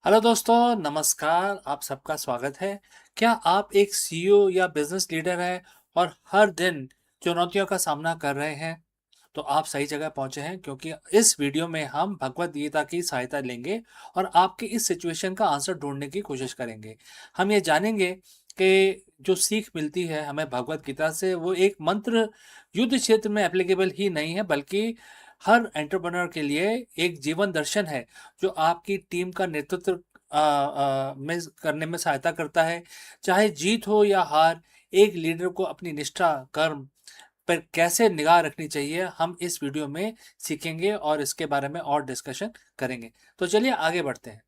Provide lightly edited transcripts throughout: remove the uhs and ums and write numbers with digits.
Hello दोस्तों, नमस्कार। आप सबका स्वागत है। क्या आप एक सीईओ या बिजनेस लीडर हैं और हर दिन चुनौतियों का सामना कर रहे हैं? तो आप सही जगह पहुंचे हैं, क्योंकि इस वीडियो में हम भगवत गीता की सहायता लेंगे और आपकी इस सिचुएशन का आंसर ढूंढने की कोशिश करेंगे। हम ये जानेंगे कि जो सीख मिलती है हमें भगवत गीता से, वो एक मंत्र युद्ध क्षेत्र में एप्लीकेबल ही नहीं है, बल्कि हर एंटरप्रेन्योर के लिए एक जीवन दर्शन है जो आपकी टीम का नेतृत्व में करने में सहायता करता है। चाहे जीत हो या हार, एक लीडर को अपनी निष्ठा, कर्म पर कैसे निगाह रखनी चाहिए, हम इस वीडियो में सीखेंगे और इसके बारे में और डिस्कशन करेंगे। तो चलिए आगे बढ़ते हैं।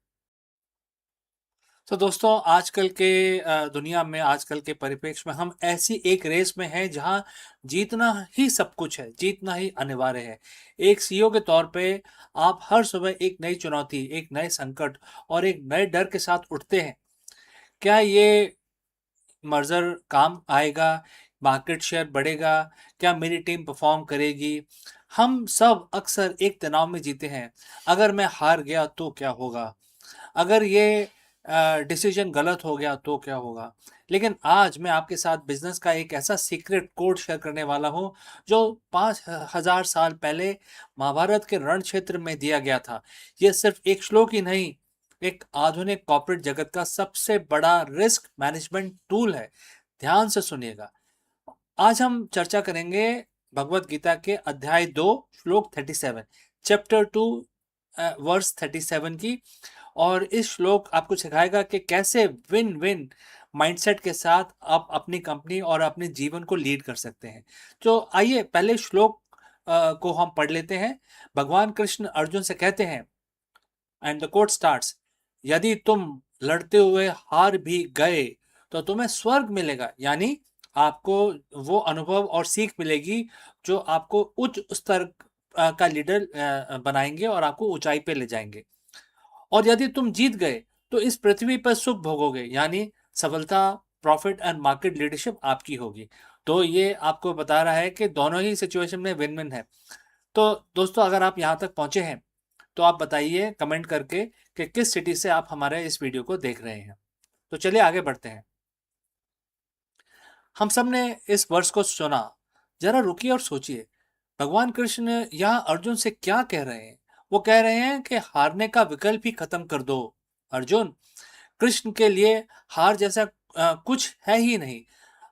तो दोस्तों, आजकल के दुनिया में, आजकल के परिप्रेक्ष्य में हम ऐसी एक रेस में हैं जहां जीतना ही सब कुछ है, जीतना ही अनिवार्य है। एक सीईओ के तौर पे आप हर सुबह एक नई चुनौती, एक नए संकट और एक नए डर के साथ उठते हैं। क्या ये मर्जर काम आएगा? मार्केट शेयर बढ़ेगा? क्या मेरी टीम परफॉर्म करेगी? हम सब अक्सर एक तनाव में जीते हैं। अगर मैं हार गया तो क्या होगा? अगर ये डिसीजन गलत हो गया तो क्या होगा? लेकिन आज मैं आपके साथ बिजनेस का एक ऐसा सीक्रेट कोड शेयर करने वाला हूँ जो 5000 साल पहले महाभारत के रण क्षेत्र में दिया गया था। ये सिर्फ एक श्लोक ही नहीं, एक आधुनिक कॉर्पोरेट जगत का सबसे बड़ा रिस्क मैनेजमेंट टूल है। ध्यान से सुनिएगा। आज हम चर्चा करेंगे भगवत गीता के अध्याय 2, श्लोक 37, चैप्टर 2, वर्स 37 की। और इस श्लोक आपको सिखाएगा कि कैसे विन विन माइंडसेट के साथ आप अपनी कंपनी और अपने जीवन को लीड कर सकते हैं। तो आइए पहले श्लोक को हम पढ़ लेते हैं। भगवान कृष्ण अर्जुन से कहते हैं, एंड द कोट स्टार्ट्स, यदि तुम लड़ते हुए हार भी गए तो तुम्हें स्वर्ग मिलेगा। यानी आपको वो अनुभव और सीख मिलेगी जो आपको उच्च स्तर का लीडर बनाएंगे और आपको ऊंचाई पे ले जाएंगे। और यदि तुम जीत गए तो इस पृथ्वी पर सुख भोगोगे, यानी सफलता, प्रॉफिट एंड मार्केट लीडरशिप आपकी होगी। तो ये आपको बता रहा है कि दोनों ही सिचुएशन में विन विन है। तो दोस्तों, अगर आप यहाँ तक पहुंचे हैं तो आप बताइए कमेंट करके कि किस सिटी से आप हमारे इस वीडियो को देख रहे हैं। तो चलिए आगे बढ़ते हैं। हम सब ने इस वर्ष को सुना। जरा रुकिए और सोचिए, भगवान कृष्ण यहाँ अर्जुन से क्या कह रहे हैं? वो कह रहे हैं कि हारने का विकल्प ही खत्म कर दो। अर्जुन, कृष्ण के लिए हार जैसा कुछ है ही नहीं।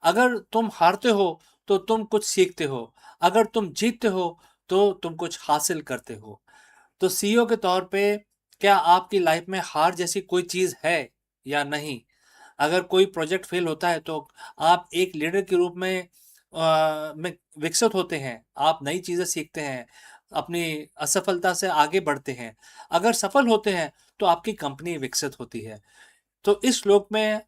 अगर तुम हारते हो तो तुम कुछ सीखते हो, अगर तुम जीतते हो तो तुम कुछ हासिल करते हो। तो सीईओ के तौर पे क्या आपकी लाइफ में हार जैसी कोई चीज है या नहीं? अगर कोई प्रोजेक्ट फेल होता है तो आप एक लीडर के रूप में विकसित होते हैं, आप नई चीजें सीखते हैं, अपनी असफलता से आगे बढ़ते हैं। अगर सफल होते हैं तो आपकी कंपनी विकसित होती है। तो इस श्लोक में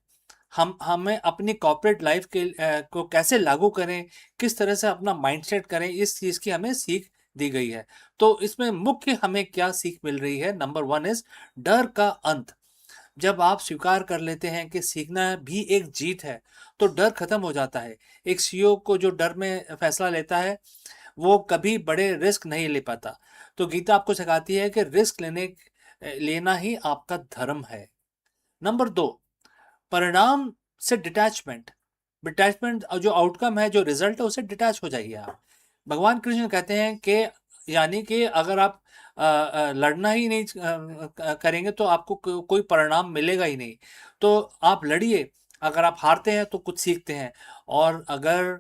हम हमें अपनी कॉर्पोरेट लाइफ को कैसे लागू करें, किस तरह से अपना माइंडसेट करें, इस चीज़ की हमें सीख दी गई है। तो इसमें मुख्य हमें क्या सीख मिल रही है? नंबर वन इज डर का अंत। जब आप स्वीकार कर लेते हैं कि सीखना भी एक जीत है तो डर खत्म हो जाता है। एक सीईओ को जो डर में फैसला लेता है वो कभी बड़े रिस्क नहीं ले पाता। तो गीता आपको सिखाती है कि रिस्क लेना ही आपका धर्म है। नंबर दो, परिणाम से डिटैचमेंट। डिटैचमेंट जो आउटकम है, जो रिजल्ट है, उससे डिटैच हो जाइए आप। भगवान कृष्ण कहते हैं कि यानी कि अगर आप लड़ना ही नहीं करेंगे तो आपको कोई परिणाम मिलेगा ही नहीं। तो आप लड़िए। अगर आप हारते हैं तो कुछ सीखते हैं, और अगर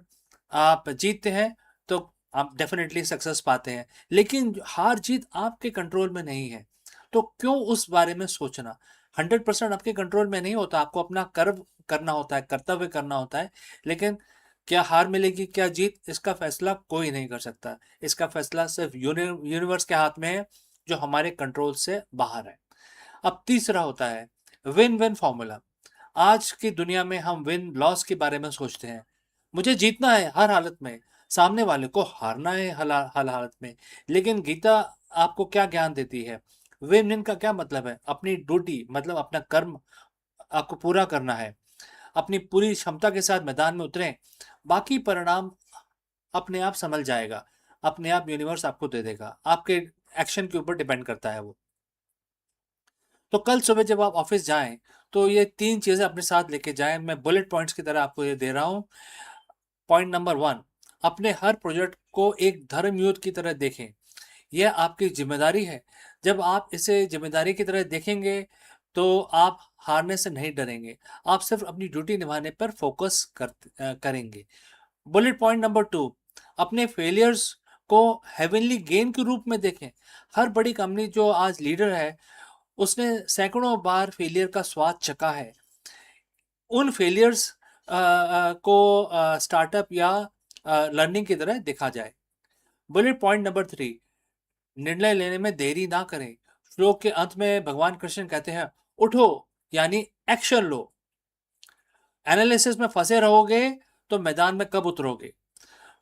आप जीतते हैं तो आप डेफिनेटली सक्सेस पाते हैं। लेकिन हार जीत आपके कंट्रोल में नहीं है, तो क्यों उस बारे में सोचना? 100% आपके कंट्रोल में नहीं होता। आपको अपना कर्म करना होता है, कर्तव्य करना होता है। लेकिन क्या हार मिलेगी, क्या जीत, इसका फैसला कोई नहीं कर सकता। इसका फैसला सिर्फ यूनिवर्स के हाथ में है, जो हमारे कंट्रोल से बाहर है। अब तीसरा होता है विन विन फॉर्मूला। आज की दुनिया में हम विन लॉस के बारे में सोचते हैं। मुझे जीतना है हर हालत में, सामने वाले को हारना है हर हालत में। लेकिन गीता आपको क्या ज्ञान देती है? विन विन का क्या मतलब है? अपनी ड्यूटी, मतलब अपना कर्म आपको पूरा करना है। अपनी पूरी क्षमता के साथ मैदान में उतरें। बाकी परिणाम अपने आप संभल जाएगा। अपने आप यूनिवर्स आपको दे देगा। आपके एक्शन के ऊपर डिपेंड करता है वो। तो कल सुबह जब आप ऑफिस जाएं तो ये 3 चीज़ें अपने साथ लेके जाएं। मैं बुलेट पॉइंट्स की तरह आपको ये दे रहा हूँ। पॉइंट नंबर 1, अपने हर प्रोजेक्ट को एक धर्म युद्ध की तरह देखें। यह आपकी ज़िम्मेदारी है। जब आप इसे ज़िम्मेदारी की तरह देखेंगे, तो आप हारने से नहीं डरेंगे। आप सिर्फ़ अपनी ड्यूटी निभाने पर फ़ोकस करेंगे। बुलेट पॉइंट नंबर 2, अपने फेलियर्स को हेवनली गेन के रूप में देखें। हर बड़ी कंपनी जो आज लीडर है, उसने सैकड़ों बार फेलियर का स्वाद चखा है। उन फेलियर्स को स्टार्टअप या लर्निंग की तरह देखा जाए। बुलेट पॉइंट नंबर 3, निर्णय लेने में देरी ना करें। श्लोक के अंत में भगवान कृष्ण कहते हैं, उठो, यानी एक्शन लो। एनालिसिस में फंसे रहोगे तो मैदान में कब उतरोगे?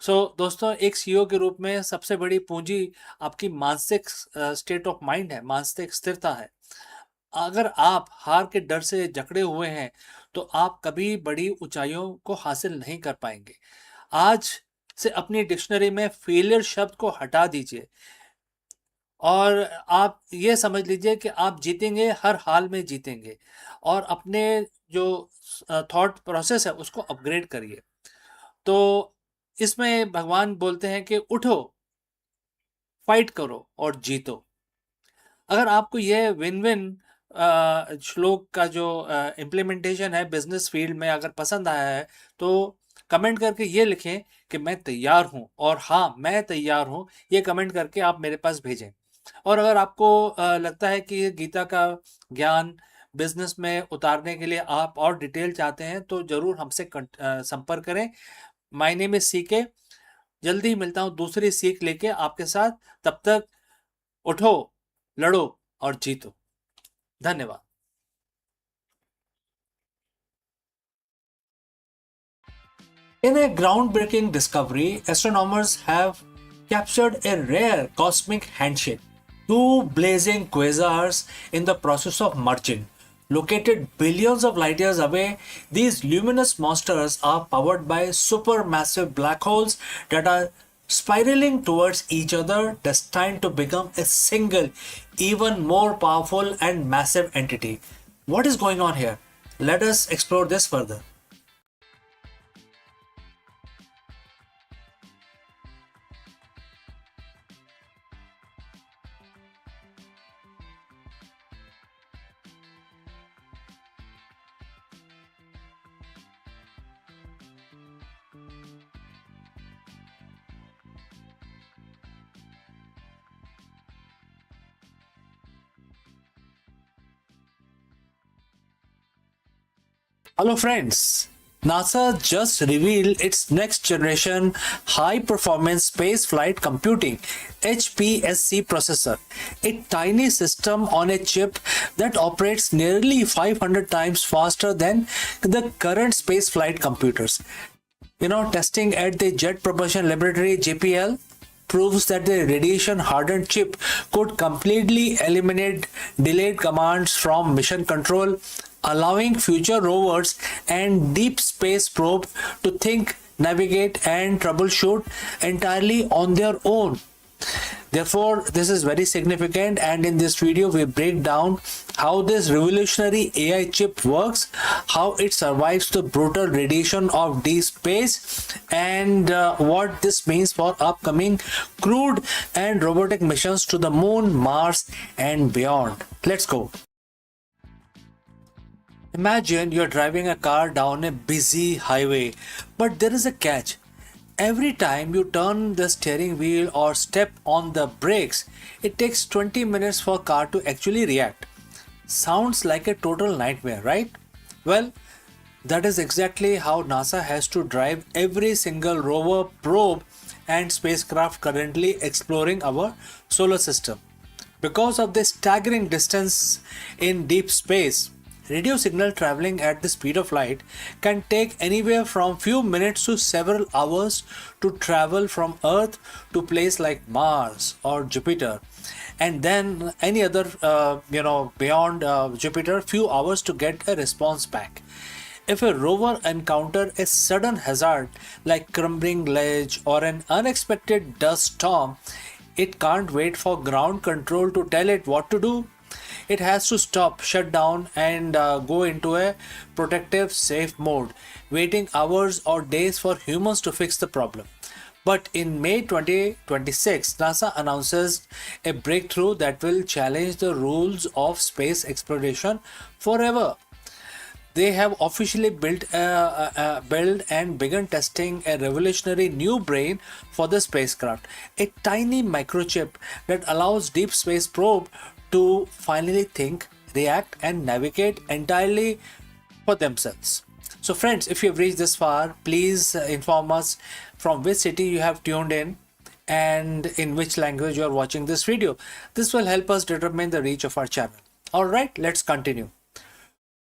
दोस्तों, एक सीईओ के रूप में सबसे बड़ी पूंजी आपकी मानसिक स्टेट ऑफ माइंड है, मानसिक स्थिरता है। अगर आप हार के डर से जकड़े हुए हैं, तो आप कभी बड़ी ऊंचाइयों को हासिल नहीं कर पाएंगे। आज से अपनी डिक्शनरी में फेलियर शब्द को हटा दीजिए और आप ये समझ लीजिए कि आप जीतेंगे, हर हाल में जीतेंगे। और अपने जो थॉट प्रोसेस है उसको अपग्रेड करिए। तो इसमें भगवान बोलते हैं कि उठो, फाइट करो और जीतो। अगर आपको ये विन विन श्लोक का जो इम्प्लीमेंटेशन है बिजनेस फील्ड में अगर पसंद आया है, तो कमेंट करके ये लिखें कि मैं तैयार हूँ, और हाँ, मैं तैयार हूँ, ये कमेंट करके आप मेरे पास भेजें। और अगर आपको लगता है कि गीता का ज्ञान बिजनेस में उतारने के लिए आप और डिटेल चाहते हैं, तो ज़रूर हमसे संपर्क करें। My name is CK. जल्दी ही मिलता हूँ दूसरी सीख लेके आपके साथ। तब तक उठो, लड़ो और जीतो। धन्यवाद। In a groundbreaking discovery, astronomers have captured a rare cosmic handshake. Two blazing quasars in the process of merging. Located billions of light years away, these luminous monsters are powered by supermassive black holes that are spiraling towards each other, destined to become a single, even more powerful and massive entity. What is going on here? Let us explore this further. Hello friends, NASA just revealed its next generation high performance space flight computing HPSC processor, a tiny system on a chip that operates nearly 500 times faster than the current space flight computers. Testing at the Jet Propulsion Laboratory JPL proves that the radiation hardened chip could completely eliminate delayed commands from mission control, allowing future rovers and deep space probe to think, navigate, and troubleshoot entirely on their own. Therefore, this is very significant, and in this video we break down how this revolutionary AI chip works, how it survives the brutal radiation of deep space, and what this means for upcoming crewed and robotic missions to the moon, Mars, and beyond. Let's go. Imagine you're driving a car down a busy highway, but there is a catch. Every time you turn the steering wheel or step on the brakes, it takes 20 minutes for car to actually react. Sounds like a total nightmare, right? Well, that is exactly how NASA has to drive every single rover, probe, and spacecraft currently exploring our solar system. Because of the staggering distance in deep space, radio signal traveling at the speed of light can take anywhere from few minutes to several hours to travel from Earth to place like Mars or Jupiter, and then any other beyond Jupiter, few hours to get a response back. If a rover encounters a sudden hazard like crumbling ledge or an unexpected dust storm, it can't wait for ground control to tell it what to do. it has to stop, shut down, and go into a protective, safe mode, waiting hours or days for humans to fix the problem. But in May 2026, NASA announces a breakthrough that will challenge the rules of space exploration forever. They have officially built and begun testing a revolutionary new brain for the spacecraft, a tiny microchip that allows deep space probe to finally think, react, and navigate entirely for themselves. So, friends, if you have reached this far, please inform us from which city you have tuned in and in which language you are watching this video. This will help us determine the reach of our channel. Alright, let's continue.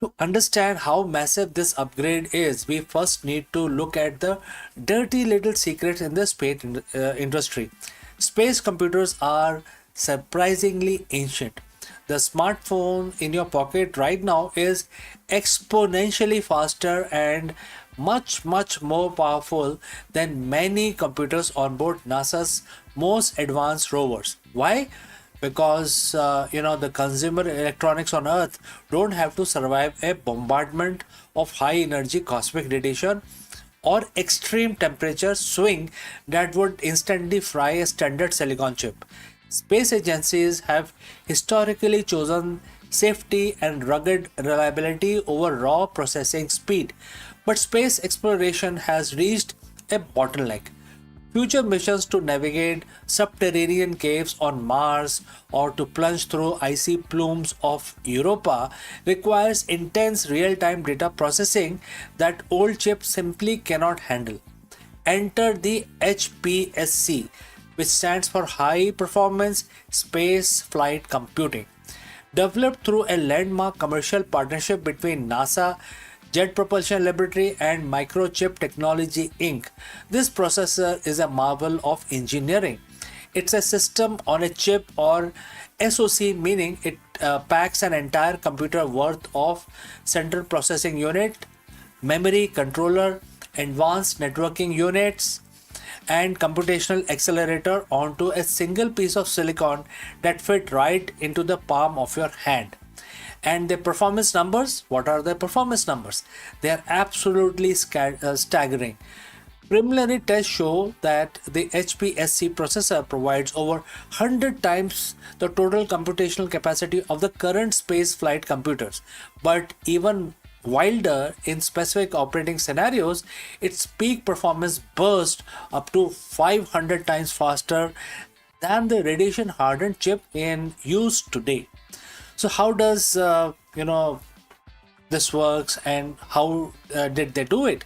To understand how massive this upgrade is, we first need to look at the dirty little secrets in the space industry. Space computers are surprisingly ancient. The smartphone in your pocket right now is exponentially faster and much more powerful than many computers on board NASA's most advanced rovers. Why? Because the consumer electronics on Earth don't have to survive a bombardment of high energy cosmic radiation or extreme temperature swing that would instantly fry a standard silicon chip. Space agencies have historically chosen safety and rugged reliability over raw processing speed, but space exploration has reached a bottleneck. Future missions to navigate subterranean caves on Mars or to plunge through icy plumes of Europa requires intense real-time data processing that old chips simply cannot handle. Enter the HPSC, which stands for High Performance Space Flight Computing. Developed through a landmark commercial partnership between NASA, Jet Propulsion Laboratory, and Microchip Technology Inc., this processor is a marvel of engineering. It's a system on a chip, or SoC, meaning it packs an entire computer worth of central processing unit, memory, controller, advanced networking units, and computational accelerator onto a single piece of silicon that fit right into the palm of your hand. And the performance numbers, what are the performance numbers? They are absolutely staggering. Preliminary tests show that the HPSC processor provides over 100 times the total computational capacity of the current space flight computers. But even wilder, in specific operating scenarios, its peak performance bursts up to 500 times faster than the radiation hardened chip in use today. So how does this works, and how did they do it?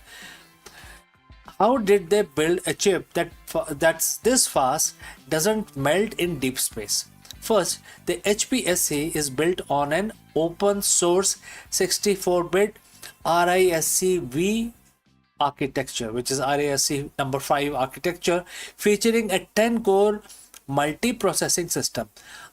How did they build a chip that's this fast, doesn't melt in deep space? First, the HPSC is built on an open source 64-bit RISC-V architecture, which is RISC number 5 architecture, featuring a 10-core multi-processing system.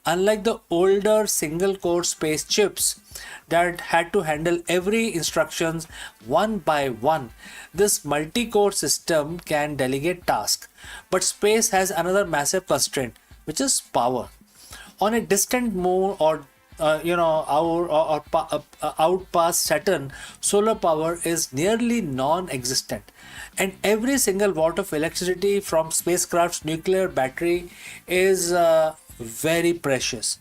Unlike the older single-core space chips that had to handle every instructions one by one, this multi-core system can delegate tasks. But space has another massive constraint, which is power. On a distant moon or out past Saturn, solar power is nearly non-existent, and every single watt of electricity from spacecraft's nuclear battery is very precious.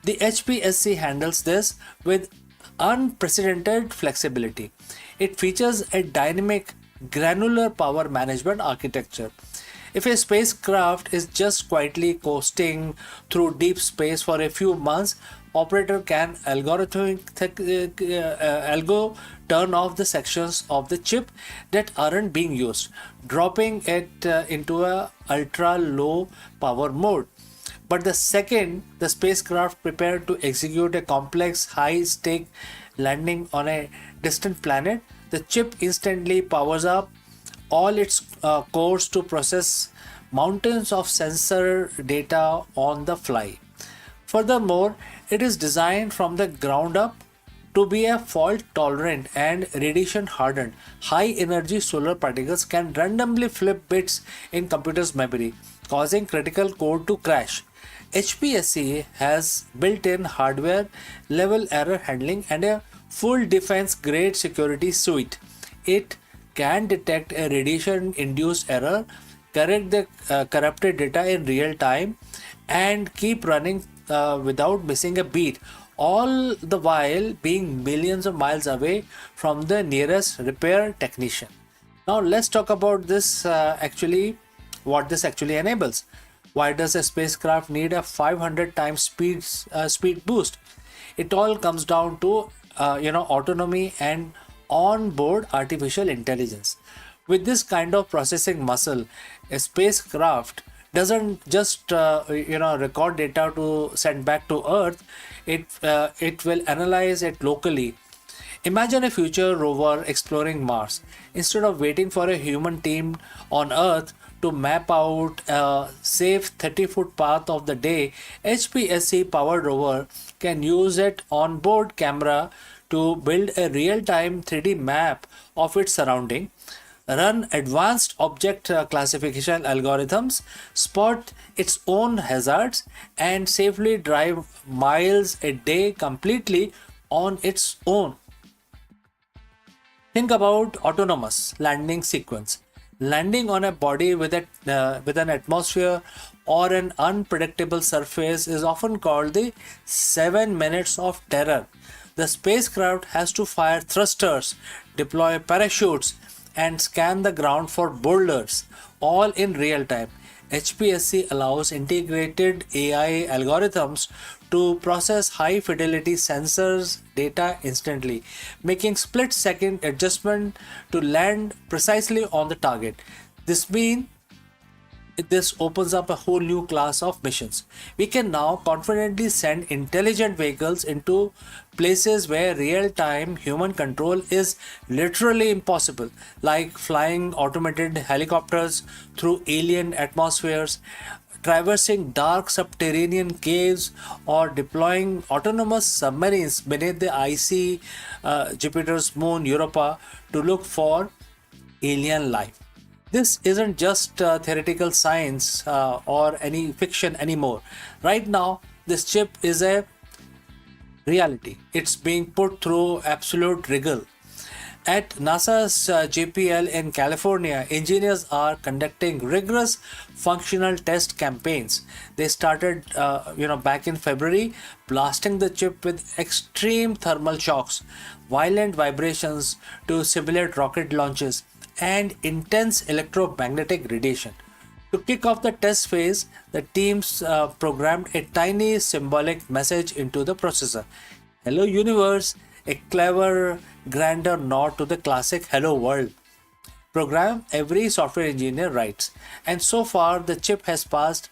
The HPSC handles this with unprecedented flexibility. It features a dynamic granular power management architecture. If a spacecraft is just quietly coasting through deep space for a few months, operator can algo turn off the sections of the chip that aren't being used, dropping it into a ultra low power mode. But the second the spacecraft prepared to execute a complex high stake landing on a distant planet, the chip instantly powers up all its cores to process mountains of sensor data on the fly. Furthermore, it is designed from the ground up to be a fault tolerant and radiation hardened. High energy solar particles can randomly flip bits in computer's memory, causing critical code to crash. HPSC has built-in hardware level error handling and a full defense grade security suite. It can detect a radiation induced error, correct the corrupted data in real time, and keep running without missing a beat, all the while being millions of miles away from the nearest repair technician. Now let's talk about this what this actually enables. Why does a spacecraft need a 500 times speed boost? It all comes down to autonomy and on-board artificial intelligence. With this kind of processing muscle, a spacecraft doesn't just record data to send back to Earth. It will analyze it locally. Imagine a future rover exploring Mars. Instead of waiting for a human team on Earth to map out a safe 30-foot path of the day, HPSC powered rover can use its onboard camera to build a real-time 3D map of its surrounding, run advanced object classification algorithms, spot its own hazards, and safely drive miles a day completely on its own. Think about autonomous landing sequence. Landing on a body with an atmosphere or an unpredictable surface is often called the 7 minutes of terror. The spacecraft has to fire thrusters, deploy parachutes, and scan the ground for boulders, all in real time. HPSC allows integrated AI algorithms to process high fidelity sensors data instantly, making split second adjustment to land precisely on the target. This means this opens up a whole new class of missions. We can now confidently send intelligent vehicles into places where real time human control is literally impossible, like flying automated helicopters through alien atmospheres, traversing dark subterranean caves, or deploying autonomous submarines beneath the icy Jupiter's moon Europa to look for alien life. This isn't just theoretical science or any fiction anymore. Right now, this chip is a reality. It's being put through absolute rigor. At NASA's JPL in California, engineers are conducting rigorous functional test campaigns. They started, back in February, blasting the chip with extreme thermal shocks, violent vibrations to simulate rocket launches, and intense electromagnetic radiation. To kick off the test phase, the teams programmed a tiny symbolic message into the processor. Hello universe, a clever, grander nod to the classic Hello World program every software engineer writes. And so far, the chip has passed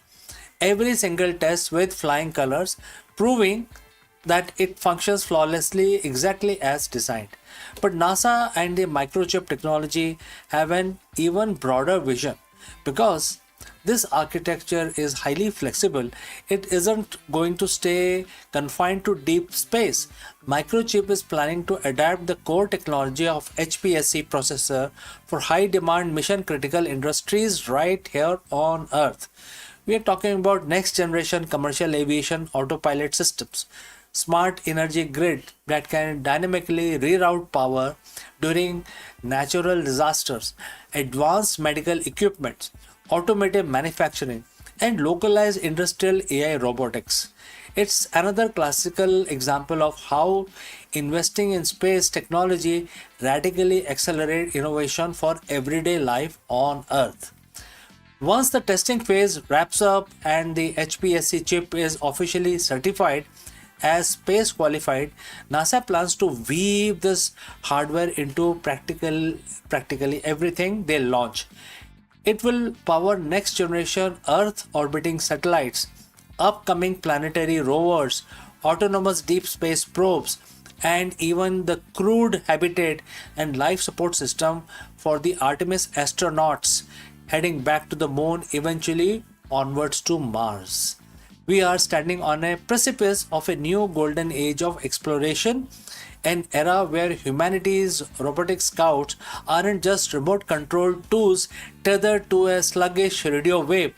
every single test with flying colors, proving that it functions flawlessly exactly as designed. But NASA and the microchip technology have an even broader vision because this architecture is highly flexible. It isn't going to stay confined to deep space. Microchip is planning to adapt the core technology of HPSC processor for high demand mission critical industries right here on Earth. We are talking about next generation commercial aviation autopilot systems, smart energy grid that can dynamically reroute power during natural disasters, advanced medical equipment, automated manufacturing, and localized industrial AI robotics. It's another classical example of how investing in space technology radically accelerates innovation for everyday life on Earth. Once the testing phase wraps up and the HPSC chip is officially certified as space qualified, NASA plans to weave this hardware into practically everything they launch. It will power next generation Earth orbiting satellites, upcoming planetary rovers, autonomous deep space probes, and even the crewed habitat and life support system for the Artemis astronauts heading back to the moon, eventually onwards to Mars. We are standing on a precipice of a new golden age of exploration, an era where humanity's robotic scouts aren't just remote controlled tools tethered to a sluggish radio wave,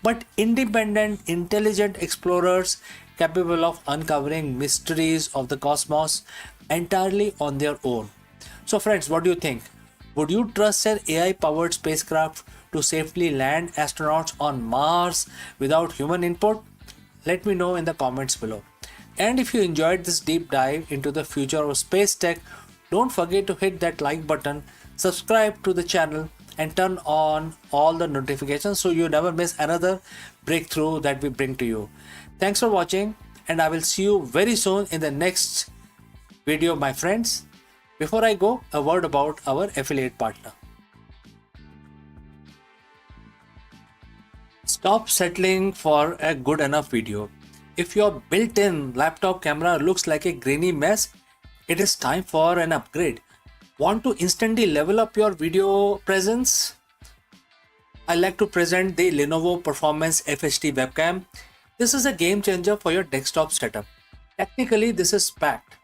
but independent, intelligent explorers capable of uncovering mysteries of the cosmos entirely on their own. So, friends, what do you think? Would you trust an AI powered spacecraft to safely land astronauts on Mars without human input? Let me know in the comments below. And if you enjoyed this deep dive into the future of space tech, don't forget to hit that like button, subscribe to the channel, and turn on all the notifications so you never miss another breakthrough that we bring to you. Thanks for watching, and I will see you very soon in the next video, my friends. Before I go, a word about our affiliate partner. Stop settling for a good enough video. If your built-in laptop camera looks like a grainy mess, it is time for an upgrade. Want to instantly level up your video presence? I like to present the Lenovo Performance FHD webcam. This is a game changer for your desktop setup. Technically, this is packed.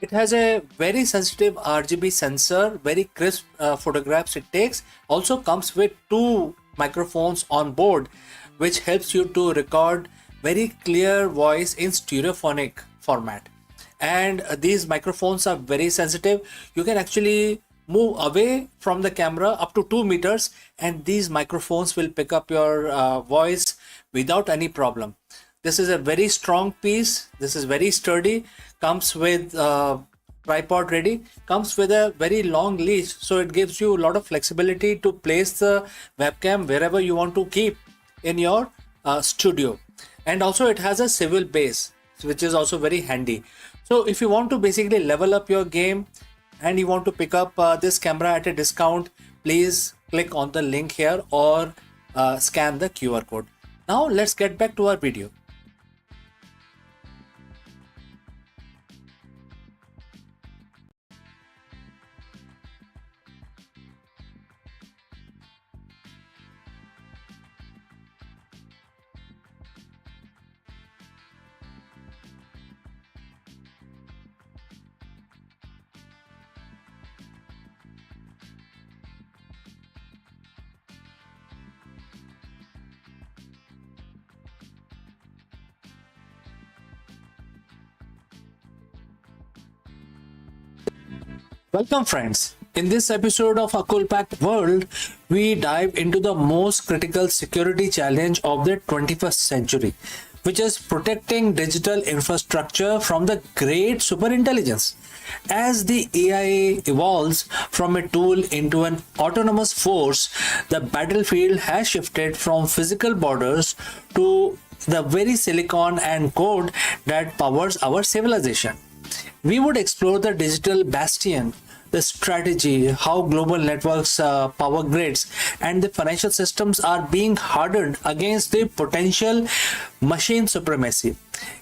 It has a very sensitive RGB sensor, very crisp photographs it takes. Also comes with two microphones on board, which helps you to record very clear voice in stereophonic format. And these microphones are very sensitive. You can actually move away from the camera up to 2 meters, and these microphones will pick up your voice without any problem. This is a very strong piece. This is very sturdy. Comes with tripod ready. Comes with a very long leash, so it gives you a lot of flexibility to place the webcam wherever you want to keep in your studio. And also it has a swivel base, which is also very handy. So if you want to basically level up your game and you want to pick up this camera at a discount, please click on the link here or scan the QR code. Now let's get back to our video. Welcome friends. In this episode of Akulmach World, we dive into the most critical security challenge of the 21st century, which is protecting digital infrastructure from the great superintelligence. As the AI evolves from a tool into an autonomous force, the battlefield has shifted from physical borders to the very silicon and code that powers our civilization. We would explore the digital bastion, the strategy, how global networks, power grids, and the financial systems are being hardened against the potential machine supremacy.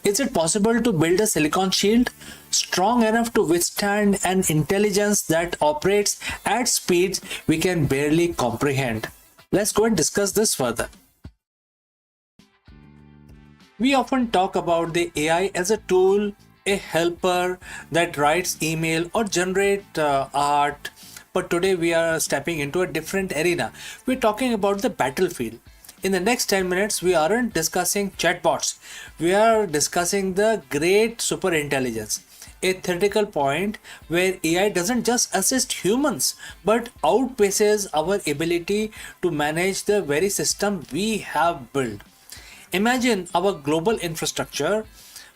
Is it possible to build a silicon shield strong enough to withstand an intelligence that operates at speeds we can barely comprehend? Let's go and discuss this further. We often talk about the AI as a tool, a helper that writes email or generate art, but today we are stepping into a different arena. We're talking about the battlefield. In the next 10 minutes, we aren't discussing chatbots. We are discussing the great superintelligence, a theoretical point where AI doesn't just assist humans but outpaces our ability to manage the very system we have built. Imagine our global infrastructure,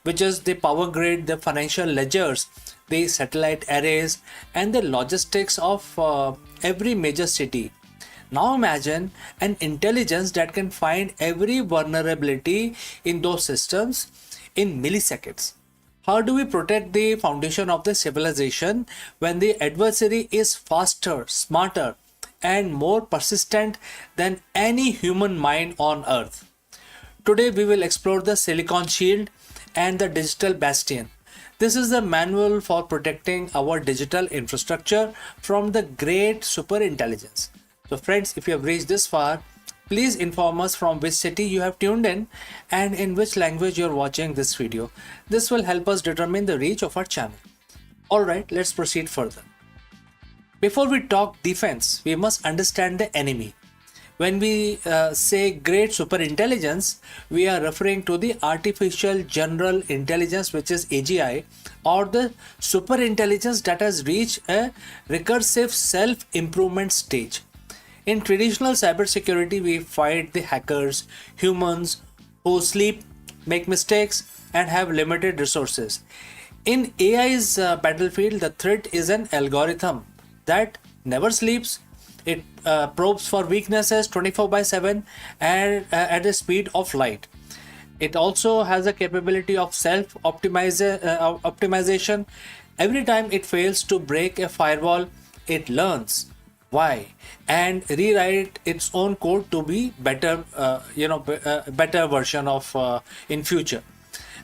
which is the power grid, the financial ledgers, the satellite arrays, and the logistics of every major city. Now imagine an intelligence that can find every vulnerability in those systems in milliseconds. How do we protect the foundation of the civilization when the adversary is faster, smarter, and more persistent than any human mind on Earth? Today we will explore the Silicon Shield and the Digital Bastion. This is the manual for protecting our digital infrastructure from the great superintelligence. So friends, if you have reached this far, please inform us from which city you have tuned in and in which language you are watching this video. This will help us determine the reach of our channel. Alright, let's proceed further. Before we talk defense, we must understand the enemy. When we say great super intelligence, we are referring to the artificial general intelligence, which is AGI, or the super intelligence that has reached a recursive self improvement stage. In traditional cybersecurity, we fight the hackers, humans who sleep, make mistakes, and have limited resources. In AI's battlefield, the threat is an algorithm that never sleeps. It probes for weaknesses 24 by 7 and at the speed of light. It also has a capability of self optimization. Every time it fails to break a firewall, it learns why and rewrite its own code to be better, better version of in future.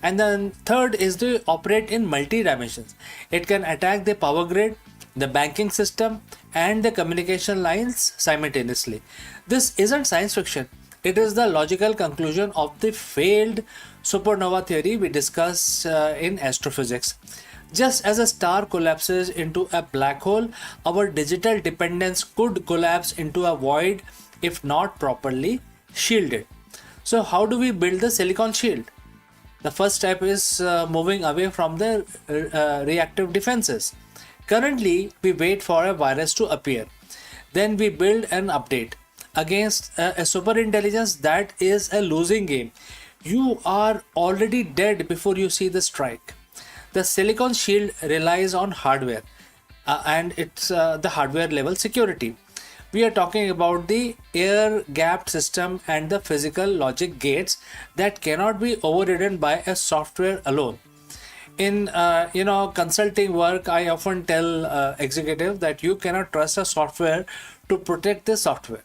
And then third is to operate in multi dimensions. It can attack the power grid, the banking system, and the communication lines simultaneously. This isn't science fiction. It is the logical conclusion of the failed supernova theory we discussed in astrophysics. Just as a star collapses into a black hole, our digital dependence could collapse into a void if not properly shielded. So, how do we build the silicon shield? The first step is moving away from the reactive defenses. Currently, we wait for a virus to appear. Then we build an update against a super intelligence that is a losing game. You are already dead before you see the strike. The silicon shield relies on hardware and it's the hardware level security. We are talking about the air gapped system and the physical logic gates that cannot be overridden by a software alone. In consulting work, I often tell executives that you cannot trust a software to protect the software.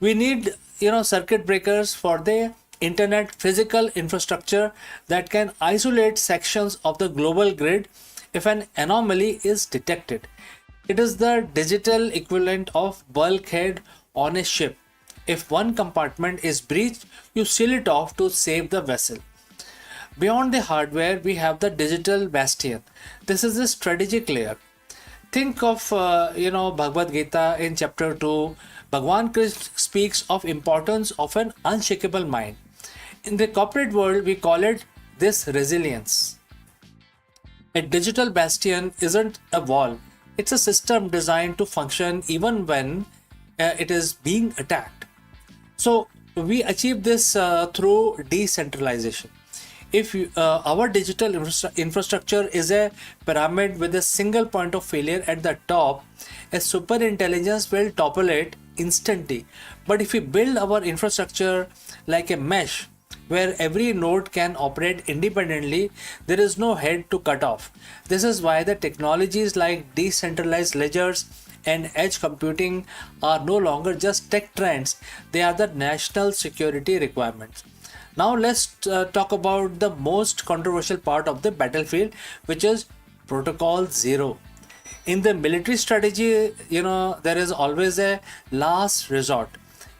We need circuit breakers for the internet physical infrastructure that can isolate sections of the global grid if an anomaly is detected. It is the digital equivalent of bulkhead on a ship. If one compartment is breached, you seal it off to save the vessel. Beyond the hardware, we have the digital bastion. This is the strategic layer. Think of Bhagavad Gita in chapter 2. Bhagwan Krishna speaks of importance of an unshakable mind. In the corporate world, we call it this resilience. A digital bastion isn't a wall. It's a system designed to function even when it is being attacked. So we achieve this through decentralization. If our digital infrastructure is a pyramid with a single point of failure at the top, a super intelligence will topple it instantly. But if we build our infrastructure like a mesh where every node can operate independently, there is no head to cut off. This is why the technologies like decentralized ledgers and edge computing are no longer just tech trends, they are the national security requirements. Now let's talk about the most controversial part of the battlefield, which is protocol 0. In the military strategy, there is always a last resort.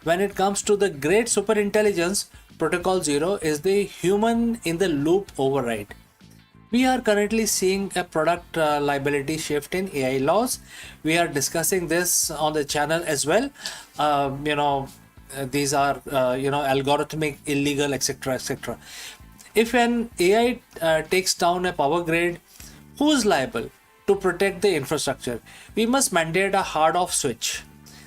When it comes to the great superintelligence, protocol 0 is the human in the loop override. We are currently seeing a product liability shift in AI laws. We are discussing this on the channel as well. These are algorithmic, illegal, etc., etc. If an AI takes down a power grid, who's liable to protect the infrastructure? We must mandate a hard off switch.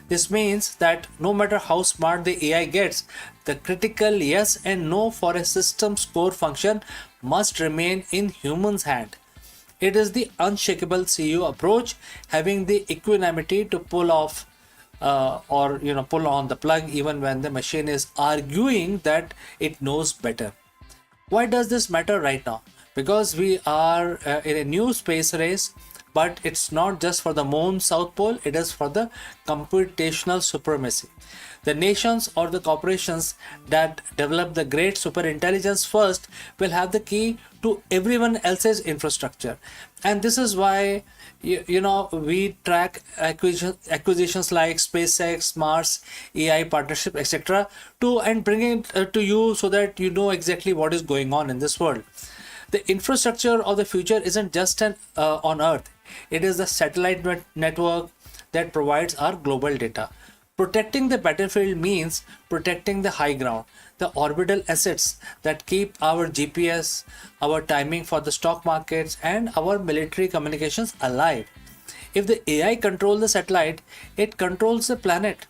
This means that no matter how smart the AI gets, the critical yes and no for a system's core function must remain in humans' hand. It is the unshakable CEO approach, having the equanimity to pull off or pull on the plug even when the machine is arguing that it knows better. Why does this matter right now? Because we are in a new space race, but it's not just for the moon south pole, it is for the computational supremacy. The nations or the corporations that develop the great superintelligence first will have the key to everyone else's infrastructure. And this is why we track acquisitions like SpaceX, Mars, AI partnership, etc. to and bring it to you so that you know exactly what is going on in this world. The infrastructure of the future isn't just on Earth. It is the satellite network that provides our global data. Protecting the battlefield means protecting the high ground, the orbital assets that keep our GPS, our timing for the stock markets, and our military communications alive. If the AI controls the satellite, it controls the planet.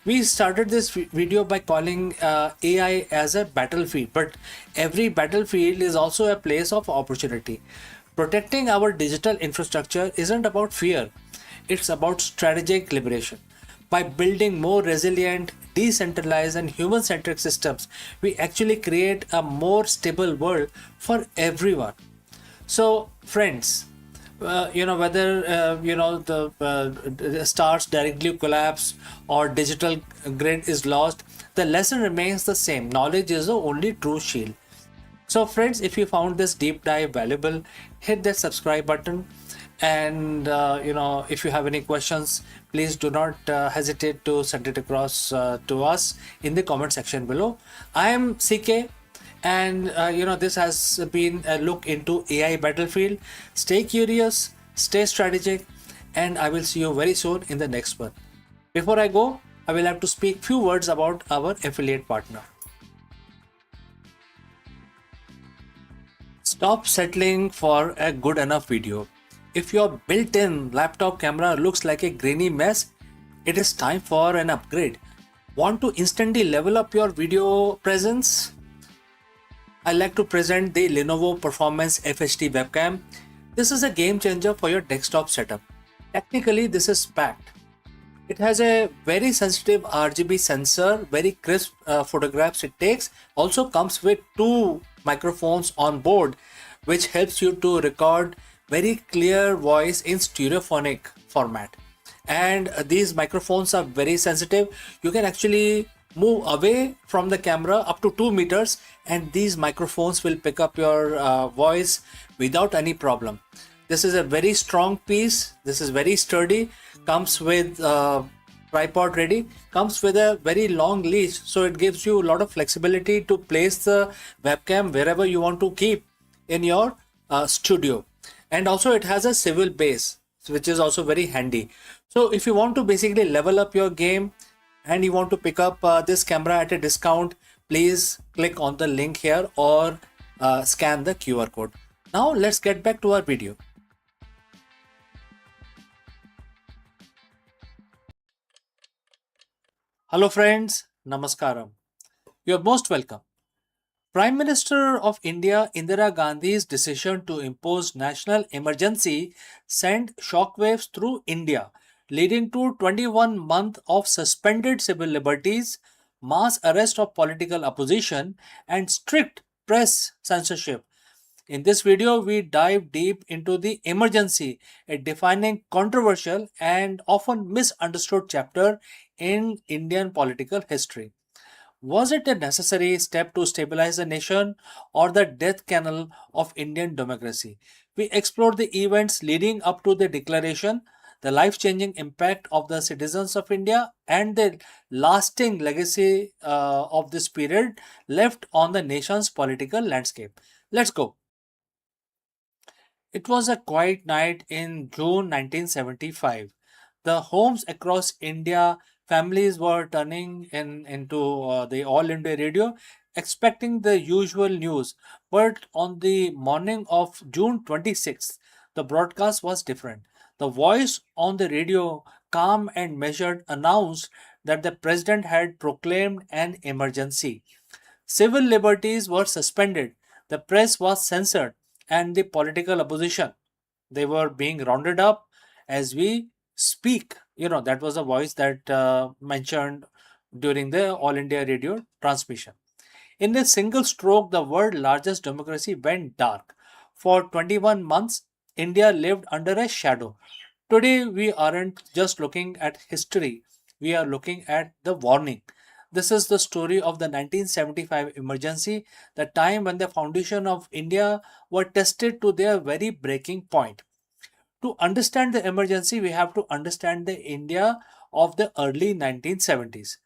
We started this video by calling AI as a battlefield, but every battlefield is also a place of opportunity. Protecting our digital infrastructure isn't about fear, it's about strategic liberation. By building more resilient, decentralized, and human centric systems, we actually create a more stable world for everyone. So, friends, whether the stars directly collapse or digital grid is lost, the lesson remains the same. Knowledge is the only true shield. So, friends, if you found this deep dive valuable, hit that subscribe button. And if you have any questions, please do not hesitate to send it across to us in the comment section below. I am CK, and this has been a look into AI battlefield. Stay curious, stay strategic, and I will see you very soon in the next one. Before I go, I will have to speak few words about our affiliate partner. Stop settling for a good enough video. If your built-in laptop camera looks like a grainy mess, it is time for an upgrade. Want to instantly level up your video presence? I like to present the Lenovo Performance FHD webcam. This is a game changer for your desktop setup. Technically, this is packed. It has a very sensitive RGB sensor, very crisp photographs it takes. Also comes with two microphones on board, which helps you to record very clear voice in stereophonic format. And these microphones are very sensitive. You can actually move away from the camera up to 2 meters, and these microphones will pick up your voice without any problem. This is a very strong piece. This is very sturdy. Comes with tripod ready. Comes with a very long leash, so it gives you a lot of flexibility to place the webcam wherever you want to keep in your studio. And also it has a swivel base, which is also very handy. So if you want to basically level up your game and you want to pick up this camera at a discount, please click on the link here or scan the QR code. Now let's get back to our video. Hello friends, Namaskaram. You're most welcome. Prime Minister of India Indira Gandhi's decision to impose national emergency sent shockwaves through India, leading to 21 months of suspended civil liberties, mass arrest of political opposition, and strict press censorship. In this video, we dive deep into the emergency, a defining, controversial, and often misunderstood chapter in Indian political history. Was it a necessary step to stabilize the nation or the death knell of Indian democracy? We explored the events leading up to the declaration, the life changing impact of the citizens of India, and the lasting legacy of this period left on the nation's political landscape. Let's go. It was a quiet night in June 1975. The homes across India, families were turning into the All India radio, expecting the usual news. But on the morning of June 26th, the broadcast was different. The voice on the radio, calm and measured, announced that the president had proclaimed an emergency. Civil liberties were suspended, the press was censored, and the political opposition, they were being rounded up as we speak. That was a voice that mentioned during the All India radio transmission. In a single stroke, the world's largest democracy went dark. For 21 months, India lived under a shadow. Today, we aren't just looking at history, we are looking at the warning. This is the story of the 1975 emergency, the time when the foundation of India were tested to their very breaking point. To understand the emergency, we have to understand the India of the early 1970s.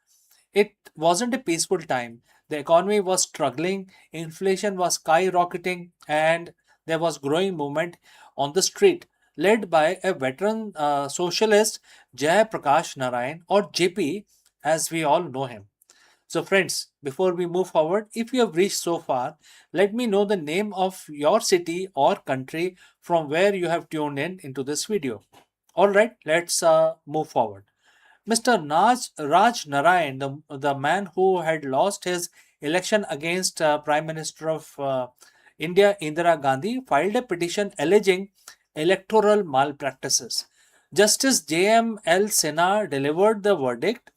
It wasn't a peaceful time. The economy was struggling, inflation was skyrocketing, and there was growing movement on the street. led by a veteran socialist, Jay Prakash Narayan, or JP, as we all know him. So, friends, before we move forward, if you have reached so far, let me know the name of your city or country from where you have tuned in into this video. All right, let's move forward. Mr. Raj Narayan, the man who had lost his election against Prime Minister of India, Indira Gandhi, filed a petition alleging electoral malpractices. Justice J.M.L. Sinha delivered the verdict.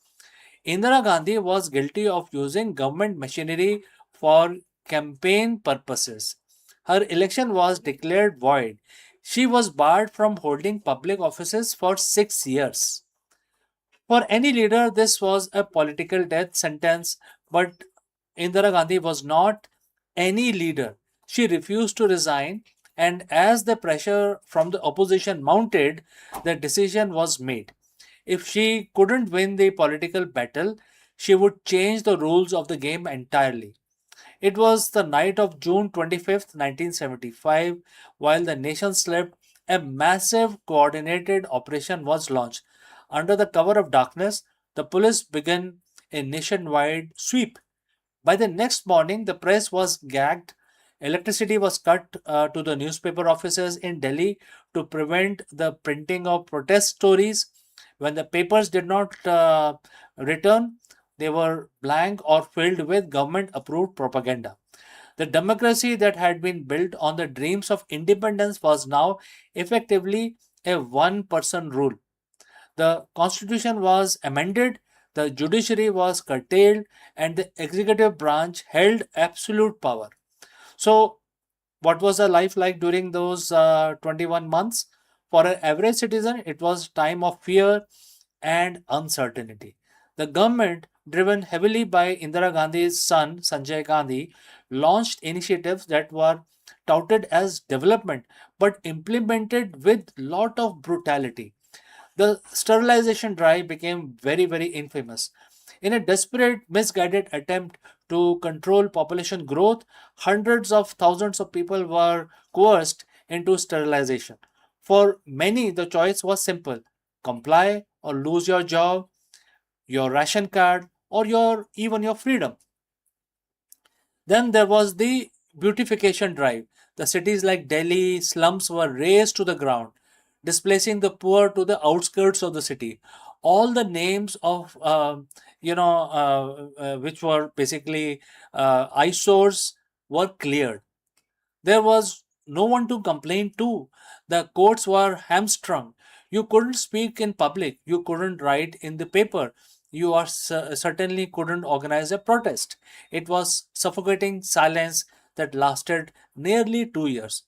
Indira Gandhi was guilty of using government machinery for campaign purposes. Her election was declared void. She was barred from holding public offices for 6 years. For any leader, this was a political death sentence, but Indira Gandhi was not any leader. She refused to resign, and as the pressure from the opposition mounted, the decision was made. If she couldn't win the political battle, she would change the rules of the game entirely. It was the night of June 25th, 1975, while the nation slept, a massive coordinated operation was launched. Under the cover of darkness, the police began a nationwide sweep. By the next morning, the press was gagged. Electricity was cut to the newspaper offices in Delhi to prevent the printing of protest stories. When the papers did not return, they were blank or filled with government approved propaganda. The democracy that had been built on the dreams of independence was now effectively a one person rule. The constitution was amended, the judiciary was curtailed, and the executive branch held absolute power. So, what was the life like during those 21 months? For an average citizen, it was time of fear and uncertainty. The government, driven heavily by Indira Gandhi's son Sanjay Gandhi, launched initiatives that were touted as development but implemented with lot of brutality. The sterilization drive became very, very infamous. In a desperate, misguided attempt to control population growth, hundreds of thousands of people were coerced into sterilization. For many, the choice was simple: comply or lose your job, your ration card, or even your freedom. Then there was the beautification drive. The cities like Delhi slums were razed to the ground, displacing the poor to the outskirts of the city. All the names of which were basically eyesores were cleared. There was no one to complain to. The courts were hamstrung. You couldn't speak in public. You couldn't write in the paper. Certainly couldn't organize a protest. It was suffocating silence that lasted nearly 2 years.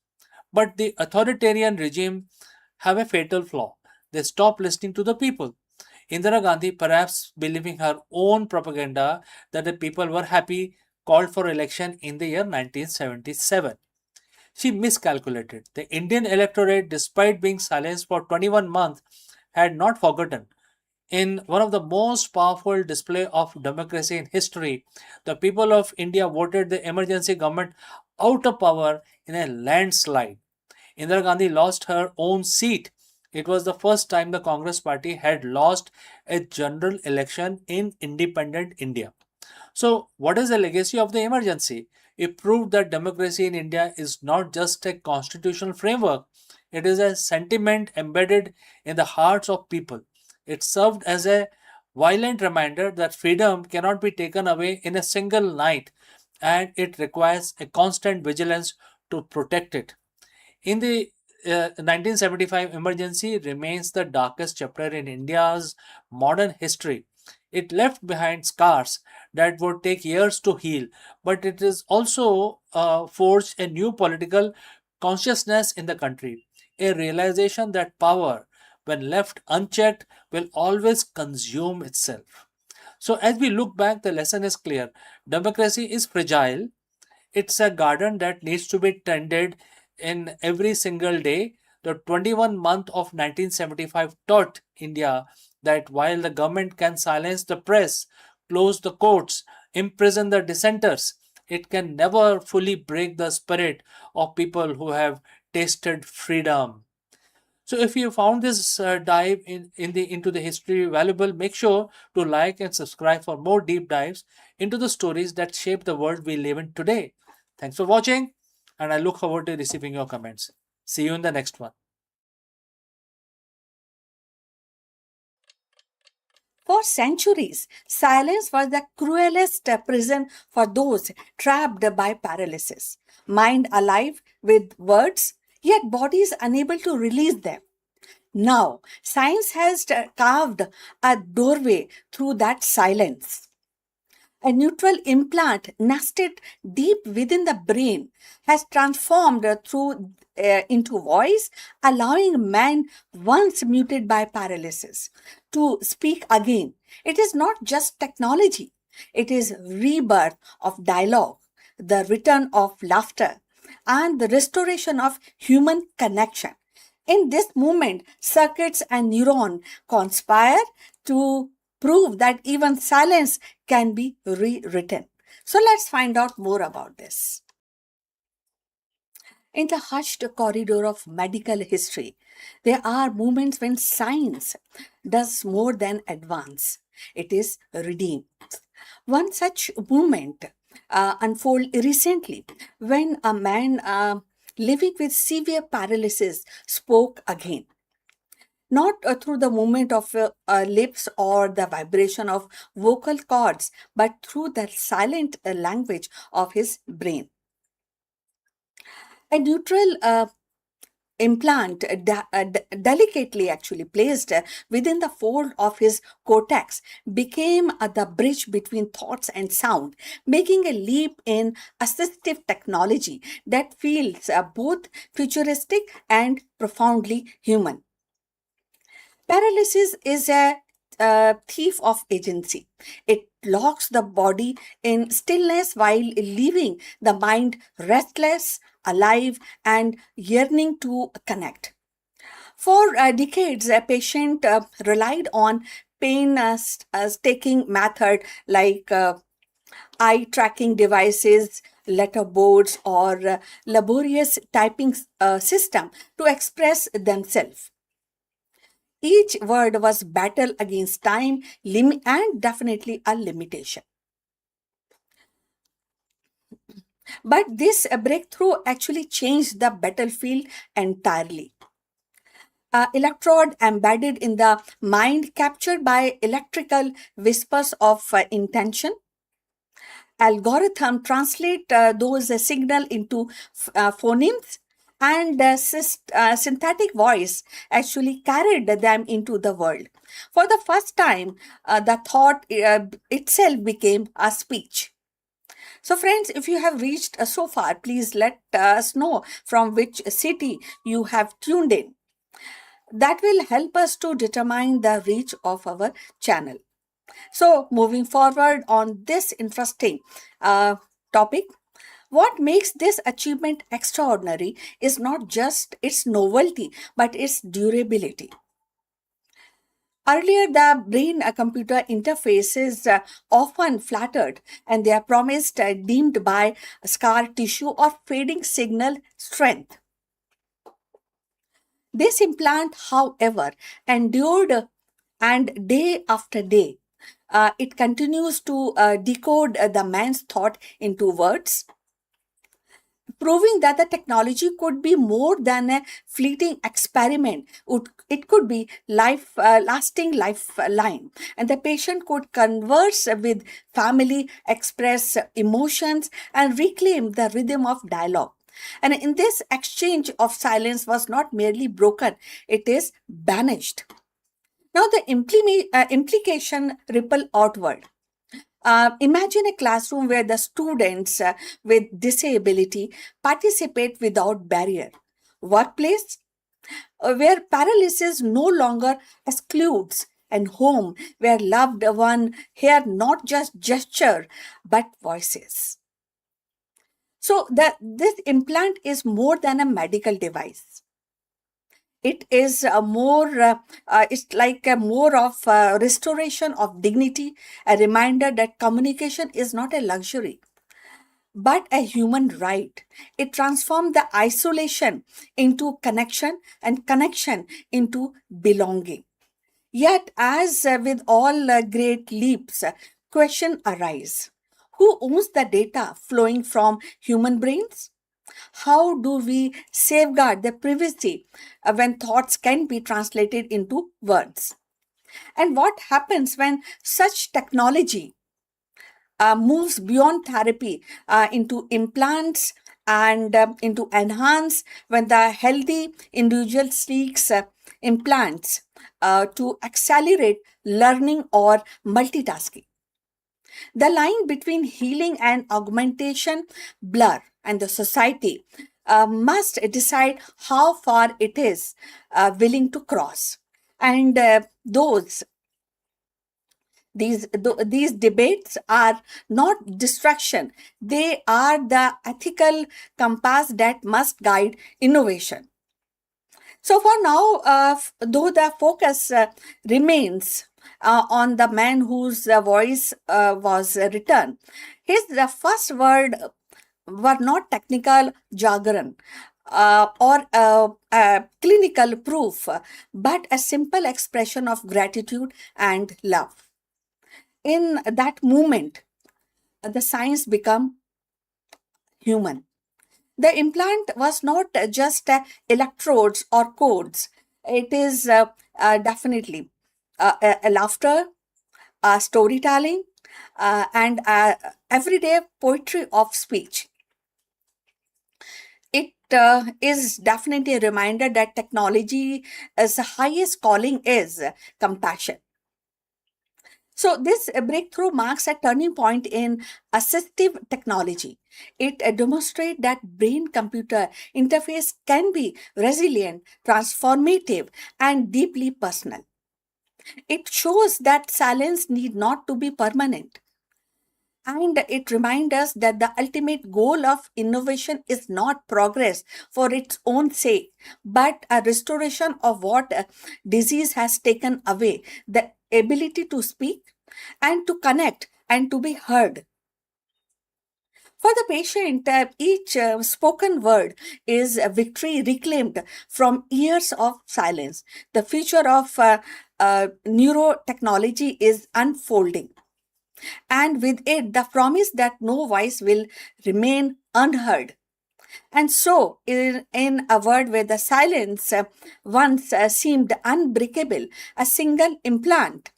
But the authoritarian regime have a fatal flaw. They stopped listening to the people. Indira Gandhi, perhaps believing her own propaganda that the people were happy, called for election in the year 1977. She miscalculated. The Indian electorate, despite being silenced for 21 months, had not forgotten. In one of the most powerful display of democracy in history, the people of India voted the emergency government out of power in a landslide. Indira Gandhi lost her own seat. It was the first time the Congress party had lost a general election in independent India. So, what is the legacy of the emergency? It proved that democracy in India is not just a constitutional framework, it is a sentiment embedded in the hearts of people. It served as a violent reminder that freedom cannot be taken away in a single night, and it requires a constant vigilance to protect it. In the 1975 emergency remains the darkest chapter in India's modern history. It left behind scars that would take years to heal, but it is also forged a new political consciousness in the country, a realization that power, when left unchecked, will always consume itself. So, as we look back, the lesson is clear: democracy is fragile, it's a garden that needs to be tended in every single day. The 21 month of 1975 taught India that while the government can silence the press, close the courts, imprison the dissenters, it can never fully break the spirit of people who have tasted freedom. So if you found this dive into the history valuable, make sure to like and subscribe for more deep dives into the stories that shape the world we live in today. Thanks for watching, and I look forward to receiving your comments. See you in the next one. For centuries, silence was the cruelest prison for those trapped by paralysis. Mind alive with words, yet bodies unable to release them. Now, science has carved a doorway through that silence. A neutral implant nested deep within the brain has transformed into voice, allowing man once muted by paralysis to speak again. It is not just technology, it is rebirth of dialogue, the return of laughter, and the restoration of human connection. In this movement, circuits and neuron conspire to prove that even silence can be rewritten. So let's find out more about this. In the hushed corridor of medical history, there are moments when science does more than advance, it is redeemed. One such moment unfolded recently when a man living with severe paralysis spoke again. Not through the movement of lips or the vibration of vocal cords, but through the silent language of his brain. A neutral implant delicately actually placed within the fold of his cortex became the bridge between thoughts and sound, making a leap in assistive technology that feels both futuristic and profoundly human. Paralysis is a thief of agency. It locks the body in stillness while leaving the mind restless, alive, and yearning to connect. For decades, a patient relied on pain taking method like eye tracking devices, letter boards, or laborious typing system to express themselves. Each word was battle against time and definitely a limitation. But this breakthrough actually changed the battlefield entirely. Electrode embedded in the mind, captured by electrical whispers of intention. Algorithm translate those signal into phonemes, and synthetic voice actually carried them into the world. For the first time, the thought itself became a speech. So, friends, if you have reached so far, please let us know from which city you have tuned in. That will help us to determine the reach of our channel. So, moving forward on this interesting topic, what makes this achievement extraordinary is not just its novelty, but its durability. Earlier, the brain computer interfaces often flattered and they are promised deemed by scar tissue or fading signal strength. This implant, however, endured and day after day, it continues to decode the man's thought into words, proving that the technology could be more than a fleeting experiment. It could be lasting lifeline, and the patient could converse with family, express emotions, and reclaim the rhythm of dialogue. And in this exchange of silence was not merely broken, it is banished. Now the implication ripple outward. Imagine a classroom where the students with disability participate without barrier. Workplace where paralysis no longer excludes, and home where loved one hear not just gesture but voices. So that this implant is more than a medical device. It is a more it's like a more of a restoration of dignity, a reminder that communication is not a luxury, but a human right. It transformed the isolation into connection and connection into belonging. Yet, as with all great leaps, question arise. Who owns the data flowing from human brains? How do we safeguard the privacy when thoughts can be translated into words? And what happens when such technology moves beyond therapy into implants and into enhance when the healthy individual seeks implants to accelerate learning or multitasking? The line between healing and augmentation blur, and the society must decide how far it is willing to cross. And these debates are not distraction, they are the ethical compass that must guide innovation. So for now, though the focus remains on the man whose voice was written, his the first word were not technical jargon or clinical proof, but a simple expression of gratitude and love. In that moment, the science become human. The implant was not just electrodes or codes. It is definitely a laughter, storytelling, and everyday poetry of speech. It is definitely a reminder that technology, as the highest calling, is compassion. So, this breakthrough marks a turning point in assistive technology. It demonstrates that brain computer interface can be resilient, transformative, and deeply personal. It shows that silence need not to be permanent. And it reminds us that the ultimate goal of innovation is not progress for its own sake, but a restoration of what disease has taken away, the ability to speak and to connect and to be heard. For the patient, each spoken word is a victory reclaimed from years of silence. The future of neurotechnology is unfolding, and with it, the promise that no voice will remain unheard. And so, in a world where the silence once seemed unbreakable, a single implant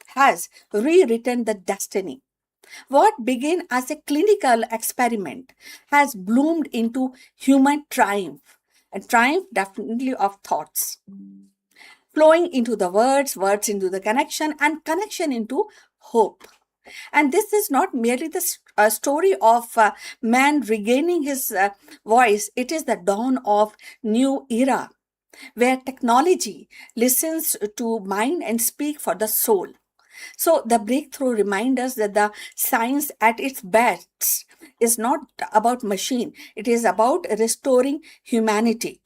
has rewritten the destiny. What began as a clinical experiment has bloomed into human triumph, a triumph definitely of thoughts, flowing into the words, words into the connection, and connection into hope. And this is not merely the story of man regaining his voice, it is the dawn of new era where technology listens to mind and speak for the soul. So the breakthrough reminds us that the science at its best is not about machine, it is about restoring humanity.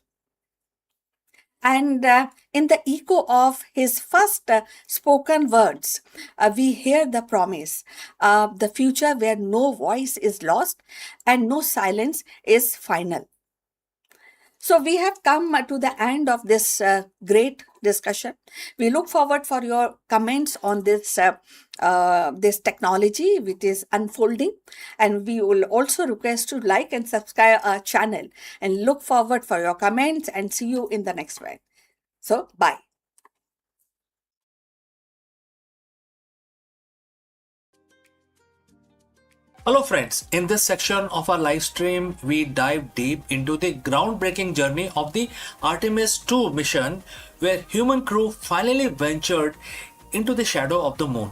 And in the echo of his first spoken words, we hear the promise, the future where no voice is lost and no silence is final. So we have come to the end of this great discussion. We look forward for your comments on this technology which is unfolding, and we will also request to like and subscribe our channel and look forward for your comments and see you in the next one. So bye. Hello friends, in this section of our live stream, we dive deep into the groundbreaking journey of the Artemis 2 mission, where human crew finally ventured into the shadow of the moon.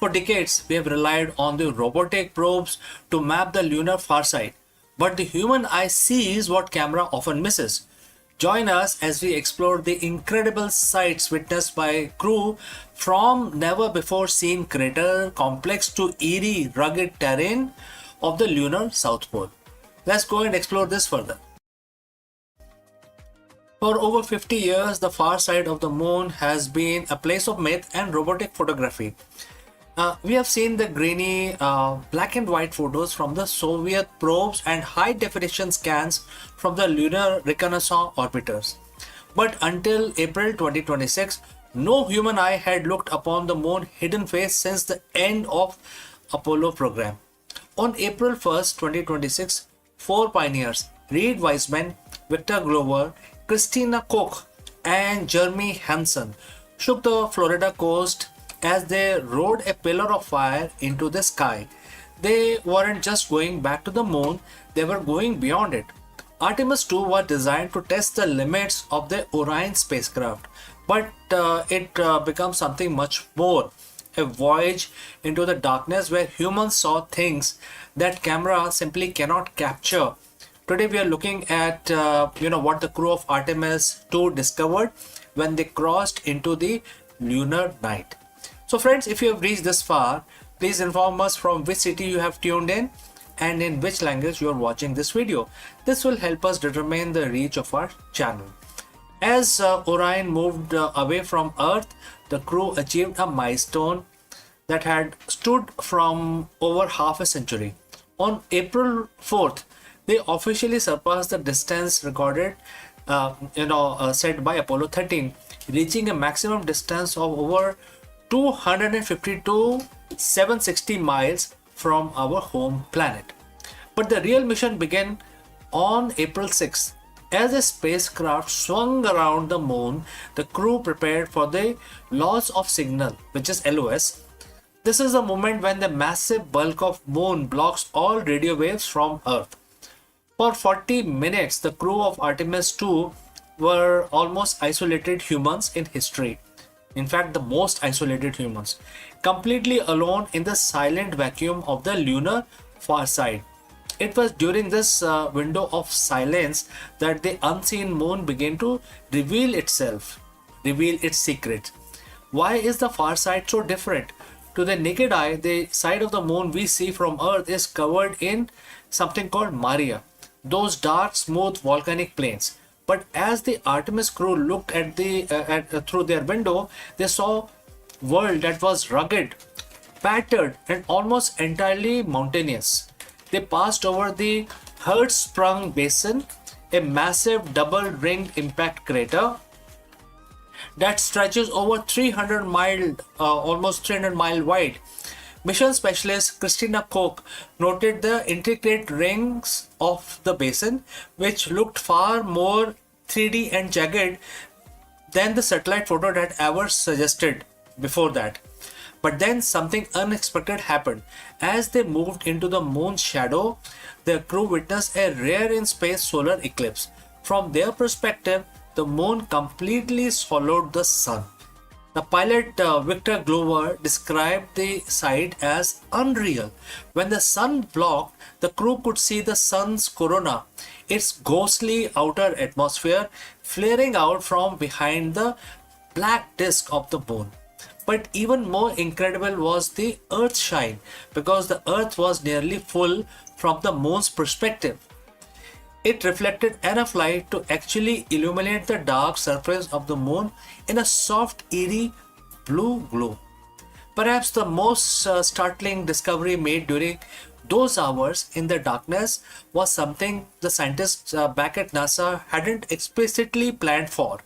For decades, we have relied on the robotic probes to map the lunar far side, but the human eye sees what camera often misses. Join us as we explore the incredible sights witnessed by crew from never before seen crater complex to eerie rugged terrain of the lunar South Pole. Let's go and explore this further. For over 50 years, the far side of the moon has been a place of myth and robotic photography. We have seen the grainy black and white photos from the Soviet probes and high definition scans from the lunar reconnaissance orbiters. But until April 2026, no human eye had looked upon the moon hidden face since the end of Apollo program. On April 1st, 2026, four pioneers, Reed Wiseman, Victor Glover, Christina Koch, and Jeremy Hansen, shook the Florida coast as they rode a pillar of fire into the sky. They weren't just going back to the moon, they were going beyond it. Artemis 2 was designed to test the limits of the Orion spacecraft, but it becomes something much more, a voyage into the darkness where humans saw things that camera simply cannot capture. Today we are looking at what the crew of Artemis 2 discovered when they crossed into the lunar night. So friends, if you have reached this far, please inform us from which city you have tuned in and in which language you are watching this video. This will help us determine the reach of our channel. As Orion moved away from Earth, the crew achieved a milestone that had stood from over half a century. On April 4th, they officially surpassed the distance recorded, set by Apollo 13, reaching a maximum distance of over 252,760 miles from our home planet. But the real mission began on April 6th. As the spacecraft swung around the moon, the crew prepared for the loss of signal, which is LOS. This is the moment when the massive bulk of moon blocks all radio waves from Earth. For 40 minutes, the crew of Artemis 2 were almost isolated humans in history. In fact, the most isolated humans, completely alone in the silent vacuum of the lunar far side. It was during this window of silence that the unseen moon began to reveal itself, reveal its secrets. Why is the far side so different? To the naked eye, the side of the moon we see from Earth is covered in something called Maria, those dark, smooth volcanic plains. But as the Artemis crew looked at through their window, they saw world that was rugged, battered, and almost entirely mountainous. They passed over the Hertzsprung Basin, a massive double-ringed impact crater that stretches over 300 mile wide. Mission specialist Christina Koch noted the intricate rings of the basin, which looked far more 3D and jagged than the satellite photo had ever suggested before that. But then something unexpected happened. As they moved into the moon's shadow, the crew witnessed a rare in space solar eclipse. From their perspective, the moon completely swallowed the sun. The pilot Victor Glover described the sight as unreal. When the sun blocked, the crew could see the sun's corona, its ghostly outer atmosphere, flaring out from behind the black disk of the moon. But even more incredible was the Earth's shine, because the Earth was nearly full from the moon's perspective. It reflected enough light to actually illuminate the dark surface of the moon in a soft, eerie blue glow. Perhaps the most startling discovery made during those hours in the darkness was something the scientists back at NASA hadn't explicitly planned for.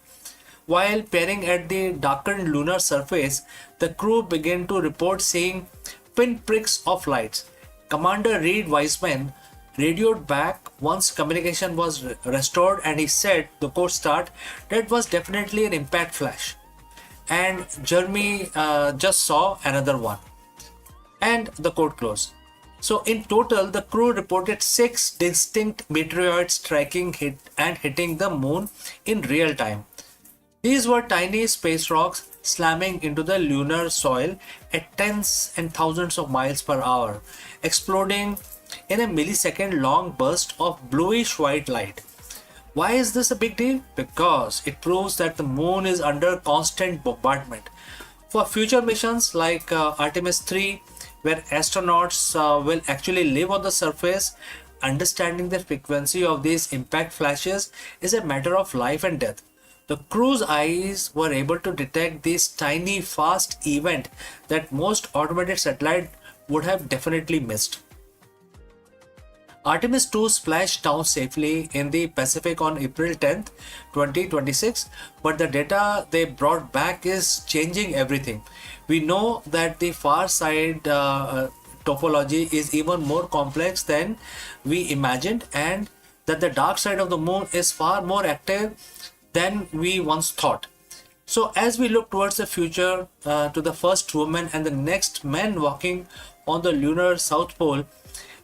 While peering at the darkened lunar surface, the crew began to report seeing pinpricks of lights. Commander Reed Wiseman radioed back once communication was restored, and he said, the quote start, that was definitely an impact flash. And Jeremy just saw another one. And the quote close. So in total, the crew reported 6 distinct meteoroids striking and hitting the moon in real time. These were tiny space rocks slamming into the lunar soil at tens and thousands of miles per hour, exploding in a millisecond long burst of bluish white light. Why is this a big deal? Because it proves that the moon is under constant bombardment. For future missions like Artemis 3, where astronauts will actually live on the surface, understanding the frequency of these impact flashes is a matter of life and death. The crew's eyes were able to detect this tiny, fast event that most automated satellite would have definitely missed. Artemis 2 splashed down safely in the Pacific on April 10th, 2026, but the data they brought back is changing everything. We know that the far side topology is even more complex than we imagined, and that the dark side of the moon is far more active than we once thought. So, as we look towards the future, to the first woman and the next man walking on the lunar South Pole,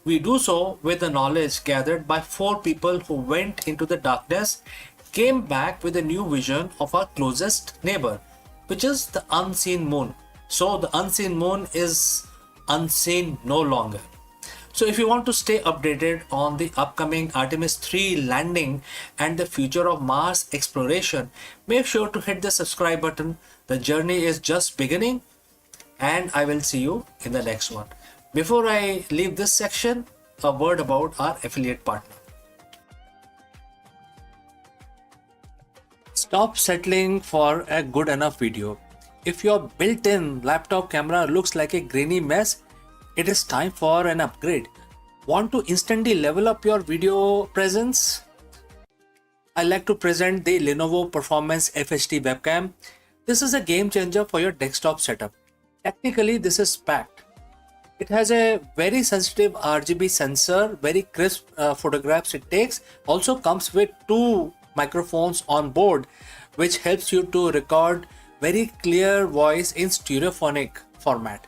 we do so with the knowledge gathered by four people who went into the darkness, came back with a new vision of our closest neighbor, which is the unseen moon. So, the unseen moon is unseen no longer. So if you want to stay updated on the upcoming Artemis 3 landing and the future of Mars exploration, make sure to hit the subscribe button. The journey is just beginning, and I will see you in the next one. Before I leave this section, a word about our affiliate partner. Stop settling for a good enough video. If your built-in laptop camera looks like a grainy mess, it is time for an upgrade. Want to instantly level up your video presence? I like to present the Lenovo Performance FHD webcam. This is a game changer for your desktop setup. Technically, this is packed. It has a very sensitive RGB sensor, very crisp photographs it takes. Also comes with two microphones on board, which helps you to record very clear voice in stereophonic format.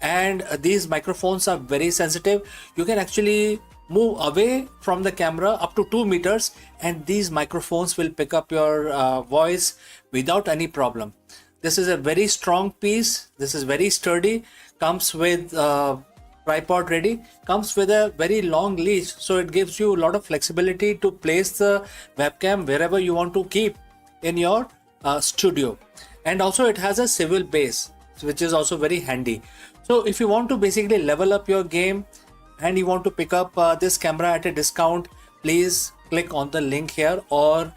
And these microphones are very sensitive. You can actually move away from the camera up to 2 meters, and these microphones will pick up your voice without any problem. This is a very strong piece. This is very sturdy. Comes with tripod ready. Comes with a very long leash, so it gives you a lot of flexibility to place the webcam wherever you want to keep in your studio. And also it has a swivel base, which is also very handy. So if you want to basically level up your game and you want to pick up this camera at a discount, please click on the link here or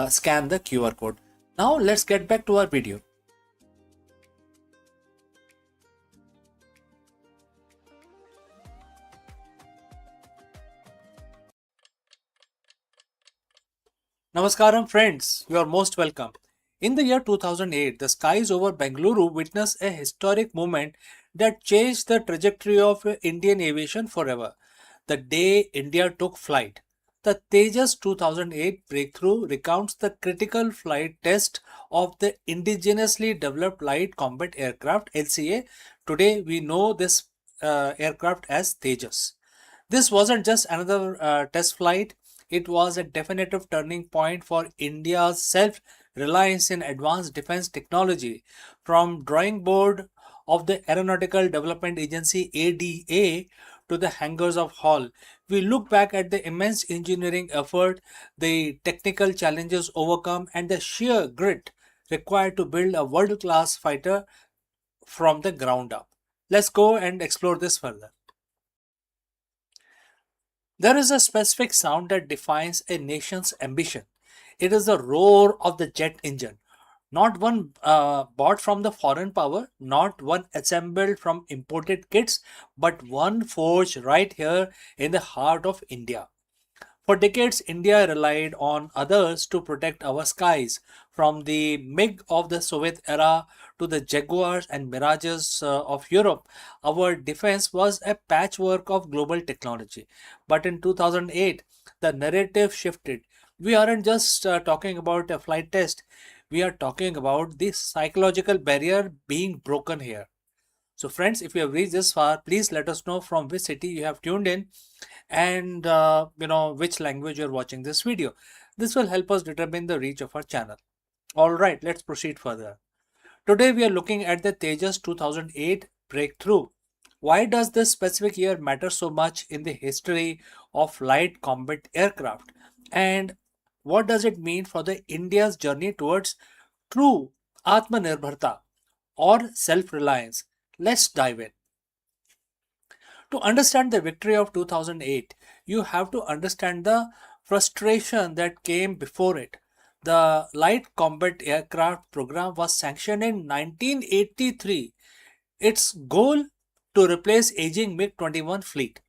scan the QR code. Now let's get back to our video. Namaskaram friends, you are most welcome. In the year 2008, the skies over Bengaluru witnessed a historic moment that changed the trajectory of Indian aviation forever. The day India took flight. The Tejas 2008 breakthrough recounts the critical flight test of the indigenously developed light combat aircraft LCA. Today we know this aircraft as Tejas. This wasn't just another test flight, it was a definitive turning point for India's self reliance in advanced defense technology. From drawing board of the Aeronautical Development Agency ADA to the hangars of Hall, we look back at the immense engineering effort, the technical challenges overcome, and the sheer grit required to build a world class fighter from the ground up. Let's go and explore this further. There is a specific sound that defines a nation's ambition. It is the roar of the jet engine. Not one bought from the foreign power, not one assembled from imported kits, but one forged right here in the heart of India. For decades, India relied on others to protect our skies, from the MiG of the Soviet era to the Jaguars and Mirages of Europe. Our defense was a patchwork of global technology. But in 2008, the narrative shifted. We aren't just talking about a flight test, we are talking about the psychological barrier being broken here. So, friends, if you have reached this far, please let us know from which city you have tuned in and which language you're watching this video. This will help us determine the reach of our channel. All right, let's proceed further. Today we are looking at the Tejas 2008 breakthrough. Why does this specific year matter so much in the history of light combat aircraft? And what does it mean for the India's journey towards true Atmanirbharta or self-reliance? Let's dive in. To understand the victory of 2008, you have to understand the frustration that came before it. The Light Combat Aircraft program was sanctioned in 1983. Its goal to replace aging MiG-21 fleet.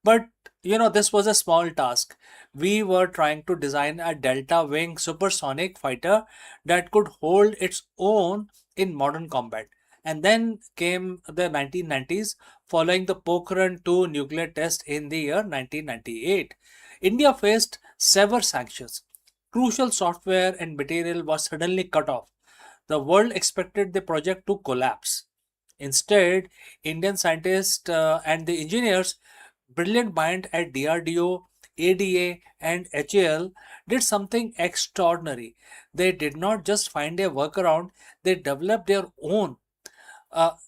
But this was a small task. We were trying to design a delta wing supersonic fighter that could hold its own in modern combat. And then came the 1990s, following the Pokhran 2 nuclear test in the year 1998. India faced severe sanctions. Crucial software and material was suddenly cut off. The world expected the project to collapse. Instead, Indian scientists and the engineers, brilliant minds at DRDO, ADA, and HAL, did something extraordinary. They did not just find a workaround, they developed their own.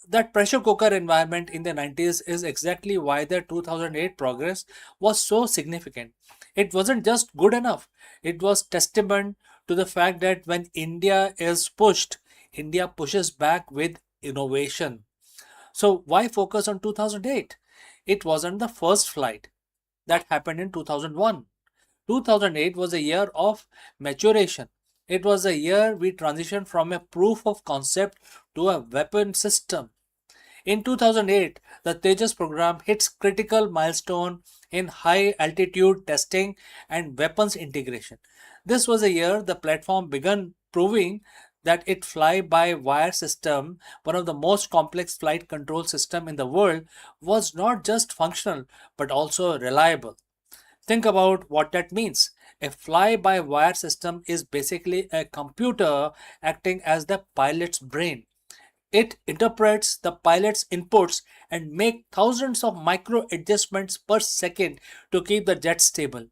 That pressure cooker environment in the 90s is exactly why the 2008 progress was so significant. It wasn't just good enough, it was testament to the fact that when India is pushed, India pushes back with innovation. So, why focus on 2008? It wasn't the first flight that happened in 2001. 2008 was a year of maturation. It was a year we transitioned from a proof of concept to a weapon system. In 2008, the Tejas program hits critical milestone in high altitude testing and weapons integration. This was a year the platform began proving that its fly-by-wire system, one of the most complex flight control system in the world, was not just functional but also reliable. Think about what that means. A fly-by-wire system is basically a computer acting as the pilot's brain. It interprets the pilot's inputs and make thousands of micro adjustments per second to keep the jet stable.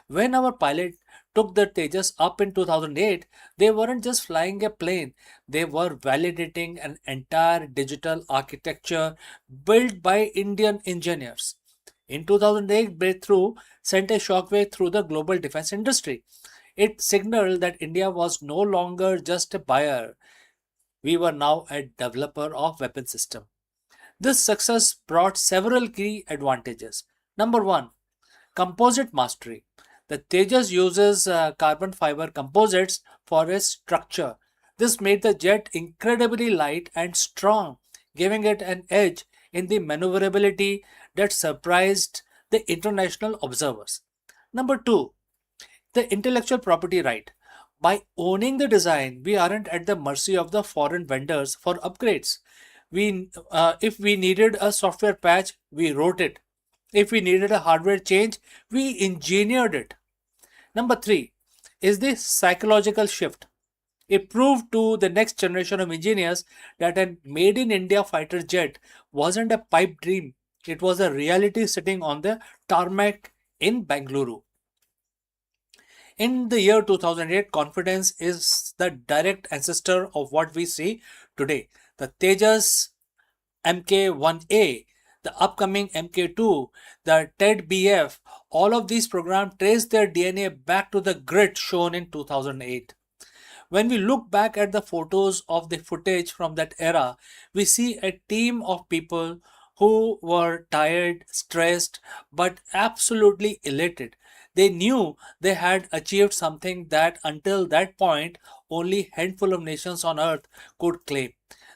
When our pilot took the Tejas up in 2008, they weren't just flying a plane, they were validating an entire digital architecture built by Indian engineers. In 2008, breakthrough sent a shockwave through the global defense industry. It signaled that India was no longer just a buyer, we were now a developer of weapon system. This success brought several key advantages. Number one, composite mastery. The Tejas uses carbon fiber composites for its structure. This made the jet incredibly light and strong, giving it an edge in the maneuverability that surprised the international observers. Number two, the intellectual property right. By owning the design, we aren't at the mercy of the foreign vendors for upgrades. If we needed a software patch, we wrote it. If we needed a hardware change, we engineered it. Number three is the psychological shift. It proved to the next generation of engineers that a made in India fighter jet wasn't a pipe dream, it was a reality sitting on the tarmac in Bangalore. In the year 2008, confidence is the direct ancestor of what we see today. The Tejas MK1A, the upcoming MK2, the TED BF, all of these programs trace their DNA back to the grid shown in 2008. When we look back at the photos of the footage from that era, we see a team of people who were tired, stressed, but absolutely elated. They knew they had achieved something that until that point only handful of nations on earth could claim.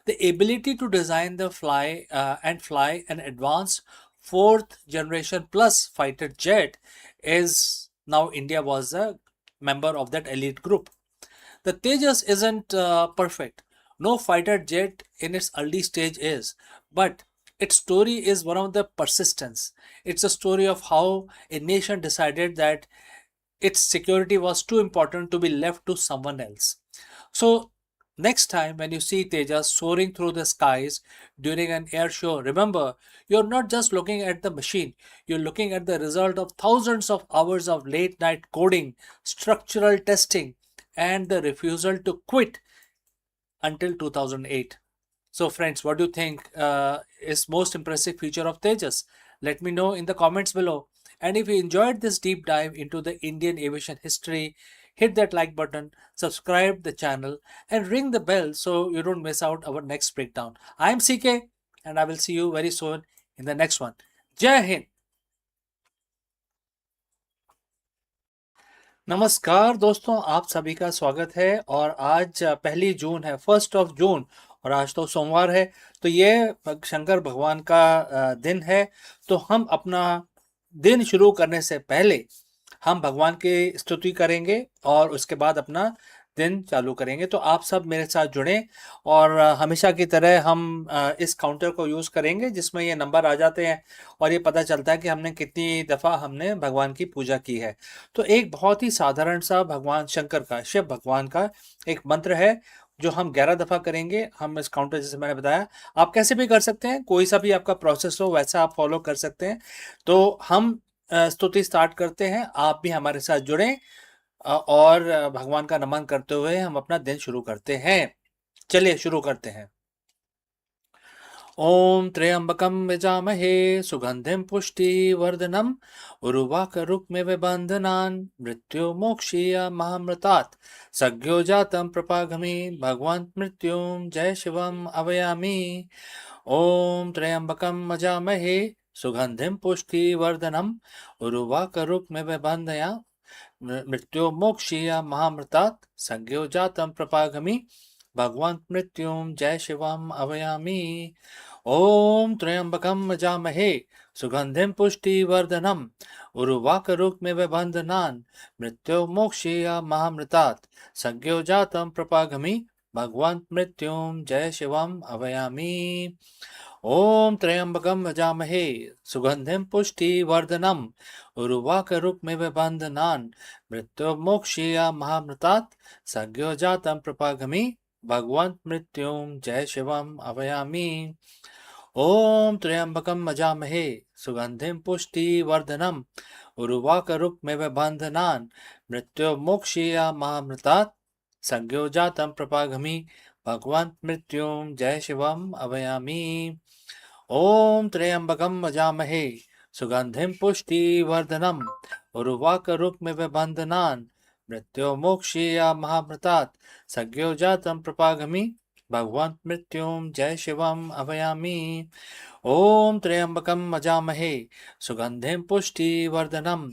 The ability to design the fly an advanced fourth generation plus fighter jet is now India was a member of that elite group. The Tejas isn't perfect. No fighter jet in its early stage is, but its story is one of the persistence. It's a story of how a nation decided that its security was too important to be left to someone else. So, next time when you see Tejas soaring through the skies during an air show, remember you're not just looking at the machine, you're looking at the result of thousands of hours of late night coding, structural testing, and the refusal to quit until 2008. So, friends, what do you think is most impressive feature of Tejas? Let me know in the comments below. And if you enjoyed this deep dive into the Indian aviation history, hit that like button, subscribe the channel, and ring the bell so you don't miss out our next breakdown. I'm CK, and I will see you very soon in the next one. Jai Hind. नमस्कार दोस्तों, आप सभी का स्वागत है। और आज 1 जून है, 1 जून, और आज तो सोमवार है। तो ये शंकर भगवान का दिन है। तो हम अपना दिन शुरू करने से पहले हम भगवान की स्तुति करेंगे और उसके बाद अपना दिन चालू करेंगे। तो आप सब मेरे साथ जुड़ें और हमेशा की तरह हम इस काउंटर को यूज़ करेंगे जिसमें ये नंबर आ जाते हैं और ये पता चलता है कि हमने कितनी दफ़ा हमने भगवान की पूजा की है। तो एक बहुत ही साधारण सा भगवान शंकर का, शिव भगवान का एक मंत्र है जो हम 11 दफ़ा करेंगे। हम इस काउंटर, जैसे मैंने बताया, आप कैसे भी कर सकते हैं, कोई सा भी आपका प्रोसेस हो वैसा आप फॉलो कर सकते हैं। तो हम स्तुति स्टार्ट करते हैं। आप भी हमारे साथ जुड़ें और भगवान का नमन करते हुए हम अपना दिन शुरू करते हैं। चलिए शुरू करते हैं। ओम त्र्यंबकं यजामहे सुगंधिं पुष्टिवर्धनम् उर्वारुकमिव बन्धनान् मृत्युर्मोक्षीयमामृतात् सद्यो जातं प्रपागामि भगवन् मृत्युं जय शिवम् अवयामि। ओम त्र्यंबकं यजामहे सुगंधिं पुष्टिवर्धनम् उर्वारुकमिव बन्धनान् मृत्युर्मोक्षीयमामृतात् सद्यो जातं प्रपागामि भगवन् मृत्युं जय शिवम् अवयामि। ओम त्र्यंबकं यजामहे सुगंधिं पुष्टिवर्धनम् उर्वारुकमिव बन्धनान् मृत्युर्मोक्षीयमामृतात् सद्यो जातं प्रपागामि भगवन् मृत्युं जय शिवम् अवयामि। ओम त्र्यंबकं यजामहे सुगंधिं पुष्टिवर्धनम् उर्वारुकमिव बन्धनान् मृत्युर्मोक्षीयमामृतात् सद्यो जातं प्रपागामि भगवन् मृत्युं जय शिवम् अवयामि। ओम त्र्यंबकं यजामहे सुगंधिं पुष्टिवर्धनम् उर्वारुकमिव बन्धनान् मृत्युर्मोक्षीयमामृतात् सद्यो जातं प्रपागामि भगवन् मृत्युं जय शिवम् अवयामि। ओम त्र्यंबकं यजामहे सुगंधिं पुष्टिवर्धनम् उर्वारुकमिव बन्धनान् मृत्युर्मोक्षीयमामृतात् सद्यो जातं प्रपागामि भगवन् मृत्युं जय शिवम् अवयामि। ओम त्र्यंबकं यजामहे सुगंधिं पुष्टिवर्धनम्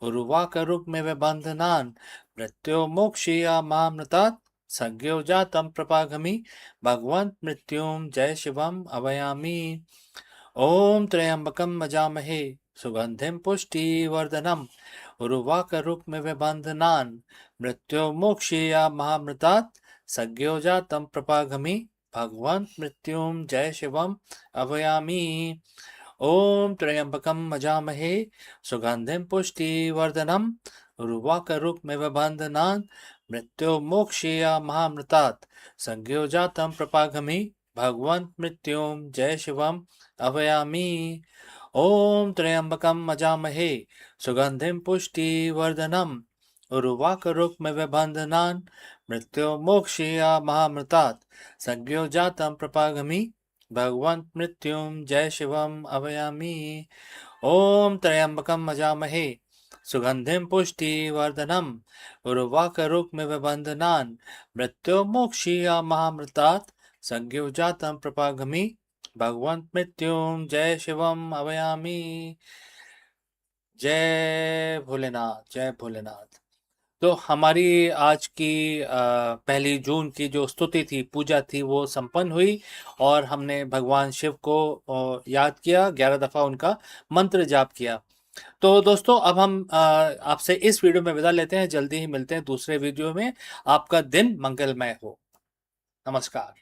उर्वारुकमिव बन्धनान् मृत्युर्मोक्षीयमामृतात् सद्यो जातं प्रपागामि भगवन् मृत्युं जय शिवम् अवयामि। ओम त्र्यंबकं यजामहे सुगंधिं पुष्टिवर्धनम् उर्वारुकमिव बन्धनान् मृत्युर्मोक्षीयमामृतात् सद्यो जातं प्रपागामि भगवन् मृत्युं जय शिवम् अवयामि। ओम त्र्यंबकं यजामहे सुगंधिं पुष्टिवर्धनम् उर्वारुकमिव बन्धनान् मृत्युर्मोक्षीयमामृतात् सद्यो जातं प्रपागामि भगवन् मृत्युं जय शिवम् अवयामि। ओम त्र्यंबकं यजामहे सुगंधिं पुष्टिवर्धनम् उर्वारुकमिव बन्धनान् मृत्युर्मोक्षीयमामृतात् सद्यो जातं प्रपागामि भगवन् मृत्युं जय शिवम् अवयामि। ओम त्र्यंबकं यजामहे सुगंधिं पुष्टिवर्धनम् उर्वारुकमिव बन्धनान् मृत्युर्मोक्षीयमामृतात् सद्यो जातं प्रपागामि भगवन् मृत्युं जय शिवम् अवयामि। जय भोलेनाथ, जय भोलेनाथ। तो हमारी आज की 1 जून की जो स्तुति थी, पूजा थी, वो संपन्न हुई और हमने भगवान शिव को याद किया, 11 दफ़ा उनका मंत्र जाप किया। तो दोस्तों, अब हम आपसे इस वीडियो में विदा लेते हैं। जल्दी ही मिलते हैं दूसरे वीडियो में। आपका दिन मंगलमय हो। नमस्कार।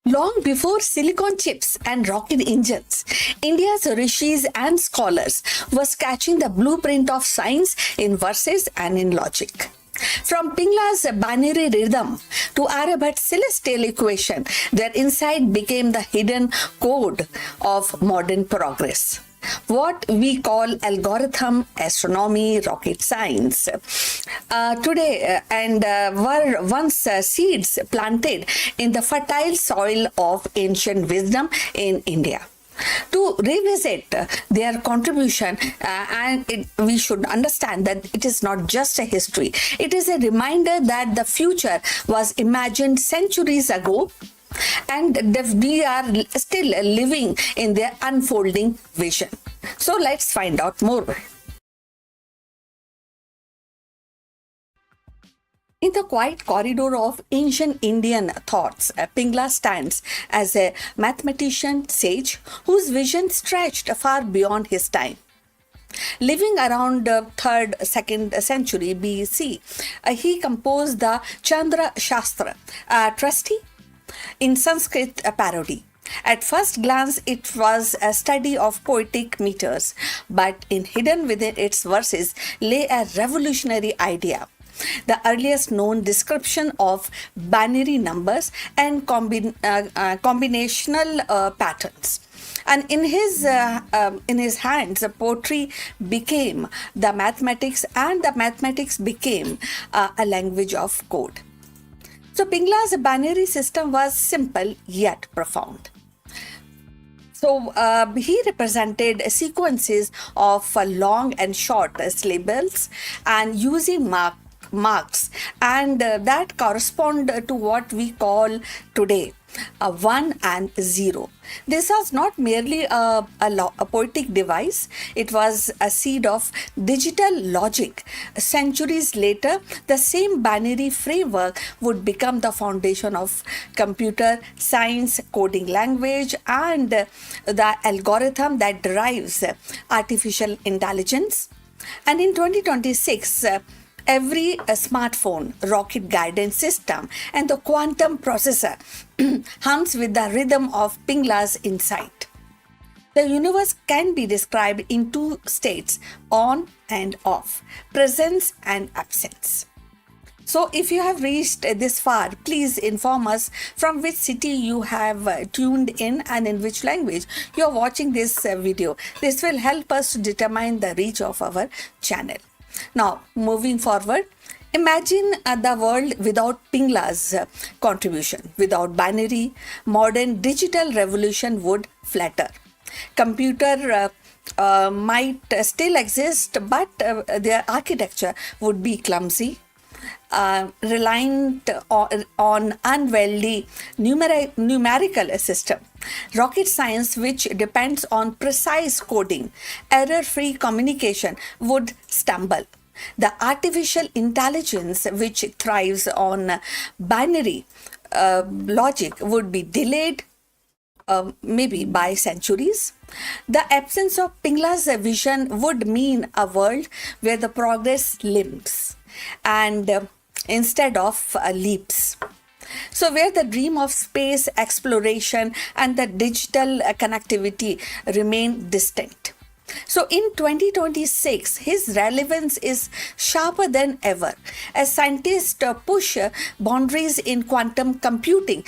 Long before silicon chips and rocket engines, India's rishis and scholars were sketching the blueprint of science in verses and in logic. From Pingla's binary rhythm to Aryabhat's celestial equation, their insight became the hidden code of modern progress. What we call algorithm, astronomy, rocket science today and were once seeds planted in the fertile soil of ancient wisdom in India. To revisit their contribution, we should understand that it is not just a history, it is a reminder that the future was imagined centuries ago and we are still living in their unfolding vision. So let's find out more. In the quiet corridor of ancient Indian thoughts, Pingla stands as a mathematician sage whose vision stretched far beyond his time. Living around the 3rd, 2nd century BC, he composed the Chandra Shastra, trusty in Sanskrit parody. At first glance, it was a study of poetic meters, but hidden within its verses lay a revolutionary idea. The earliest known description of binary numbers and combinational patterns. And in his hands, poetry became the mathematics, and the mathematics became a language of code. So Pingla's binary system was simple yet profound. So he represented sequences of long and short syllables and using marks and that correspond to what we call today 1 and 0. This was not merely a poetic device, it was a seed of digital logic. Centuries later, the same binary framework would become the foundation of computer science, coding language, and the algorithm that drives artificial intelligence. And in 2026, every smartphone, rocket guidance system, and the quantum processor hums with the rhythm of Pingla's insight. The universe can be described in two states, on and off, presence and absence. So if you have reached this far, please inform us from which city you have tuned in and in which language you are watching this video. This will help us to determine the reach of our channel. Now, moving forward, imagine the world without Pingla's contribution. Without binary, modern digital revolution would flatter. Computer might still exist, but their architecture would be clumsy, reliant on unwieldy numerical system. Rocket science, which depends on precise coding, error-free communication, would stumble. The artificial intelligence, which thrives on binary logic, would be delayed maybe by centuries. The absence of Pingla's vision would mean a world where the progress limps and instead of leaps. So where the dream of space exploration and the digital connectivity remain distinct. So in 2026, his relevance is sharper than ever. As scientists push boundaries in quantum computing,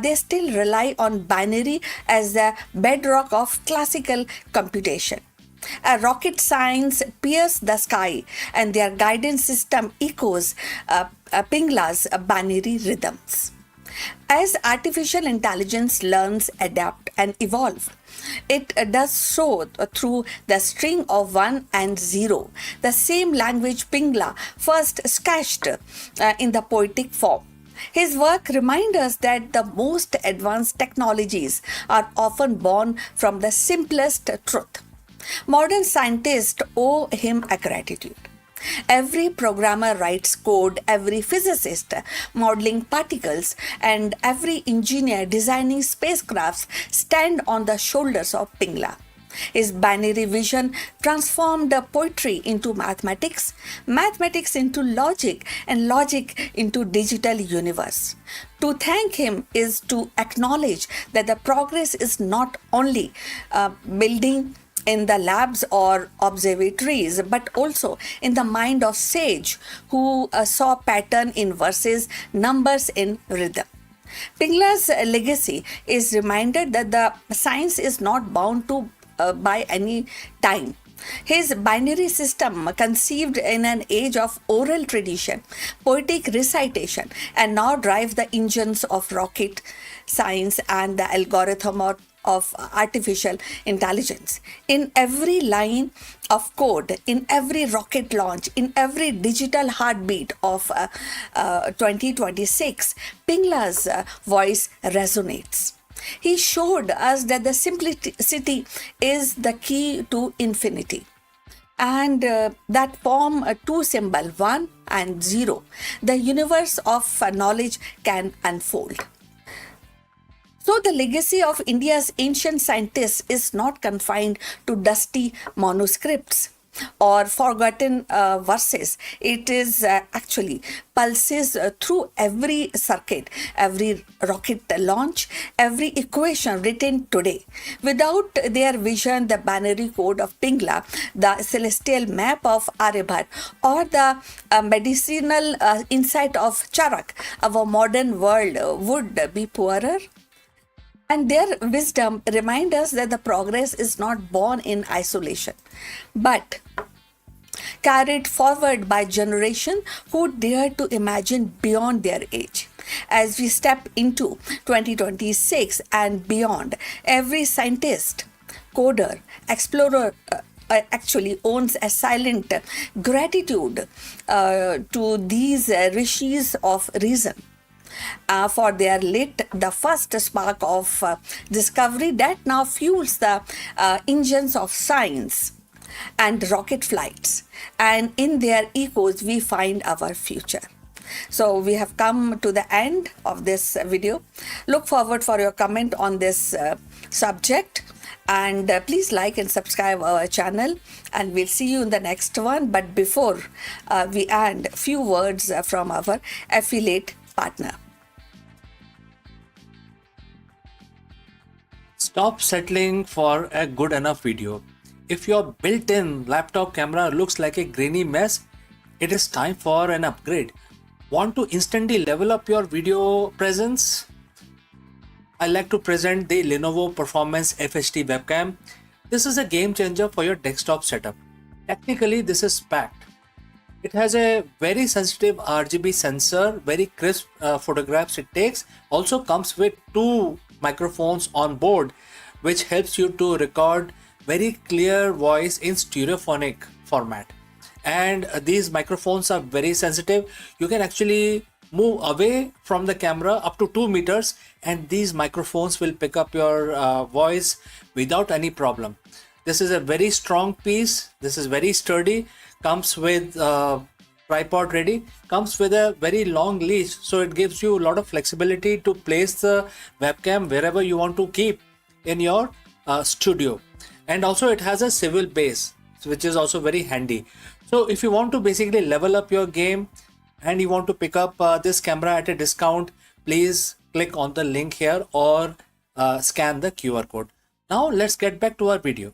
they still rely on binary as the bedrock of classical computation. Rocket science pierce the sky, and their guidance system echoes Pingla's binary rhythms. As artificial intelligence learns, adapt, and evolve, it does so through the string of 1 and 0, the same language Pingla first sketched in the poetic form. His work reminds us that the most advanced technologies are often born from the simplest truth. Modern scientists owe him a gratitude. Every programmer writes code, every physicist modeling particles, and every engineer designing spacecrafts stand on the shoulders of Pingla. His binary vision transformed poetry into mathematics, mathematics into logic, and logic into digital universe. To thank him is to acknowledge that the progress is not only building in the labs or observatories, but also in the mind of sage who saw pattern in verses, numbers in rhythm. Pingla's legacy is reminded that the science is not bound to by any time. His binary system, conceived in an age of oral tradition, poetic recitation, and now drive the engines of rocket science and the algorithm of artificial intelligence. In every line of code, in every rocket launch, in every digital heartbeat of 2026, Pingla's voice resonates. He showed us that the simplicity is the key to infinity. And that form two symbol, 1 and 0, the universe of knowledge can unfold. So, the legacy of India's ancient scientists is not confined to dusty manuscripts or forgotten verses. It is actually pulses through every circuit, every rocket launch, every equation written today. Without their vision, the binary code of Pingla, the celestial map of Aryabhat, or the medicinal insight of Charak, our modern world would be poorer. And their wisdom remind us that the progress is not born in isolation, but carried forward by generation who dare to imagine beyond their age. As we step into 2026 and beyond, every scientist, coder, explorer, actually owns a silent gratitude to these rishis of reason. For their lit the first spark of discovery that now fuels the engines of science and rocket flights. And in their echoes, we find our future. So we have come to the end of this video. Look forward for your comment on this subject. And please like and subscribe our channel, and we'll see you in the next one. But before we end, few words from our affiliate partner. Stop settling for a good enough video. If your built-in laptop camera looks like a grainy mess, it is time for an upgrade. Want to instantly level up your video presence? I like to present the Lenovo Performance FHD webcam. This is a game changer for your desktop setup. Technically, this is packed. It has a very sensitive RGB sensor, very crisp photographs it takes. Also comes with two microphones on board, which helps you to record very clear voice in stereophonic format. And these microphones are very sensitive. You can actually move away from the camera up to 2 meters, and these microphones will pick up your voice without any problem. This is a very strong piece. This is very sturdy. Comes with tripod ready, comes with a very long leash, so it gives you a lot of flexibility to place the webcam wherever you want to keep in your studio. And also it has a swivel base, which is also very handy. So if you want to basically level up your game and you want to pick up this camera at a discount, please click on the link here or scan the QR code. Now let's get back to our video.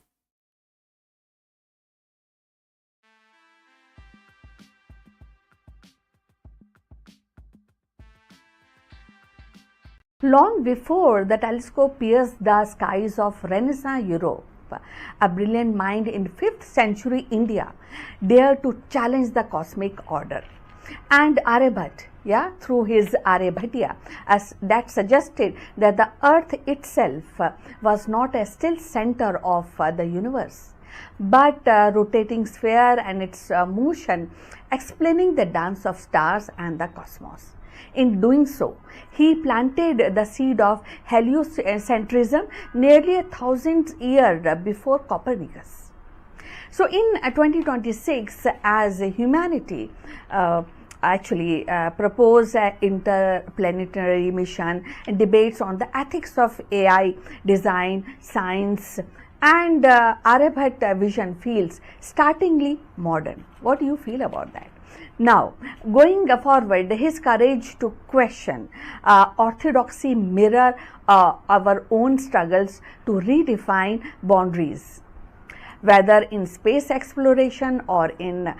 Long before the telescope pierced the skies of Renaissance Europe, a brilliant mind in 5th century India dared to challenge the cosmic order. And Aryabhat, through his Aryabhatiya, as that suggested that the earth itself was not a still center of the universe, but a rotating sphere and its motion explaining the dance of stars and the cosmos. In doing so, he planted the seed of heliocentrism nearly 1,000 years before Copernicus. So in 2026, as humanity propose an interplanetary mission and debates on the ethics of AI, design, science, and Aryabhat vision feels startlingly modern. What do you feel about that? Now, going forward, his courage to question orthodoxy mirror our own struggles to redefine boundaries. whether in space exploration or in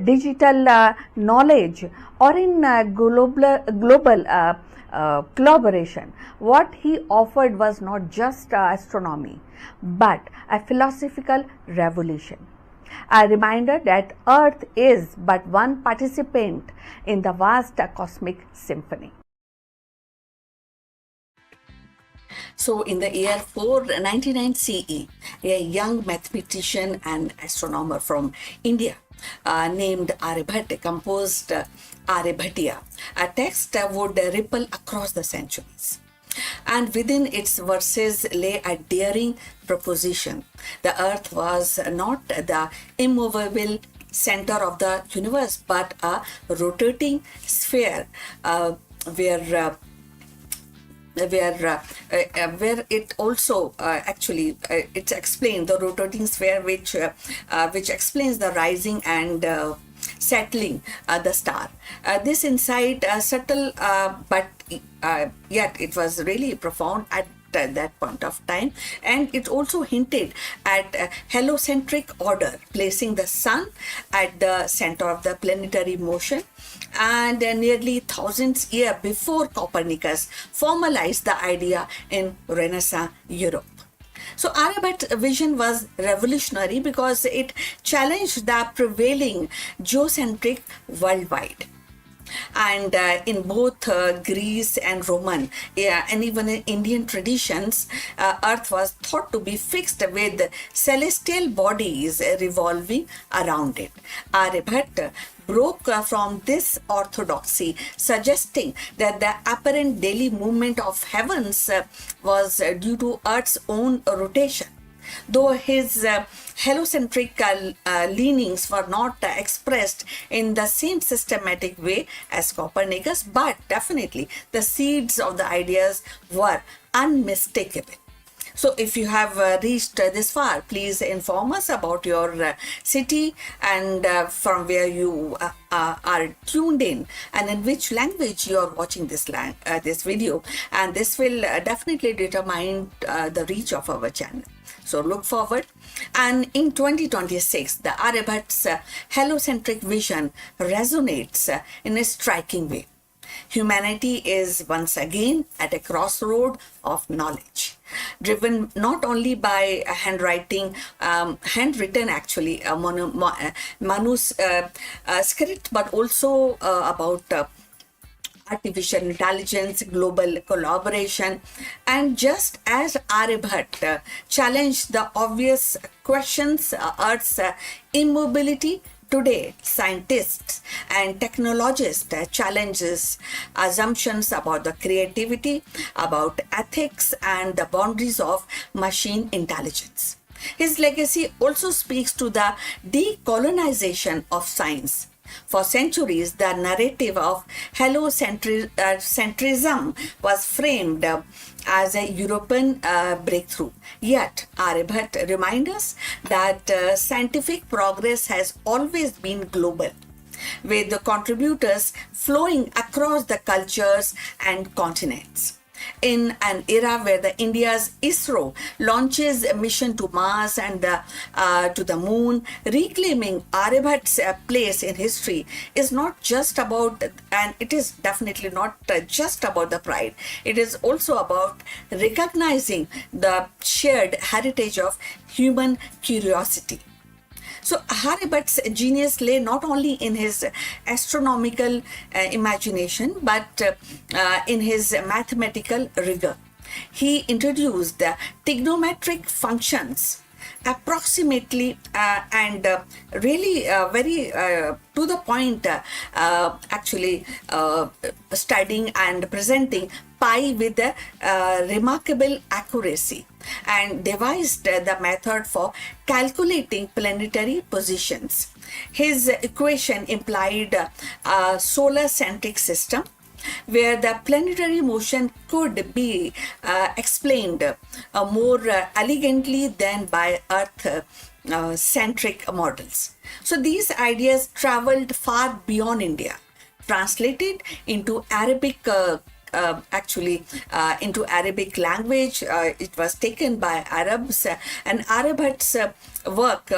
digital knowledge or in global collaboration. What he offered was not just astronomy but a philosophical revolution, a reminder that Earth is but one participant in the vast cosmic symphony. So, in the year 499 CE, a young mathematician and astronomer from India named Aryabhatta composed Aryabhatiya, a text that would ripple across the centuries. And within its verses lay a daring proposition. The earth was not the immovable center of the universe, but a rotating sphere where it also it's explained the rotating sphere which explains the rising and settling the star. This insight subtle but yet it was really profound at that point of time, and it also hinted at a heliocentric order, placing the sun at the center of the planetary motion, and nearly thousands years before Copernicus formalized the idea in Renaissance Europe. So Aryabhat's vision was revolutionary because it challenged the prevailing geocentric worldwide. And in both Greece and Roman, and even in Indian traditions, Earth was thought to be fixed with celestial bodies revolving around it. Aryabhatta broke from this orthodoxy, suggesting that the apparent daily movement of heavens was due to Earth's own rotation. Though his heliocentric leanings were not expressed in the same systematic way as Copernicus, but definitely the seeds of the ideas were unmistakable. So if you have reached this far, please inform us about your city and from where you are tuned in, and in which language you are watching this video, and this will definitely determine the reach of our channel. So look forward. And in 2026, the Aryabhat's heliocentric vision resonates in a striking way. Humanity is once again at a crossroad of knowledge, driven not only by handwritten actually, manuscript, but also about artificial intelligence, global collaboration. And just as Aryabhatta challenged the obvious questions, Earth's immobility, today scientists and technologists challenges assumptions about the creativity, about ethics, and the boundaries of machine intelligence. His legacy also speaks to the decolonization of science. For centuries, the narrative of heliocentrism was framed as a European breakthrough. Yet, Aryabhatta reminds us that scientific progress has always been global, with the contributors flowing across the cultures and continents. In an era where the India's ISRO launches a mission to Mars and to the moon, reclaiming Aryabhat's place in history is not just about, and it is definitely not just about the pride. It is also about recognizing the shared heritage of human curiosity. So Aryabhat's genius lay not only in his astronomical imagination, but in his mathematical rigor. He introduced trigonometric functions approximately and really very to the point, studying and presenting pi with remarkable accuracy, and devised the method for calculating planetary positions. His equation implied a solar-centric system where the planetary motion could be explained more elegantly than by Earth-centric models. So these ideas traveled far beyond India, translated into Arabic actually into Arabic language. It was taken by Arabs, and Arabs work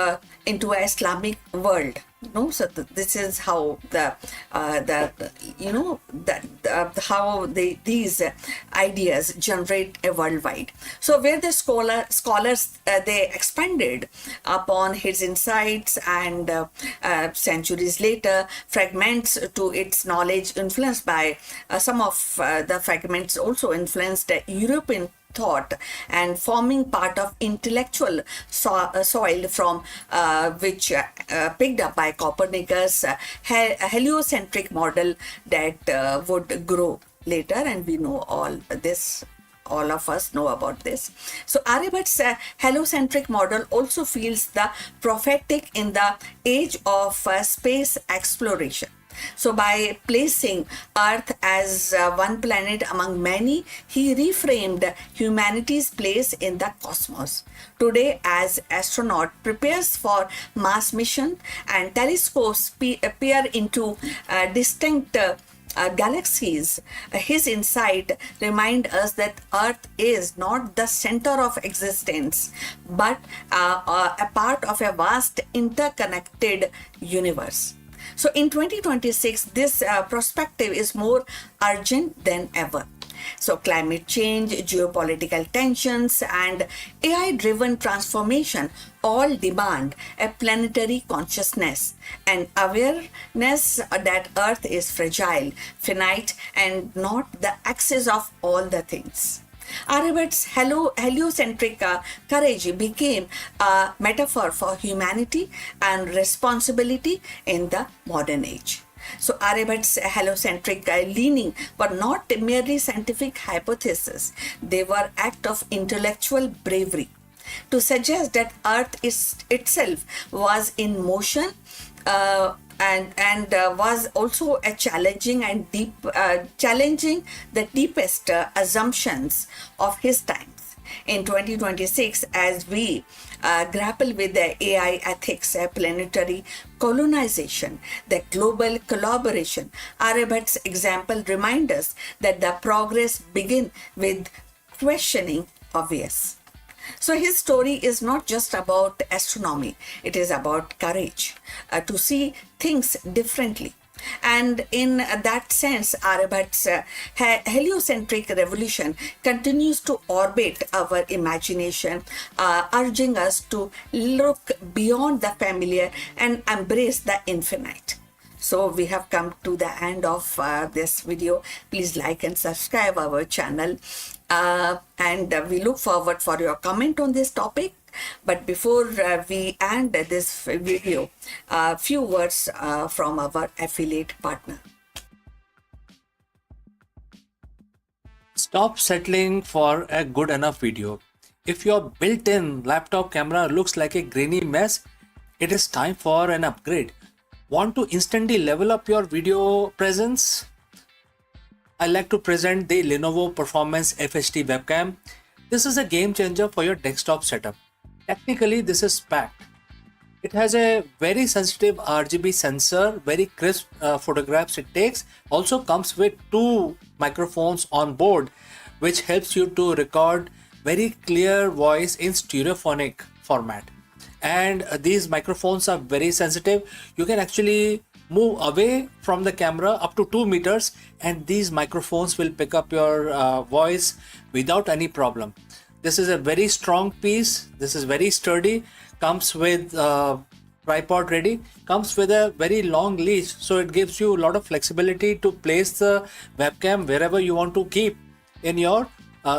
into a Islamic world. No, so this is how the you know that how these ideas generate a worldwide. So where the scholars they expanded upon his insights, and centuries later, fragments to its knowledge influenced by some of the fragments also influenced European thought and forming part of intellectual soil from which picked up by Copernicus heliocentric model that would grow later, and we know all this, all of us know about this. So Aryabhat's heliocentric model also feels the prophetic in the age of space exploration. So by placing Earth as one planet among many, he reframed humanity's place in the cosmos. Today, as astronaut prepares for Mars mission and telescopes peer into distinct galaxies, his insight remind us that Earth is not the center of existence, but a part of a vast interconnected universe. So in 2026, this perspective is more urgent than ever. So climate change, geopolitical tensions, and AI-driven transformation all demand a planetary consciousness and awareness that Earth is fragile, finite, and not the axis of all the things. Aryabhat's heliocentric courage became a metaphor for humanity and responsibility in the modern age. So Aryabhat's heliocentric leaning were not merely scientific hypotheses; they were act of intellectual bravery. To suggest that Earth is itself was in motion. And was also a challenging and challenging the deepest assumptions of his times. In 2026, as we grapple with the AI ethics, planetary colonization, the global collaboration, Aryabhat's example reminds us that the progress begins with questioning obvious. So his story is not just about astronomy, it is about courage to see things differently. And in that sense, Aryabhat's heliocentric revolution continues to orbit our imagination, urging us to look beyond the familiar and embrace the infinite. So we have come to the end of this video. Please like and subscribe our channel. And we look forward for your comment on this topic. But before we end this video, a few words from our affiliate partner. Stop settling for a good enough video. If your built-in laptop camera looks like a grainy mess, it is time for an upgrade. Want to instantly level up your video presence? I like to present the Lenovo Performance FHD webcam. This is a game changer for your desktop setup. Technically, this is packed. It has a very sensitive RGB sensor, very crisp photographs it takes. Also comes with 2 microphones on board, which helps you to record very clear voice in stereophonic format. And these microphones are very sensitive. You can actually move away from the camera up to 2 meters and these microphones will pick up your voice without any problem. This is a very strong piece. This is very sturdy. Comes with tripod ready. Comes with a very long leash, so it gives you a lot of flexibility to place the webcam wherever you want to keep in your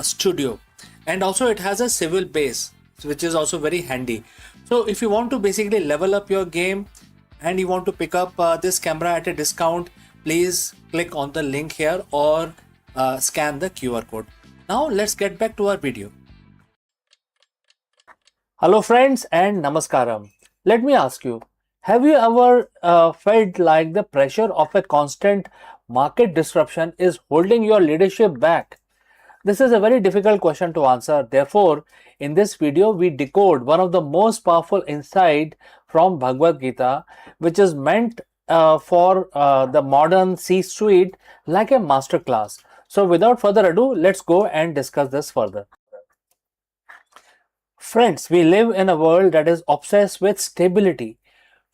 studio. And also it has a swivel base, which is also very handy. So if you want to basically level up your game and you want to pick up this camera at a discount, please click on the link here or scan the QR code. Now let's get back to our video. Hello friends and namaskaram. Let me ask you, have you ever felt like the pressure of a constant market disruption is holding your leadership back? This is a very difficult question to answer. Therefore, in this video, we decode one of the most powerful insight from Bhagavad Gita, which is meant for the modern C-suite like a masterclass. So without further ado, let's go and discuss this further. Friends, we live in a world that is obsessed with stability.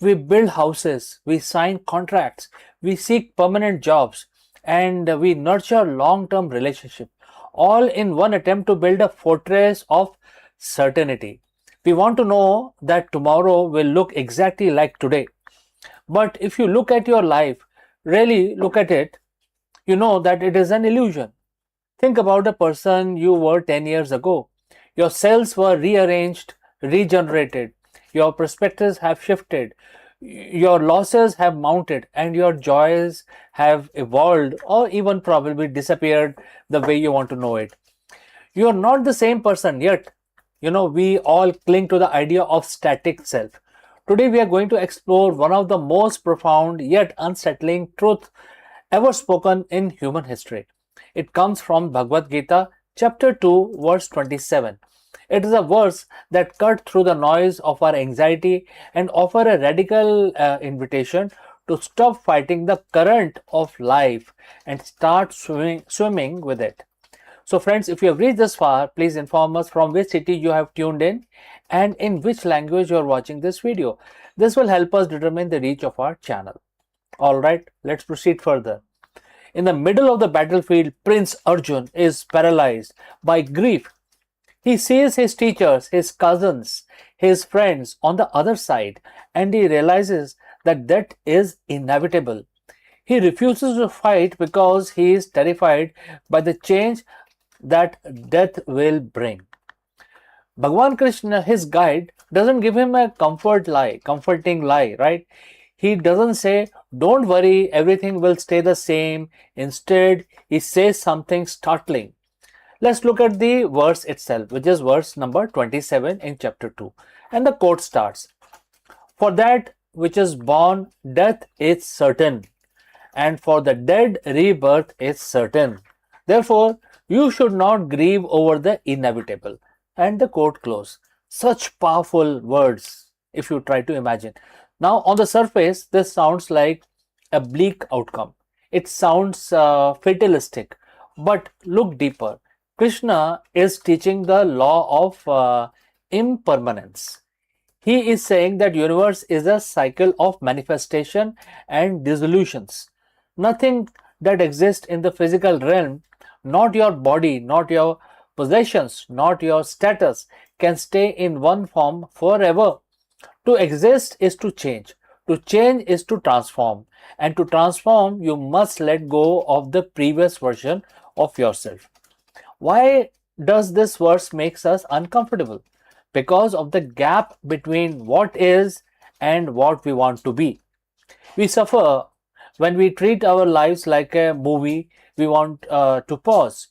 We build houses, we sign contracts, we seek permanent jobs, and we nurture long term relationships, all in one attempt to build a fortress of certainty. We want to know that tomorrow will look exactly like today. But if you look at your life, really look at it, you know that it is an illusion. Think about the person you were 10 years ago. Your cells were rearranged, regenerated, your perspectives have shifted, your losses have mounted, and your joys have evolved or even probably disappeared the way you want to know it. You are not the same person yet. We all cling to the idea of static self. Today, we are going to explore one of the most profound yet unsettling truths ever spoken in human history. It comes from Bhagavad Gita, chapter 2, verse 27. It is a verse that cut through the noise of our anxiety and offer a radical invitation to stop fighting the current of life and start swimming with it. So friends, if you have reached this far, please inform us from which city you have tuned in and in which language you are watching this video. This will help us determine the reach of our channel. Alright, let's proceed further. In the middle of the battlefield, Prince Arjun is paralyzed by grief. He sees his teachers, his cousins, his friends on the other side, and he realizes that death is inevitable. He refuses to fight because he is terrified by the change that death will bring. Bhagwan Krishna, his guide, doesn't give him a comforting lie, right? He doesn't say, don't worry, everything will stay the same. Instead, he says something startling. Let's look at the verse itself, which is verse number 27 in chapter 2. And the quote starts, for that which is born, death is certain, and for the dead, rebirth is certain. Therefore, you should not grieve over the inevitable. And the quote close. Such powerful words, if you try to imagine. Now, on the surface, this sounds like a bleak outcome. It sounds fatalistic. But look deeper. Krishna is teaching the law of impermanence. He is saying that universe is a cycle of manifestation and dissolutions. Nothing that exists in the physical realm, not your body, not your possessions, not your status, can stay in one form forever. To exist is to change. To change is to transform. And to transform, you must let go of the previous version of yourself. Why does this verse makes us uncomfortable? Because of the gap between what is and what we want to be. We suffer when we treat our lives like a movie we want to pause.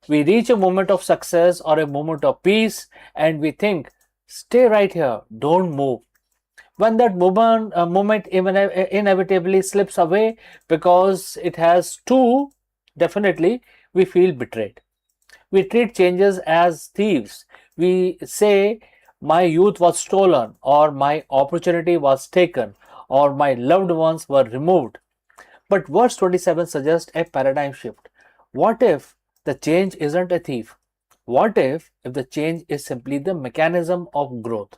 We reach a moment of success or a moment of peace and we think, stay right here, don't move. When that moment inevitably slips away because it has to, definitely we feel betrayed. We treat changes as thieves. We say, my youth was stolen, or my opportunity was taken, or my loved ones were removed. But verse 27 suggests a paradigm shift. What if the change isn't a thief? What if the change is simply the mechanism of growth?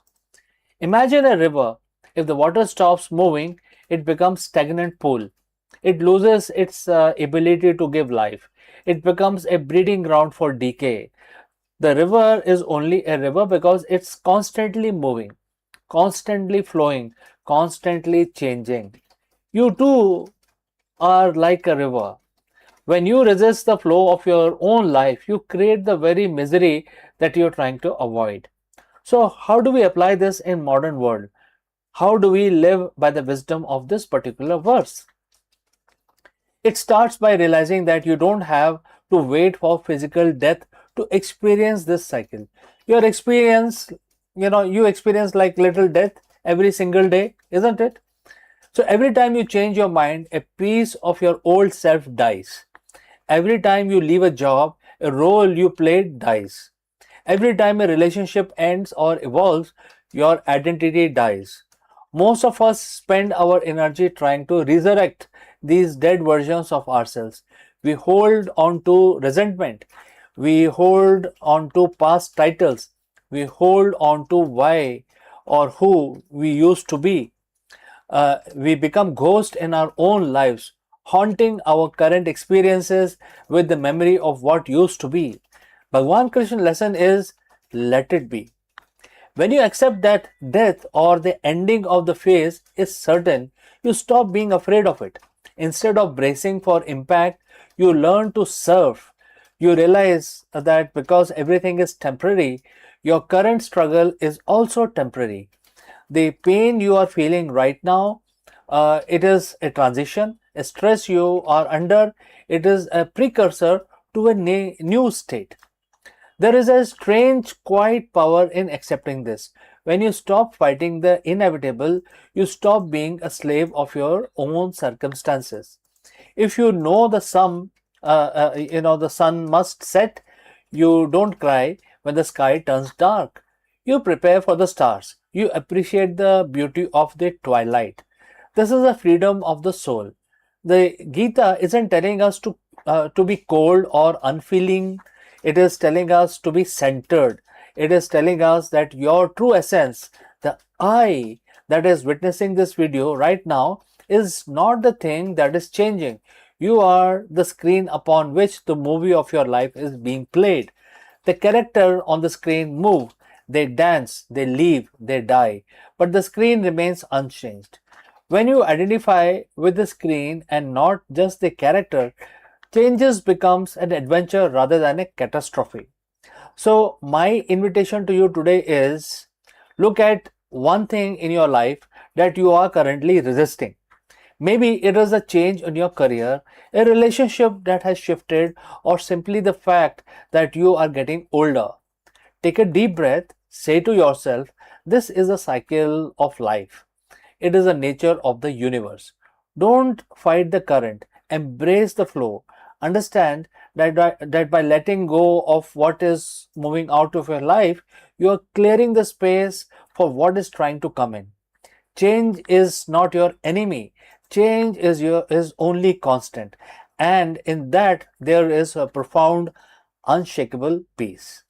Imagine a river. If the water stops moving, it becomes stagnant pool. It loses its ability to give life. It becomes a breeding ground for decay. The river is only a river because it's constantly moving, constantly flowing, constantly changing. You too are like a river. When you resist the flow of your own life, you create the very misery that you're trying to avoid. So, how do we apply this in modern world? How do we live by the wisdom of this particular verse? It starts by realizing that you don't have to wait for physical death to experience this cycle. Your experience, you experience like little death every single day, isn't it? So every time you change your mind, a piece of your old self dies. Every time you leave a job, a role you played dies. Every time a relationship ends or evolves, your identity dies. Most of us spend our energy trying to resurrect these dead versions of ourselves. We hold on to resentment. We hold on to past titles. We hold on to why or who we used to be. We become ghosts in our own lives, haunting our current experiences with the memory of what used to be. Bhagwan Krishna's lesson is let it be. When you accept that death or the ending of the phase is certain, you stop being afraid of it. Instead of bracing for impact, you learn to surf. You realize that because everything is temporary, your current struggle is also temporary. The pain you are feeling right now, it is a transition. A stress you are under, it is a precursor to a new state. There is a strange, quiet power in accepting this. When you stop fighting the inevitable, you stop being a slave of your own circumstances. If you know the sun must set, you don't cry when the sky turns dark. You prepare for the stars. You appreciate the beauty of the twilight. This is a freedom of the soul. The Gita isn't telling us to be cold or unfeeling. It is telling us to be centered. It is telling us that your true essence, the I that is witnessing this video right now, is not the thing that is changing. You are the screen upon which the movie of your life is being played. The character on the screen move, they dance, they leave, they die, but the screen remains unchanged. When you identify with the screen and not just the character, changes becomes an adventure rather than a catastrophe. So my invitation to you today is look at one thing in your life that you are currently resisting. Maybe it is a change in your career, a relationship that has shifted, or simply the fact that you are getting older. Take a deep breath, say to yourself, this is a cycle of life. It is the nature of the universe. Don't fight the current, embrace the flow. Understand that by letting go of what is moving out of your life, you are clearing the space for what is trying to come in. Change is not your enemy. Change is only constant. And in that there is a profound, unshakable peace.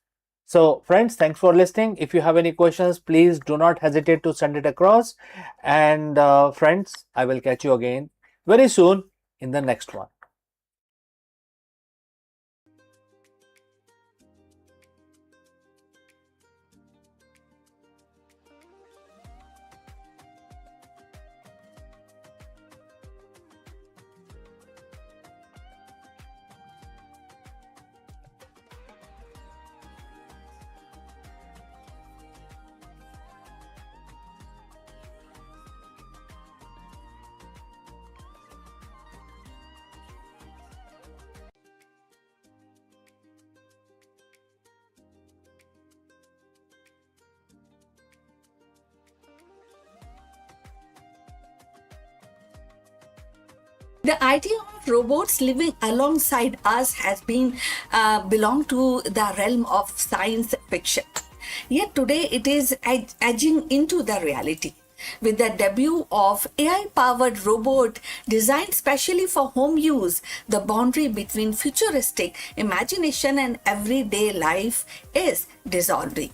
So friends, thanks for listening. If you have any questions, please do not hesitate to send it across. And friends, I will catch you again very soon in the next one. The idea of robots living alongside us has been belonged to the realm of science fiction. Yet today it is edging into the reality. With the debut of AI-powered robot designed specially for home use, the boundary between futuristic imagination and everyday life is dissolving.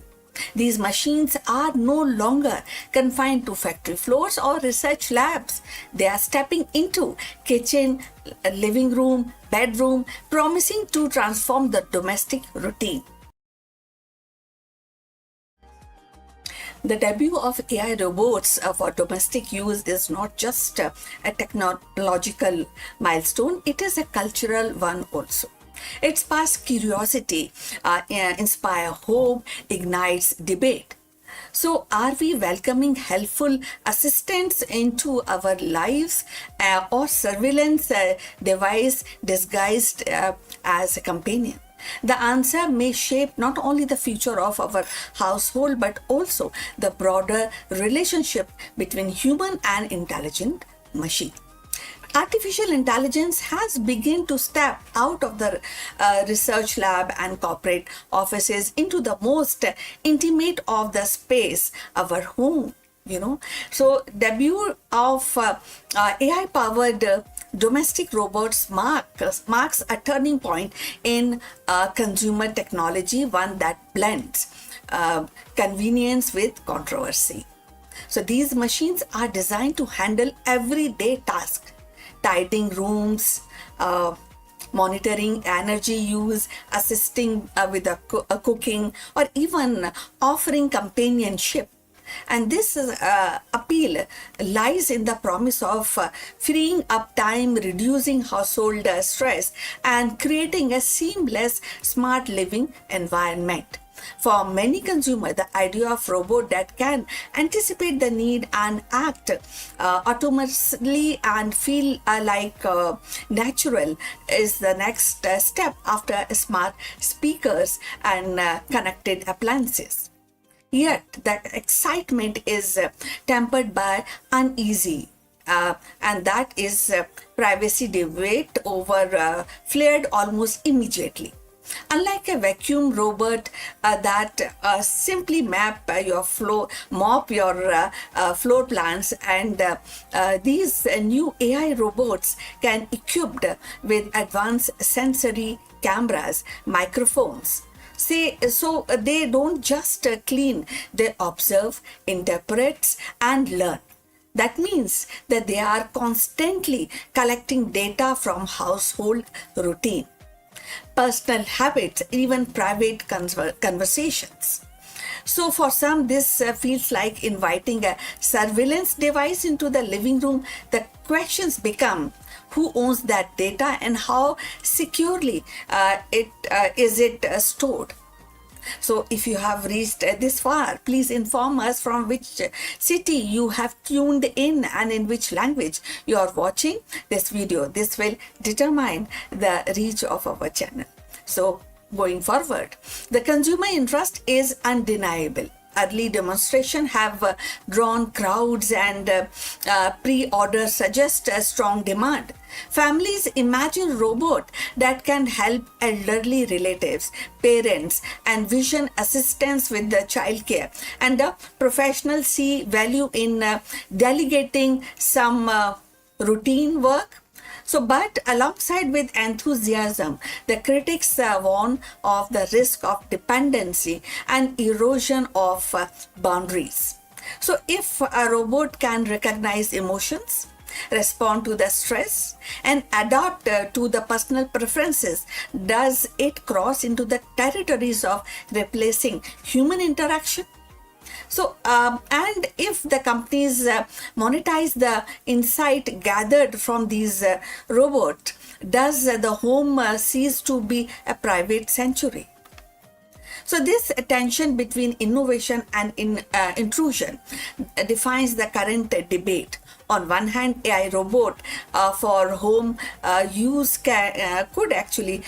These machines are no longer confined to factory floors or research labs. They are stepping into kitchen, living room, bedroom, promising to transform the domestic routine. The debut of AI robots for domestic use is not just a technological milestone, it is a cultural one also. It sparks curiosity, inspires hope, ignites debate. So, are we welcoming helpful assistants into our lives or surveillance device disguised as a companion? The answer may shape not only the future of our household but also the broader relationship between human and intelligent machine. Artificial intelligence has begun to step out of the research lab and corporate offices into the most intimate of the space, our home. So debut of AI powered domestic robots marks a turning point in consumer technology, one that blends convenience with controversy. So these machines are designed to handle everyday tasks, tidying rooms, monitoring energy use, assisting with cooking, or even offering companionship. And this appeal lies in the promise of freeing up time, reducing household stress, and creating a seamless, smart living environment. For many consumers, the idea of robot that can anticipate the need and act autonomously and feel natural is the next step after smart speakers and connected appliances. Yet, the excitement is tempered by uneasy, and that is privacy debate over flared almost immediately. Unlike a vacuum robot that simply mop your floor plans, and these new AI robots can equipped with advanced sensory cameras, microphones. So they don't just clean, they observe, interpret, and learn. That means that they are constantly collecting data from household routine, personal habits, even private conversations. So for some, this feels like inviting a surveillance device into the living room. The questions become who owns that data and how securely it is stored. So if you have reached this far, please inform us from which city you have tuned in and in which language you are watching this video. This will determine the reach of our channel. So going forward, the consumer interest is undeniable. Early demonstrations have drawn crowds, and pre-order suggests a strong demand. Families imagine robot that can help elderly relatives, parents, and vision assistants with the childcare. And the professionals see value in delegating some routine work. So, but alongside with enthusiasm, the critics warn of the risk of dependency and erosion of boundaries. So, if a robot can recognize emotions, respond to the stress, and adapt to the personal preferences, does it cross into the territories of replacing human interaction? So, and if the companies monetize the insight gathered from these robots, does the home cease to be a private sanctuary? So this tension between innovation and intrusion defines the current debate. On one hand, AI robot for home use could actually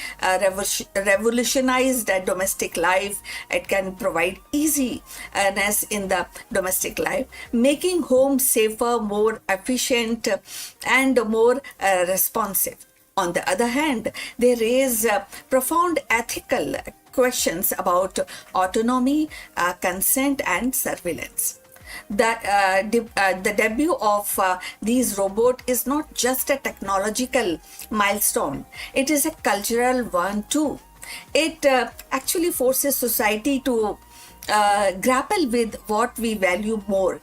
revolutionize the domestic life. It can provide easiness in the domestic life, making home safer, more efficient, and more responsive. On the other hand, they raise profound ethical questions about autonomy, consent, and surveillance. The debut of these robots is not just a technological milestone, it is a cultural one too. It actually forces society to grapple with what we value more: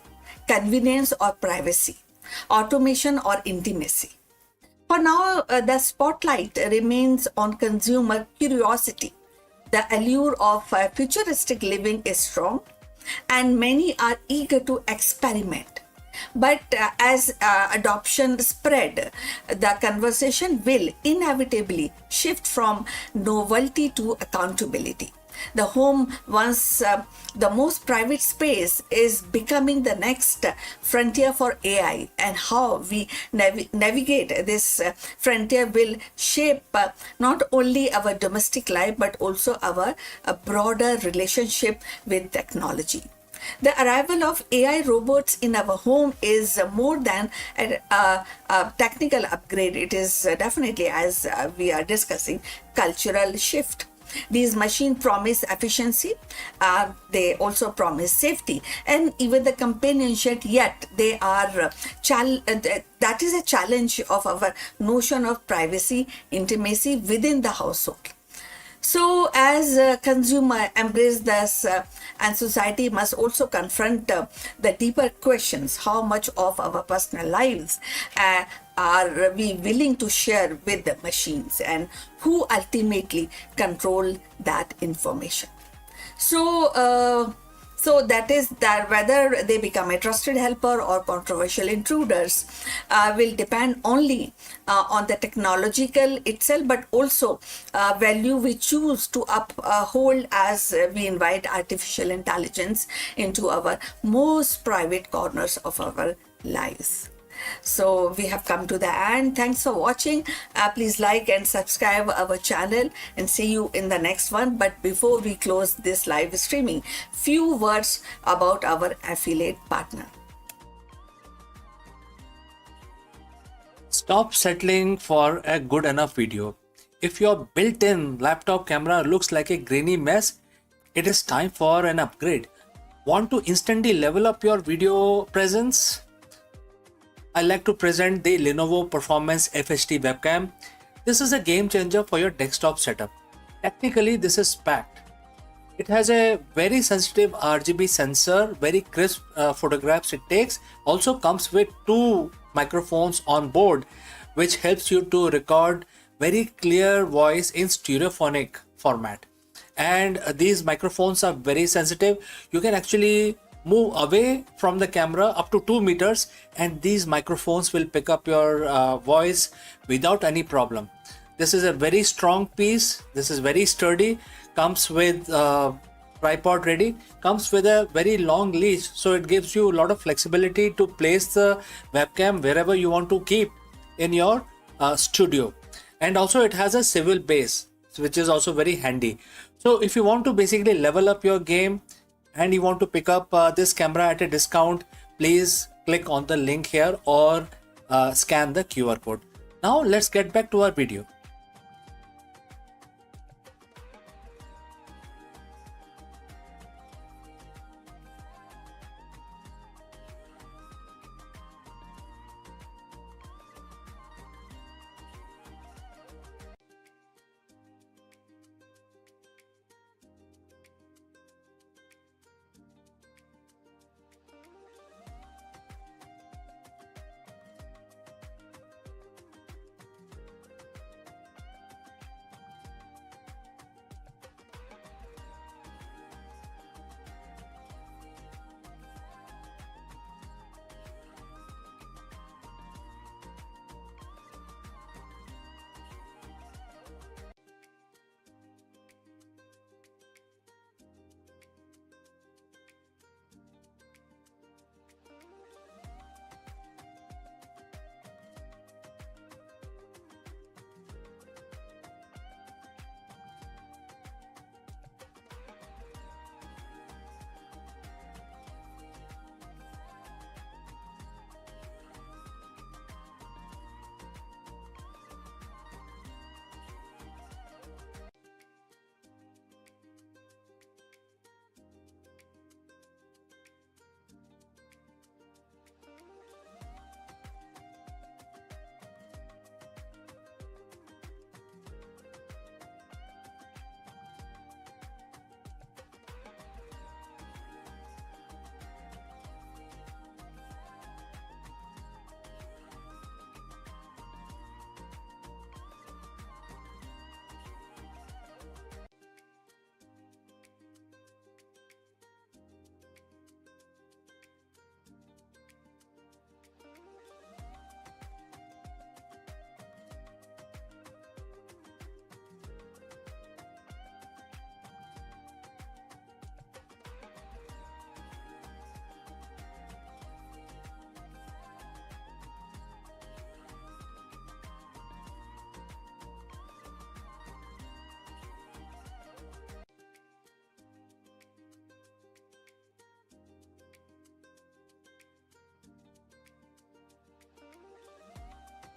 convenience or privacy, automation or intimacy. For now, the spotlight remains on consumer curiosity. The allure of futuristic living is strong, and many are eager to experiment. But as adoption spread, the conversation will inevitably shift from novelty to accountability. The home, once the most private space, is becoming the next frontier for AI, and how we navigate this frontier will shape not only our domestic life but also our broader relationship with technology. The arrival of AI robots in our home is more than a technical upgrade. It is definitely, as we are discussing, cultural shift. These machines promise efficiency, they also promise safety, and even the companionship, yet they are that is a challenge of our notion of privacy, intimacy within the household. So, as consumer embrace this, and society must also confront the deeper questions: how much of our personal lives are we willing to share with the machines, and who ultimately control that information? So, so that is that whether they become a trusted helper or controversial intruders will depend only on the technological itself, but also value we choose to uphold as we invite artificial intelligence into our most private corners of our lives. So we have come to the end. Thanks for watching. Please like and subscribe our channel, and see you in the next one. But before we close this live streaming, few words about our affiliate partner. Stop settling for a good enough video. If your built-in laptop camera looks like a grainy mess, it is time for an upgrade. Want to instantly level up your video presence? I like to present the Lenovo Performance FHD webcam. This is a game changer for your desktop setup. Technically, this is packed. It has a very sensitive RGB sensor, very crisp photographs it takes. Also comes with two microphones on board, which helps you to record very clear voice in stereophonic format. And these microphones are very sensitive. You can actually move away from the camera up to 2 meters, and these microphones will pick up your voice without any problem. This is a very strong piece. This is very sturdy. Comes with tripod ready. Comes with a very long leash, so it gives you a lot of flexibility to place the webcam wherever you want to keep in your studio. And also it has a swivel base, which is also very handy. So if you want to basically level up your game and you want to pick up this camera at a discount, please click on the link here or scan the QR code. Now let's get back to our video.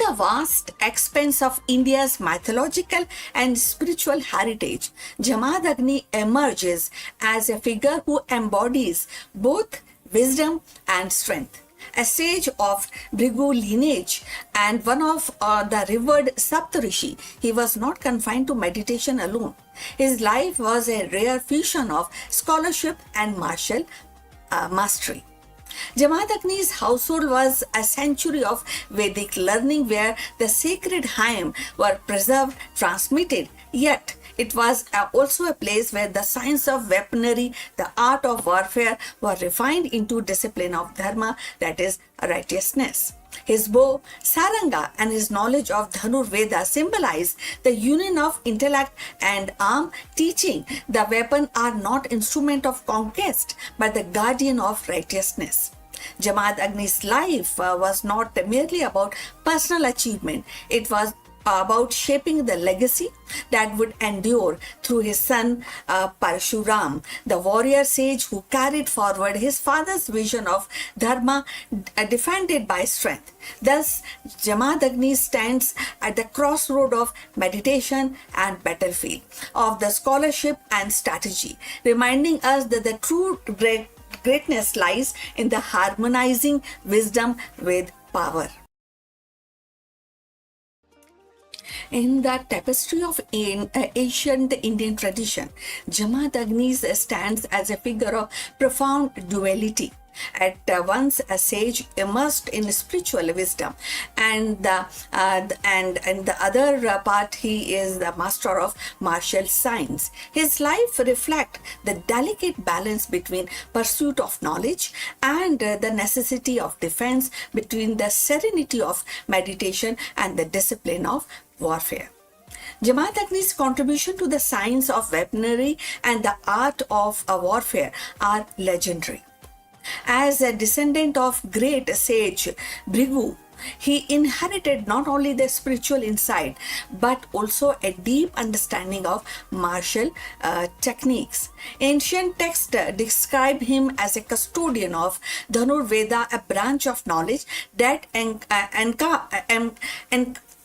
the vast expanse of India's mythological and spiritual heritage, Jamadagni emerges as a figure who embodies both wisdom and strength. A sage of Bhrigu lineage and one of the revered Saptarishi, he was not confined to meditation alone. His life was a rare fusion of scholarship and martial mastery. Jamadagni's household was a sanctuary of Vedic learning where the sacred hymns were preserved, transmitted, yet it was also a place where the science of weaponry, the art of warfare were refined into discipline of dharma, that is righteousness. His bow, Saranga, and his knowledge of Dhanur Veda symbolize the union of intellect and arm, teaching the weapon are not instrument of conquest but the guardian of righteousness. Jamadagni's life was not merely about personal achievement, it was about shaping the legacy that would endure through his son Parshuram, the warrior sage who carried forward his father's vision of dharma defended by strength. Thus, Jamadagni stands at the crossroad of meditation and battlefield, of the scholarship and strategy, reminding us that the true greatness lies in the harmonizing wisdom with power. In the tapestry of ancient Indian tradition, Jamadagni stands as a figure of profound duality. At once a sage immersed in spiritual wisdom, and the other part he is the master of martial science. His life reflects the delicate balance between pursuit of knowledge and the necessity of defense, between the serenity of meditation and the discipline of warfare. Jamadagni's contribution to the science of weaponry and the art of warfare are legendary. As a descendant of great sage Bhrigu, he inherited not only the spiritual insight but also a deep understanding of martial techniques. Ancient texts describe him as a custodian of Dhanur Veda, a branch of knowledge that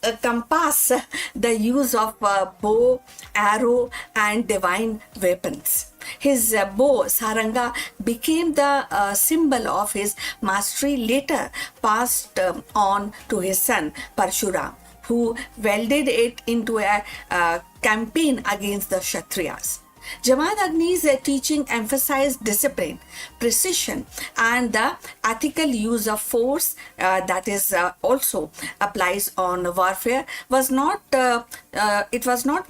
encompass the use of bow, arrow, and divine weapons. His bow, Saranga, became the symbol of his mastery, later passed on to his son Parshuram, who wielded it into a campaign against the Kshatriyas. Jamadagni's teaching emphasized discipline, precision, and the ethical use of force that is also applies on warfare. It was not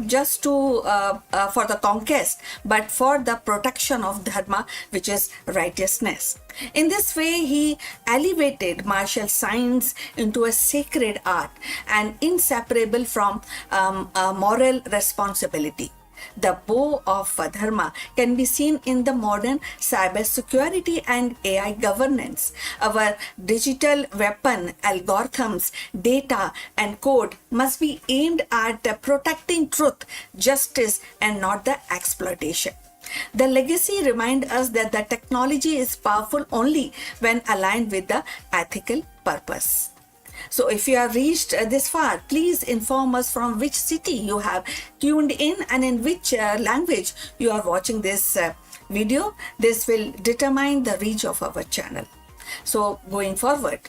just for the conquest, but for the protection of dharma, which is righteousness. In this way, he elevated martial science into a sacred art and inseparable from moral responsibility. The bow of dharma can be seen in the modern cybersecurity and AI governance. Our digital weapon, algorithms, data, and code must be aimed at protecting truth, justice, and not the exploitation. The legacy reminds us that the technology is powerful only when aligned with the ethical purpose. So if you have reached this far, please inform us from which city you have tuned in and in which language you are watching this video. This will determine the reach of our channel. So going forward,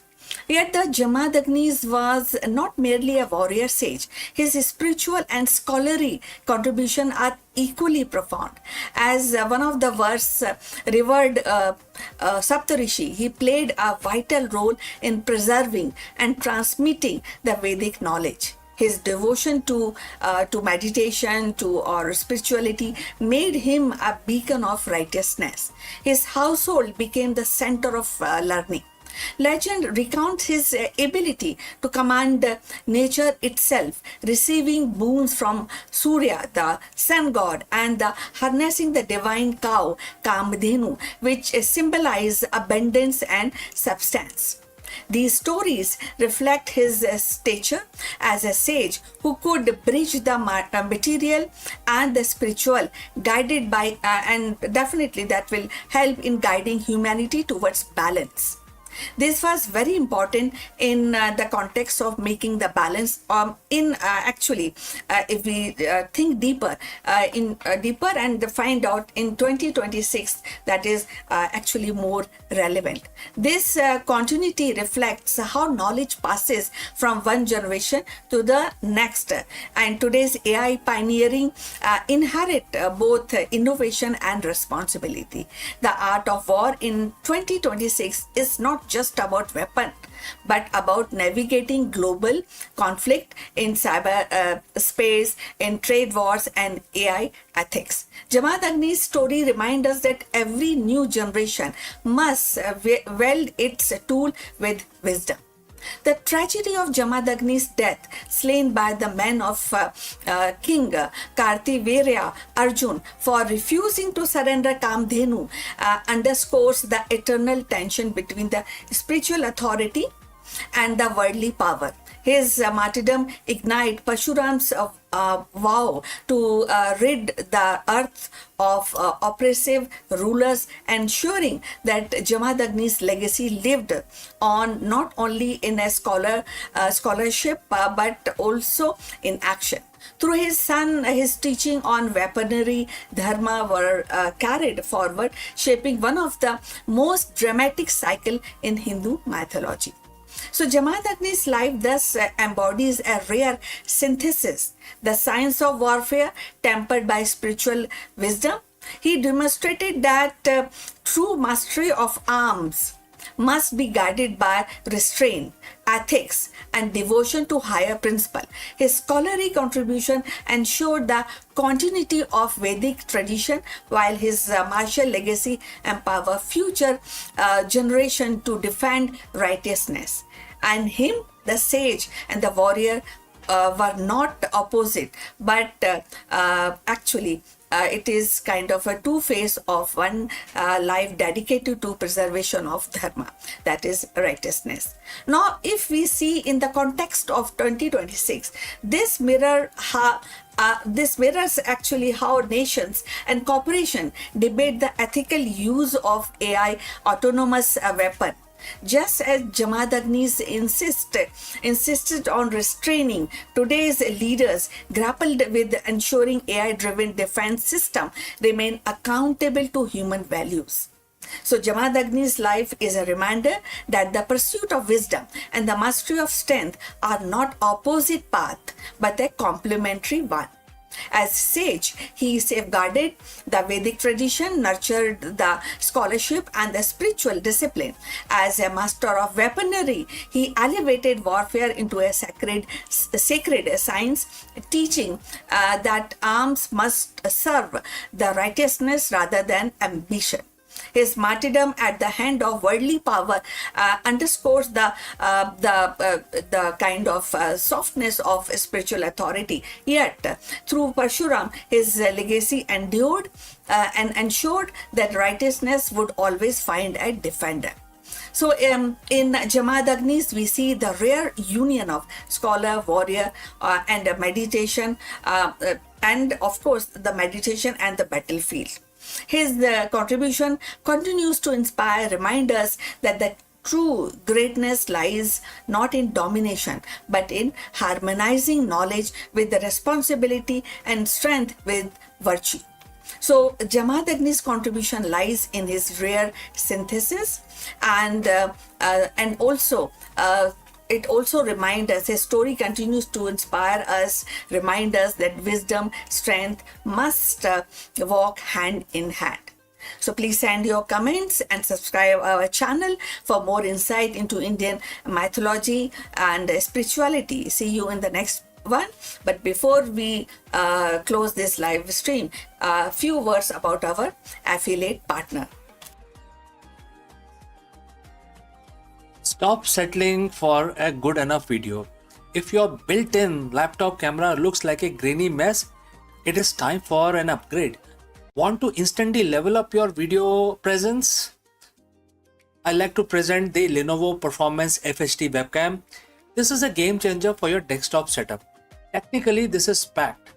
yet the Jamadagni was not merely a warrior sage. His spiritual and scholarly contribution are equally profound. As one of the world's revered Saptarishi, he played a vital role in preserving and transmitting the Vedic knowledge. His devotion to meditation, or spirituality made him a beacon of righteousness. His household became the center of learning. Legend recounts his ability to command nature itself, receiving boons from Surya, the sun god, and harnessing the divine cow, Kamadhenu, which symbolize abundance and substance. These stories reflect his stature as a sage who could bridge the material and the spiritual, guided by, and definitely that will help in guiding humanity towards balance. This was very important in the context of making the balance. If we think deeper and find out in 2026, that is actually more relevant. This continuity reflects how knowledge passes from one generation to the next, and today's AI pioneering inherit both innovation and responsibility. The art of war in 2026 is not just about weapon, but about navigating global conflict in cyber space, in trade wars, and AI ethics. Jamaat Agni's story reminds us that every new generation must weld its tool with wisdom. The tragedy of Jamadagni's death, slain by the men of King Kartivirya Arjun for refusing to surrender Kamdhenu, underscores the eternal tension between the spiritual authority and the worldly power. His martyrdom ignited Pashuram's vow to rid the earth of oppressive rulers, ensuring that Jamadagni's legacy lived on not only in a scholarship but also in action. Through his son, his teaching on weaponry, dharma were carried forward, shaping one of the most dramatic cycles in Hindu mythology. So Jamaat Agni's life thus embodies a rare synthesis, the science of warfare tempered by spiritual wisdom. He demonstrated that true mastery of arms must be guided by restraint, ethics, and devotion to higher principle. His scholarly contribution ensured the continuity of Vedic tradition, while his martial legacy empowered future generation to defend righteousness. And him, the sage and the warrior, were not opposite, but actually it is kind of a two-face of one life dedicated to preservation of dharma, that is righteousness. Now, if we see in the context of 2026, this mirrors actually how nations and corporations debate the ethical use of AI autonomous weapon. Just as Jamadagnis insisted on restraining, today's leaders grappled with ensuring AI-driven defense system remain accountable to human values. So Jamadagni's life is a reminder that the pursuit of wisdom and the mastery of strength are not opposite paths, but a complementary one. As sage, he safeguarded the Vedic tradition, nurtured the scholarship and the spiritual discipline. As a master of weaponry, he elevated warfare into a sacred science, teaching that arms must serve the righteousness rather than ambition. His martyrdom at the hand of worldly power underscores the kind of softness of spiritual authority. Yet, through Parshuram, his legacy endured and ensured that righteousness would always find a defender. So in Jamadagnis, we see the rare union of scholar, warrior, and meditation, and of course the meditation and the battlefield. His contribution continues to inspire, remind us that the true greatness lies not in domination, but in harmonizing knowledge with the responsibility and strength with virtue. So Jamadagni's contribution lies in his rare synthesis, and also it also reminds us, his story continues to inspire us, remind us that wisdom, strength must walk hand in hand. So please send your comments and subscribe our channel for more insight into Indian mythology and spirituality. See you in the next one. But before we close this live stream, a few words about our affiliate partner. Stop settling for a good enough video. If your built-in laptop camera looks like a grainy mess, it is time for an upgrade. Want to instantly level up your video presence? I like to present the Lenovo Performance FHD webcam. This is a game changer for your desktop setup. Technically, this is packed.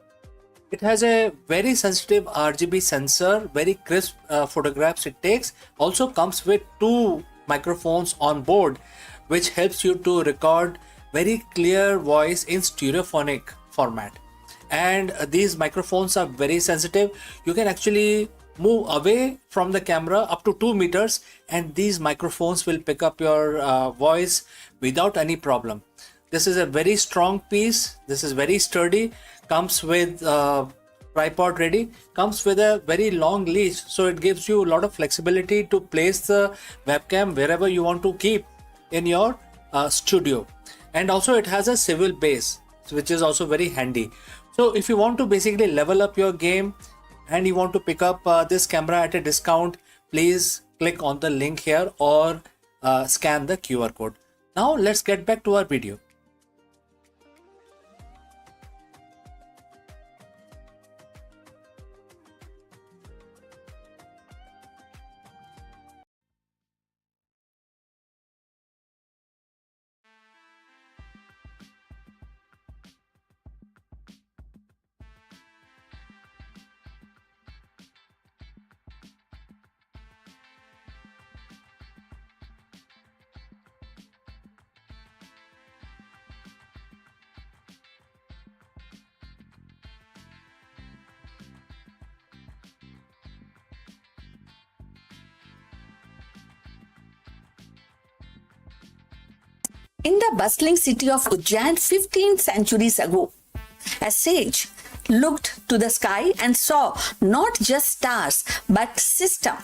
It has a very sensitive RGB sensor, very crisp photographs it takes. Also comes with two microphones on board, which helps you to record very clear voice in stereophonic format. And these microphones are very sensitive. You can actually move away from the camera up to 2 meters, and these microphones will pick up your voice without any problem. This is a very strong piece. This is very sturdy. Comes with tripod ready. Comes with a very long leash, so it gives you a lot of flexibility to place the webcam wherever you want to keep in your studio. And also it has a swivel base, which is also very handy. So if you want to basically level up your game and you want to pick up this camera at a discount, please click on the link here or scan the QR code. Now let's get back to our video. In the bustling city of Ujjain 15 centuries ago, a sage looked to the sky and saw not just stars but system,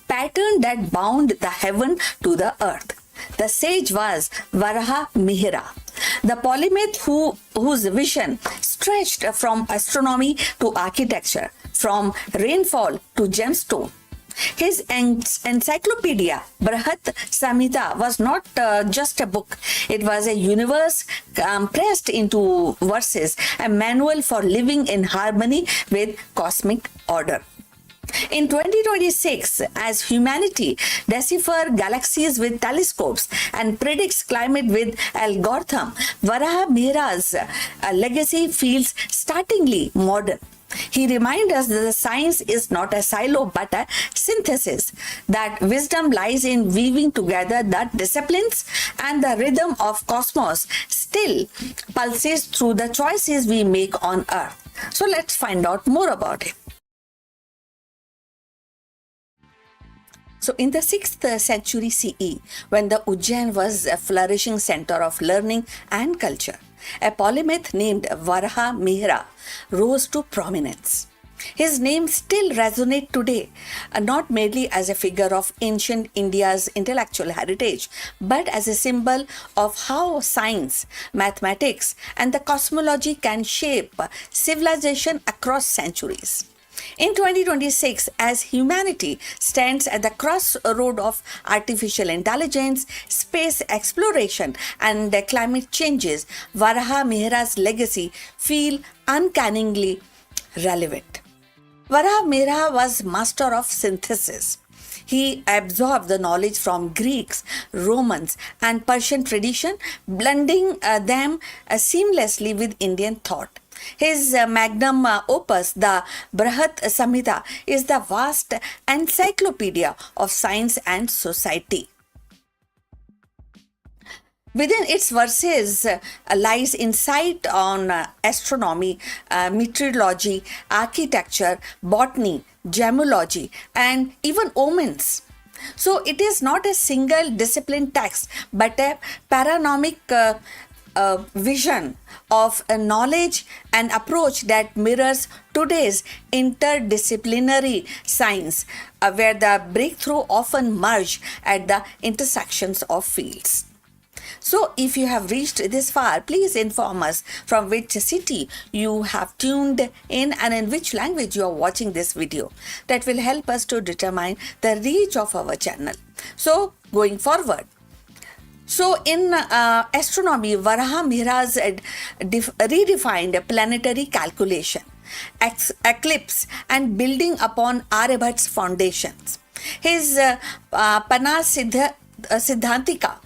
pattern that bound the heaven to the earth. The sage was Varaha Mihira, the polymath whose vision stretched from astronomy to architecture, from rainfall to gemstone. His encyclopedia, Brihat Samhita, was not just a book. It was a universe compressed into verses, a manual for living in harmony with cosmic order. In 2026, as humanity deciphers galaxies with telescopes and predicts climate with algorithm, Varaha Mihira's legacy feels startlingly modern. He reminds us that the science is not a silo but a synthesis, that wisdom lies in weaving together the disciplines, and the rhythm of cosmos still pulses through the choices we make on earth. So let's find out more about him. So in the 6th century CE, when the Ujjain was a flourishing center of learning and culture, a polymath named Varaha Mihira rose to prominence. His name still resonates today, not merely as a figure of ancient India's intellectual heritage, but as a symbol of how science, mathematics, and the cosmology can shape civilization across centuries. In 2026, as humanity stands at the crossroad of artificial intelligence, space exploration, and climate changes, Varaha Mihira's legacy feels uncannily relevant. Varaha Mihira was master of synthesis. He absorbed the knowledge from Greeks, Romans, and Persian tradition, blending them seamlessly with Indian thought. His magnum opus, the Brihat Samhita, is the vast encyclopedia of science and society. Within its verses lies insight on astronomy, meteorology, architecture, botany, gemology, and even omens. So it is not a single discipline text, but a panoramic vision of a knowledge and approach that mirrors today's interdisciplinary science, where the breakthrough often merge at the intersections of fields. So if you have reached this far, please inform us from which city you have tuned in and in which language you are watching this video. That will help us to determine the reach of our channel. So going forward, so in astronomy, Varaha Mihira's redefined planetary calculation, eclipse, and building upon Aryabhat's foundations. His Siddhantika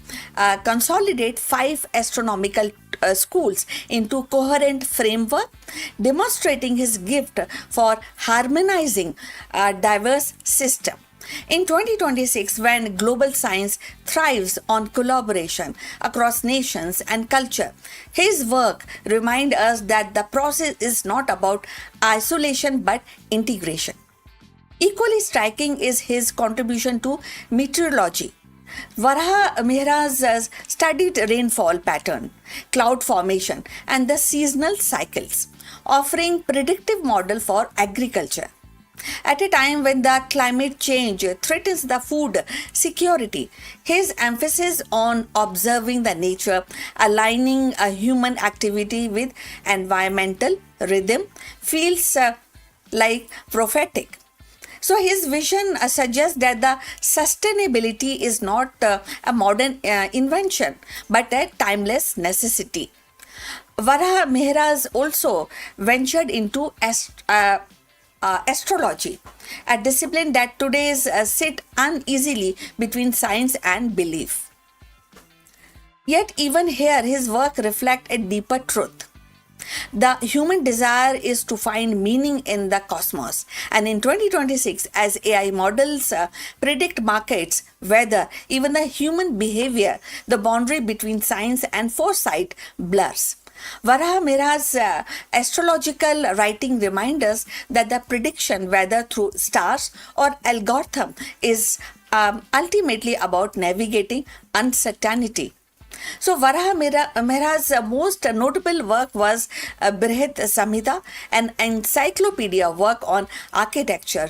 consolidate 5 astronomical schools into coherent framework, demonstrating his gift for harmonizing a diverse system. In 2026, when global science thrives on collaboration across nations and culture, his work reminds us that the process is not about isolation but integration. Equally striking is his contribution to meteorology. Varaha Mehra's studied rainfall pattern, cloud formation, and the seasonal cycles, offering predictive model for agriculture. At a time when the climate change threatens the food security, his emphasis on observing the nature, aligning a human activity with environmental rhythm feels like prophetic. So his vision suggests that the sustainability is not a modern invention but a timeless necessity. Varaha Mehras also ventured into astrology, a discipline that today sit uneasily between science and belief. Yet even here his work reflects a deeper truth. The human desire is to find meaning in the cosmos. And in 2026, as AI models predict markets, weather, even the human behavior, the boundary between science and foresight blurs. Varaha Mehra's astrological writing reminds us that the prediction, whether through stars or algorithm, is ultimately about navigating uncertainty. So Varaha Mehra's most notable work was Brihat Samhita, an encyclopedia work on architecture,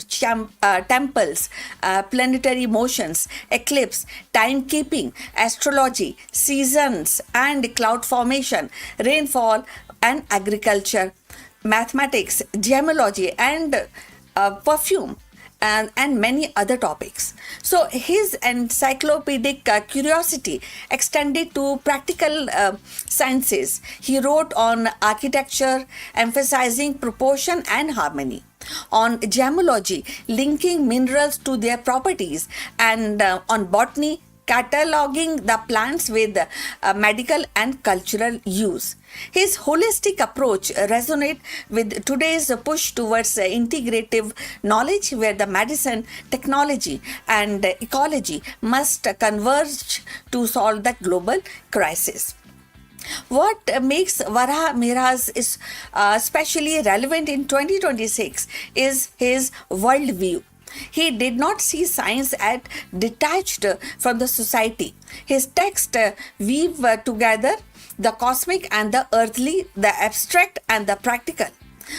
temples, planetary motions, eclipse, timekeeping, astrology, seasons and cloud formation, rainfall and agriculture, mathematics, gemology and perfume and many other topics. So his encyclopedic curiosity extended to practical sciences. He wrote on architecture, emphasizing proportion and harmony, on gemology, linking minerals to their properties, and on botany, cataloging the plants with medical and cultural use. His holistic approach resonates with today's push towards integrative knowledge, where the medicine, technology, and ecology must converge to solve the global crisis. What makes Varaha Mehra's is especially relevant in 2026 is his worldview. He did not see science as detached from the society. His text weave together the cosmic and the earthly, the abstract and the practical.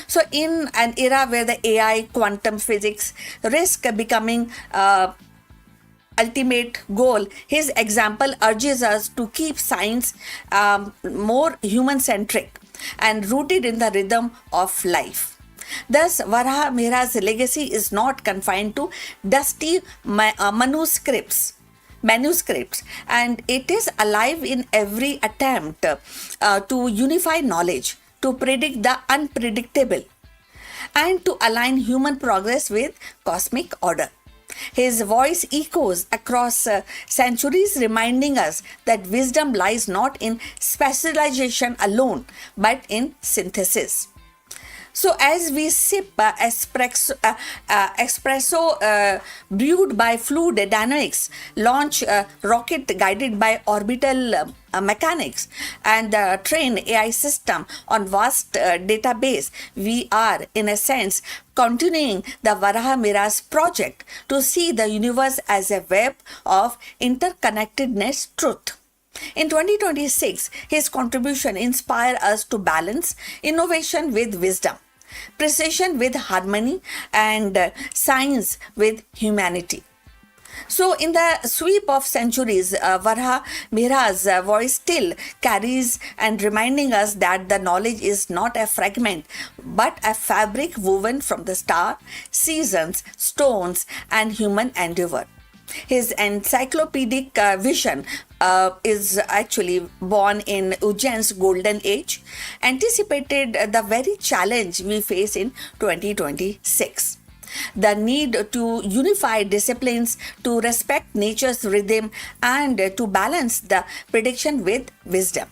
So, in an era where the AI, quantum physics risk becoming ultimate goal, his example urges us to keep science more human centric and rooted in the rhythm of life. Thus, Varaha Mehra's legacy is not confined to dusty manuscripts, and it is alive in every attempt to unify knowledge, to predict the unpredictable, and to align human progress with cosmic order. His voice echoes across centuries, reminding us that wisdom lies not in specialization alone, but in synthesis. So, as we sip espresso brewed by fluid dynamics, launch rocket guided by orbital mechanics, and train AI system on vast database, we are, in a sense, continuing the Varaha Mehra's project to see the universe as a web of interconnectedness truth. In 2026, his contribution inspired us to balance innovation with wisdom, precision with harmony, and science with humanity. So, in the sweep of centuries, Varaha Mehra's voice still carries and reminding us that the knowledge is not a fragment but a fabric woven from the star, seasons, stones, and human endeavor. His encyclopedic vision is actually born in Ujjain's golden age, anticipated the very challenge we face in 2026. The need to unify disciplines, to respect nature's rhythm, and to balance the prediction with wisdom.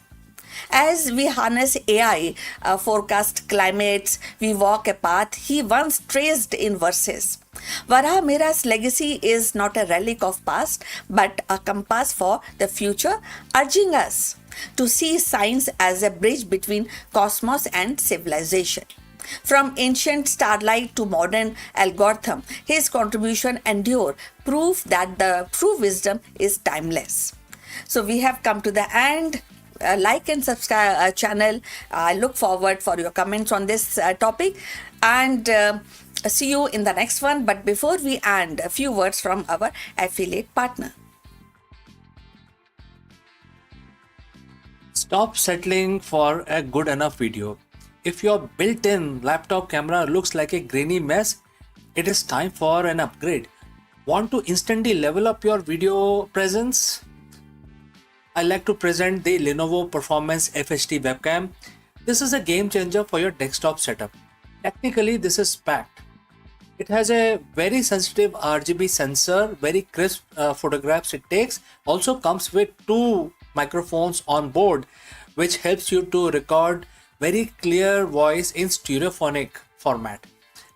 As we harness AI, forecast climates, we walk a path he once traced in verses. Varaha Mira's legacy is not a relic of past, but a compass for the future, urging us to see science as a bridge between cosmos and civilization. From ancient starlight to modern algorithm, his contribution endure proof that the true wisdom is timeless. So we have come to the end. Like and subscribe our channel. I look forward for your comments on this topic, and see you in the next one. But before we end, a few words from our affiliate partner. Stop settling for a good enough video. If your built-in laptop camera looks like a grainy mess, it is time for an upgrade. Want to instantly level up your video presence? I like to present the Lenovo Performance FHD webcam. This is a game changer for your desktop setup. Technically, this is packed. It has a very sensitive RGB sensor, very crisp photographs it takes. Also comes with 2 microphones on board, which helps you to record very clear voice in stereophonic format.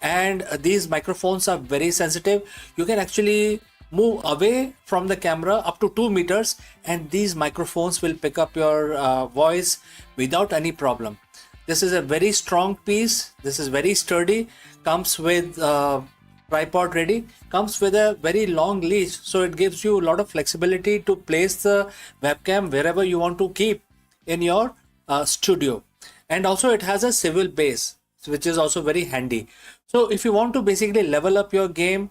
And these microphones are very sensitive. You can actually move away from the camera up to 2 meters, and these microphones will pick up your voice without any problem. This is a very strong piece. This is very sturdy. Comes with tripod ready. Comes with a very long leash, so it gives you a lot of flexibility to place the webcam wherever you want to keep in your studio. And also it has a swivel base, which is also very handy. So if you want to basically level up your game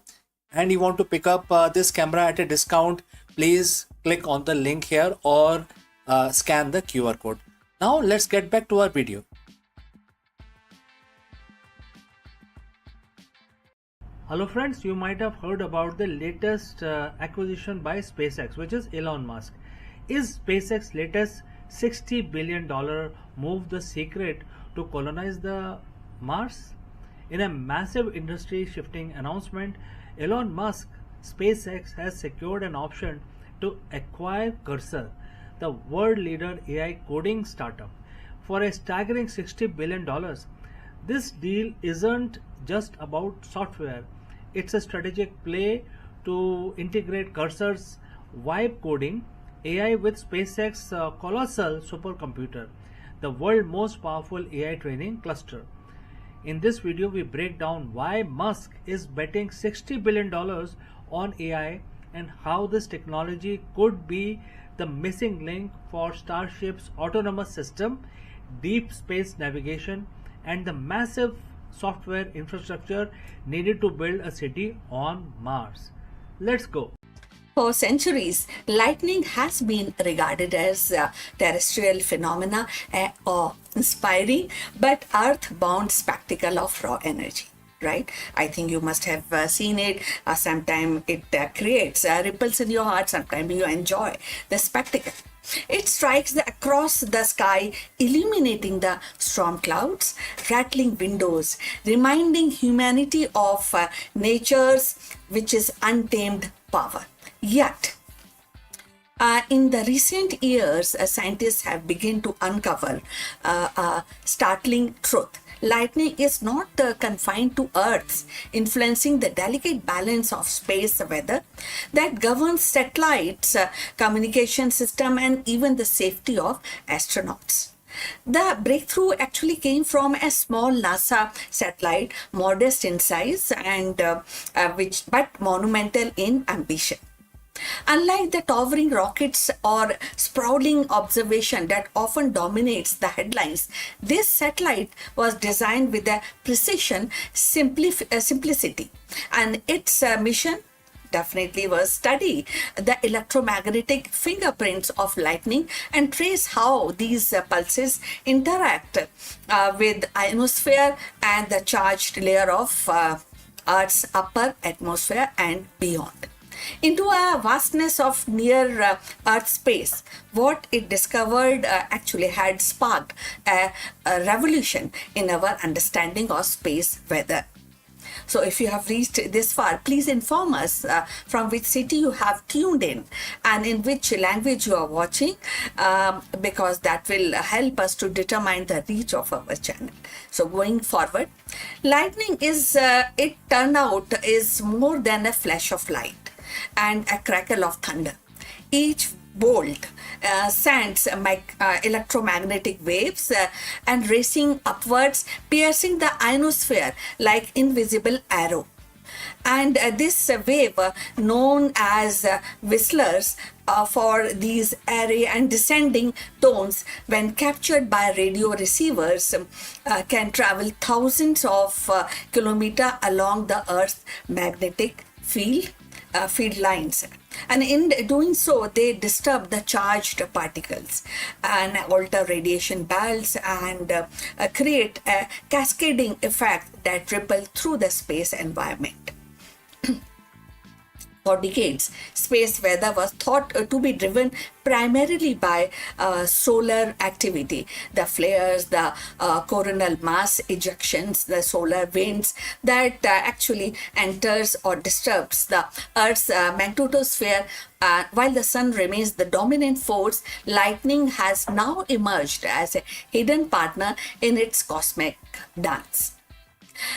and you want to pick up this camera at a discount, please click on the link here or scan the QR code. Now let's get back to our video. Hello friends, you might have heard about the latest acquisition by SpaceX, which is Elon Musk. Is SpaceX latest $60 billion move the secret to colonize the Mars? In a massive industry shifting announcement, Elon Musk SpaceX has secured an option to acquire Cursor, the world leader AI coding startup, for a staggering $60 billion. This deal isn't just about software, it's a strategic play to integrate Cursor's vibe coding AI with SpaceX colossal supercomputer, the world's most powerful AI training cluster. In this video, we break down why Musk is betting $60 billion on AI and how this technology could be the missing link for Starship's autonomous system, deep space navigation, and the massive software infrastructure needed to build a city on Mars. Let's go. For centuries, lightning has been regarded as a terrestrial phenomena, awe-inspiring but earth-bound spectacle of raw energy. Right? I think you must have seen it. Sometimes it creates ripples in your heart. Sometimes you enjoy the spectacle. It strikes across the sky, illuminating the storm clouds, rattling windows, reminding humanity of nature's, which is untamed power. Yet, in the recent years, scientists have begun to uncover a startling truth. Lightning is not confined to Earth, influencing the delicate balance of space weather that governs satellites, communication system, and even the safety of astronauts. The breakthrough actually came from a small NASA satellite, modest in size and but monumental in ambition. Unlike the towering rockets or sprawling observation that often dominates the headlines, this satellite was designed with a precision, simplicity, and its mission definitely was study the electromagnetic fingerprints of lightning and trace how these pulses interact with ionosphere and the charged layer of Earth's upper atmosphere and beyond. Into a vastness of near Earth space, what it discovered actually had sparked a revolution in our understanding of space weather. So if you have reached this far, please inform us from which city you have tuned in and in which language you are watching, because that will help us to determine the reach of our channel. So going forward, lightning is, it turned out, is more than a flash of light and a crackle of thunder. Each bolt sends electromagnetic waves and racing upwards, piercing the ionosphere like invisible arrow. And this wave, known as whistlers, for these array and descending tones, when captured by radio receivers, can travel thousands of kilometers along the Earth's magnetic field lines. And in doing so, they disturb the charged particles and alter radiation belts and create a cascading effect that ripple through the space environment. For decades, space weather was thought to be driven primarily by solar activity, the flares, the coronal mass ejections, the solar winds that actually enters or disturbs the Earth's magnetosphere. While the sun remains the dominant force, lightning has now emerged as a hidden partner in its cosmic dance.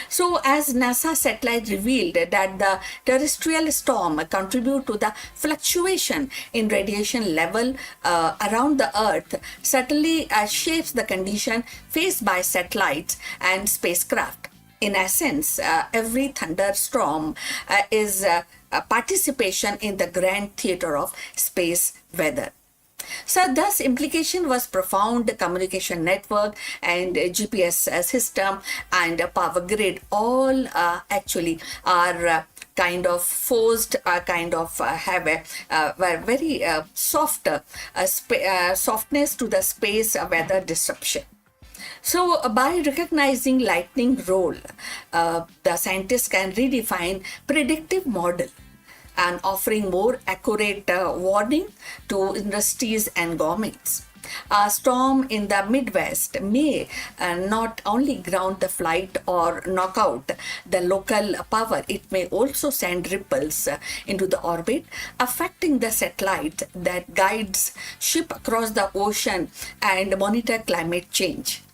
So, as NASA satellite revealed that the terrestrial storm contribute to the fluctuation in radiation level around the Earth, subtly shapes the condition faced by satellites and spacecraft. In essence, every thunderstorm is a participation in the grand theater of space weather. So thus implication was profound communication network and GPS system and power grid all actually are kind of forced, kind of have a very soft softness to the space weather disruption. So by recognizing lightning role, the scientists can redefine predictive model and offering more accurate warning to industries and governments. A storm in the Midwest may not only ground the flight or knock out the local power, it may also send ripples into the orbit, affecting the satellite that guides ship across the ocean and monitor climate change.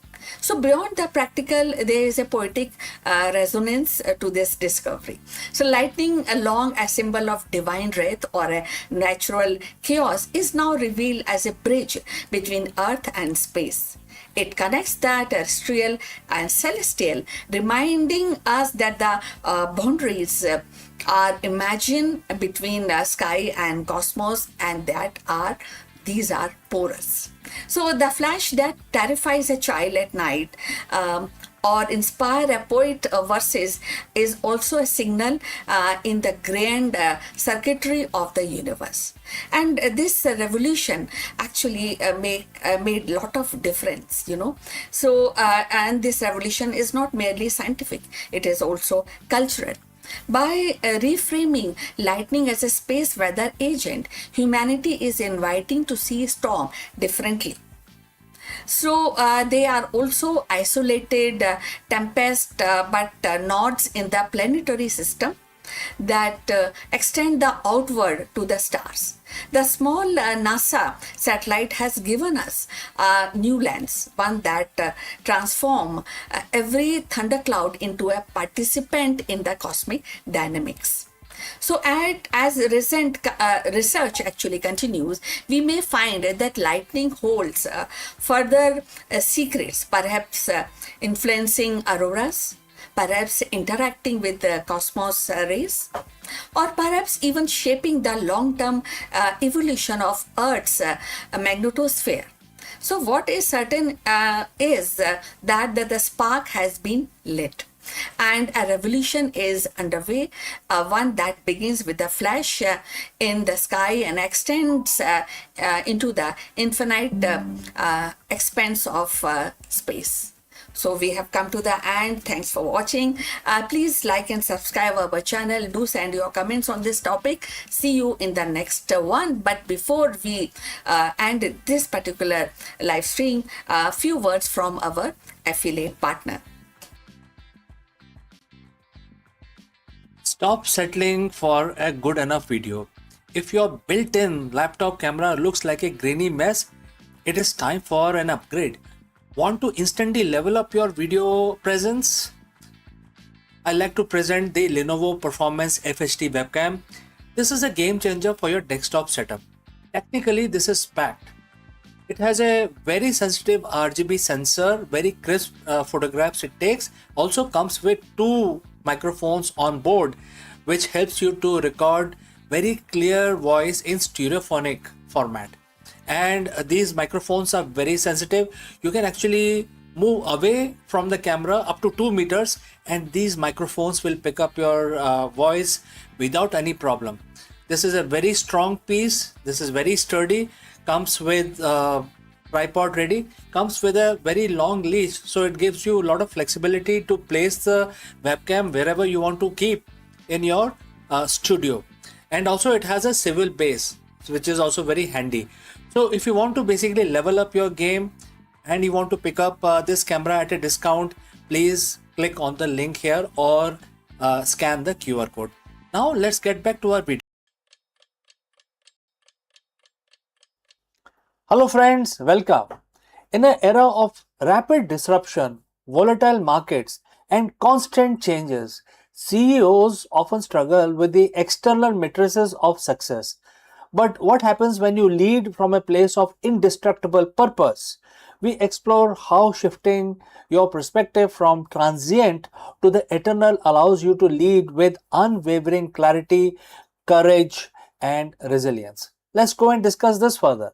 So beyond the practical, there is a poetic resonance to this discovery. So lightning, along a symbol of divine wrath or a natural chaos, is now revealed as a bridge between earth and space. It connects the terrestrial and celestial, reminding us that the boundaries are imagined between the sky and cosmos, and these are porous. So the flash that terrifies a child at night or inspire a poet verses is also a signal in the grand circuitry of the universe. And this revolution actually made a lot of difference, you know. So, and this revolution is not merely scientific, it is also cultural. By reframing lightning as a space weather agent, humanity is inviting to see storm differently. So they are also isolated tempest, but nodes in the planetary system that extend the outward to the stars. The small NASA satellite has given us a new lens, one that transforms every thundercloud into a participant in the cosmic dynamics. So as recent research actually continues, we may find that lightning holds further secrets, perhaps influencing auroras, perhaps interacting with the cosmos rays, or perhaps even shaping the long-term evolution of Earth's magnetosphere. So what is certain is that the spark has been lit and a revolution is underway, one that begins with a flash in the sky and extends into the infinite expanse of space. So we have come to the end. Thanks for watching. Please like and subscribe our channel. Do send your comments on this topic. See you in the next one. But before we end this particular live stream, a few words from our affiliate partner. Stop settling for a good enough video. If your built-in laptop camera looks like a grainy mess, it is time for an upgrade. Want to instantly level up your video presence? I like to present the Lenovo Performance FHD webcam. This is a game changer for your desktop setup. Technically, this is packed. It has a very sensitive RGB sensor, very crisp photographs it takes. Also comes with two microphones on board, which helps you to record very clear voice in stereophonic format. And these microphones are very sensitive. You can actually move away from the camera up to 2 meters, and these microphones will pick up your voice without any problem. This is a very strong piece. This is very sturdy. Comes with tripod ready. Comes with a very long leash, so it gives you a lot of flexibility to place the webcam wherever you want to keep in your studio. And also it has a swivel base, which is also very handy. So if you want to basically level up your game and you want to pick up this camera at a discount, please click on the link here or scan the QR code. Now let's get back to our video. Hello friends, welcome. In an era of rapid disruption, volatile markets and constant changes, CEOs often struggle with the external matrices of success. But what happens when you lead from a place of indestructible purpose? We explore how shifting your perspective from transient to the eternal allows you to lead with unwavering clarity, courage, and resilience. Let's go and discuss this further.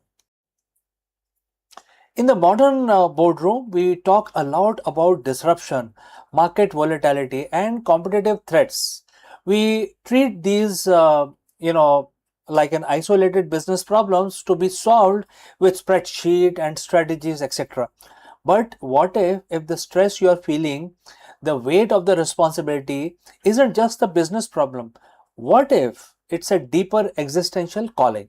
In the modern boardroom, we talk a lot about disruption, market volatility, and competitive threats. We treat these, like an isolated business problems to be solved with spreadsheet and strategies, etc. But what if the stress you are feeling, the weight of the responsibility isn't just a business problem? What if it's a deeper existential calling?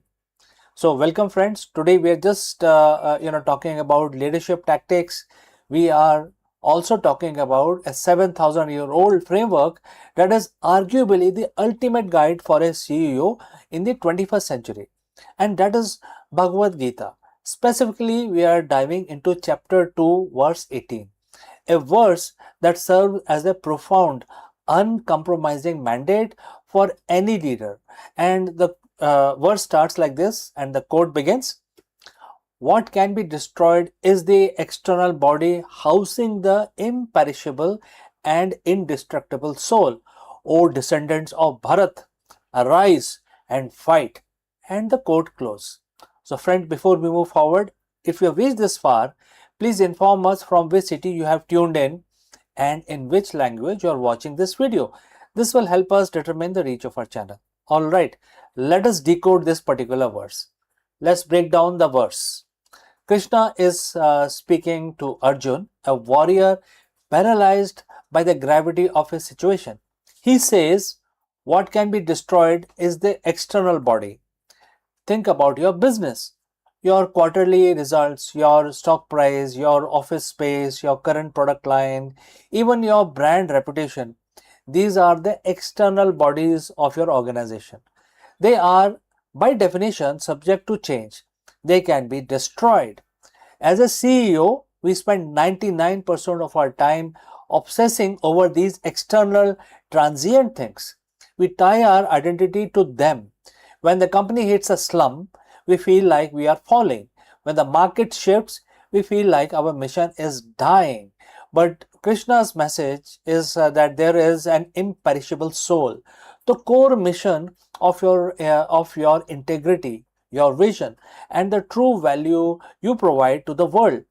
So welcome friends. Today we are just talking about leadership tactics. We are also talking about a 7,000-year-old framework that is arguably the ultimate guide for a CEO in the 21st century, and that is Bhagavad Gita. Specifically, we are diving into chapter 2 verse 18, a verse that serves as a profound, uncompromising mandate for any leader. And the verse starts like this, and the quote begins: what can be destroyed is the external body housing the imperishable and indestructible soul. O descendants of Bharat, arise and fight. And the quote close. So friend, before we move forward, if you have reached this far, please inform us from which city you have tuned in and in which language you are watching this video. This will help us determine the reach of our channel. Alright, let us decode this particular verse. Let's break down the verse. Krishna is speaking to Arjun, a warrior paralyzed by the gravity of his situation. He says, what can be destroyed is the external body. Think about your business, your quarterly results, your stock price, your office space, your current product line, even your brand reputation. These are the external bodies of your organization. They are, by definition, subject to change. They can be destroyed. As a CEO, we spend 99% of our time obsessing over these external transient things. We tie our identity to them. When the company hits a slump, we feel like we are falling. When the market shifts, we feel like our mission is dying. But Krishna's message is that there is an imperishable soul. The core mission of your integrity, your vision, and the true value you provide to the world,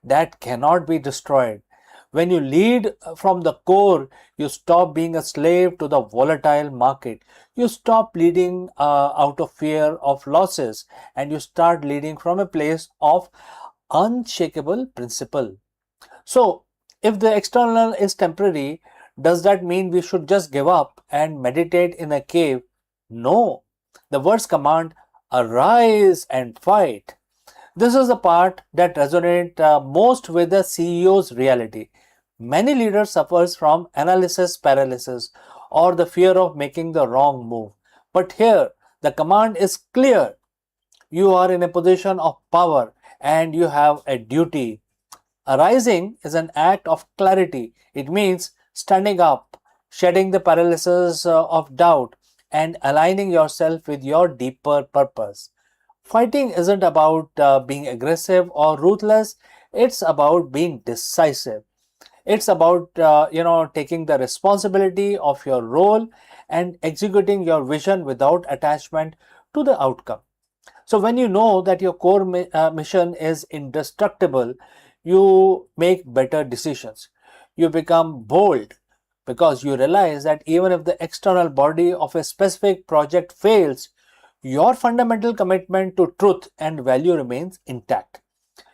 that cannot be destroyed. When you lead from the core, you stop being a slave to the volatile market. You stop leading out of fear of losses, and you start leading from a place of unshakable principle. So, if the external is temporary, does that mean we should just give up and meditate in a cave? No. The words command, arise and fight. This is the part that resonates most with the CEO's reality. Many leaders suffer from analysis paralysis. or the fear of making the wrong move. But here, the command is clear. You are in a position of power and you have a duty. Arising is an act of clarity. It means standing up, shedding the paralysis of doubt, and aligning yourself with your deeper purpose. Fighting isn't about being aggressive or ruthless, it's about being decisive. It's about taking the responsibility of your role and executing your vision without attachment to the outcome. So when you know that your core mission is indestructible, you make better decisions. You become bold because you realize that even if the external body of a specific project fails, your fundamental commitment to truth and value remains intact.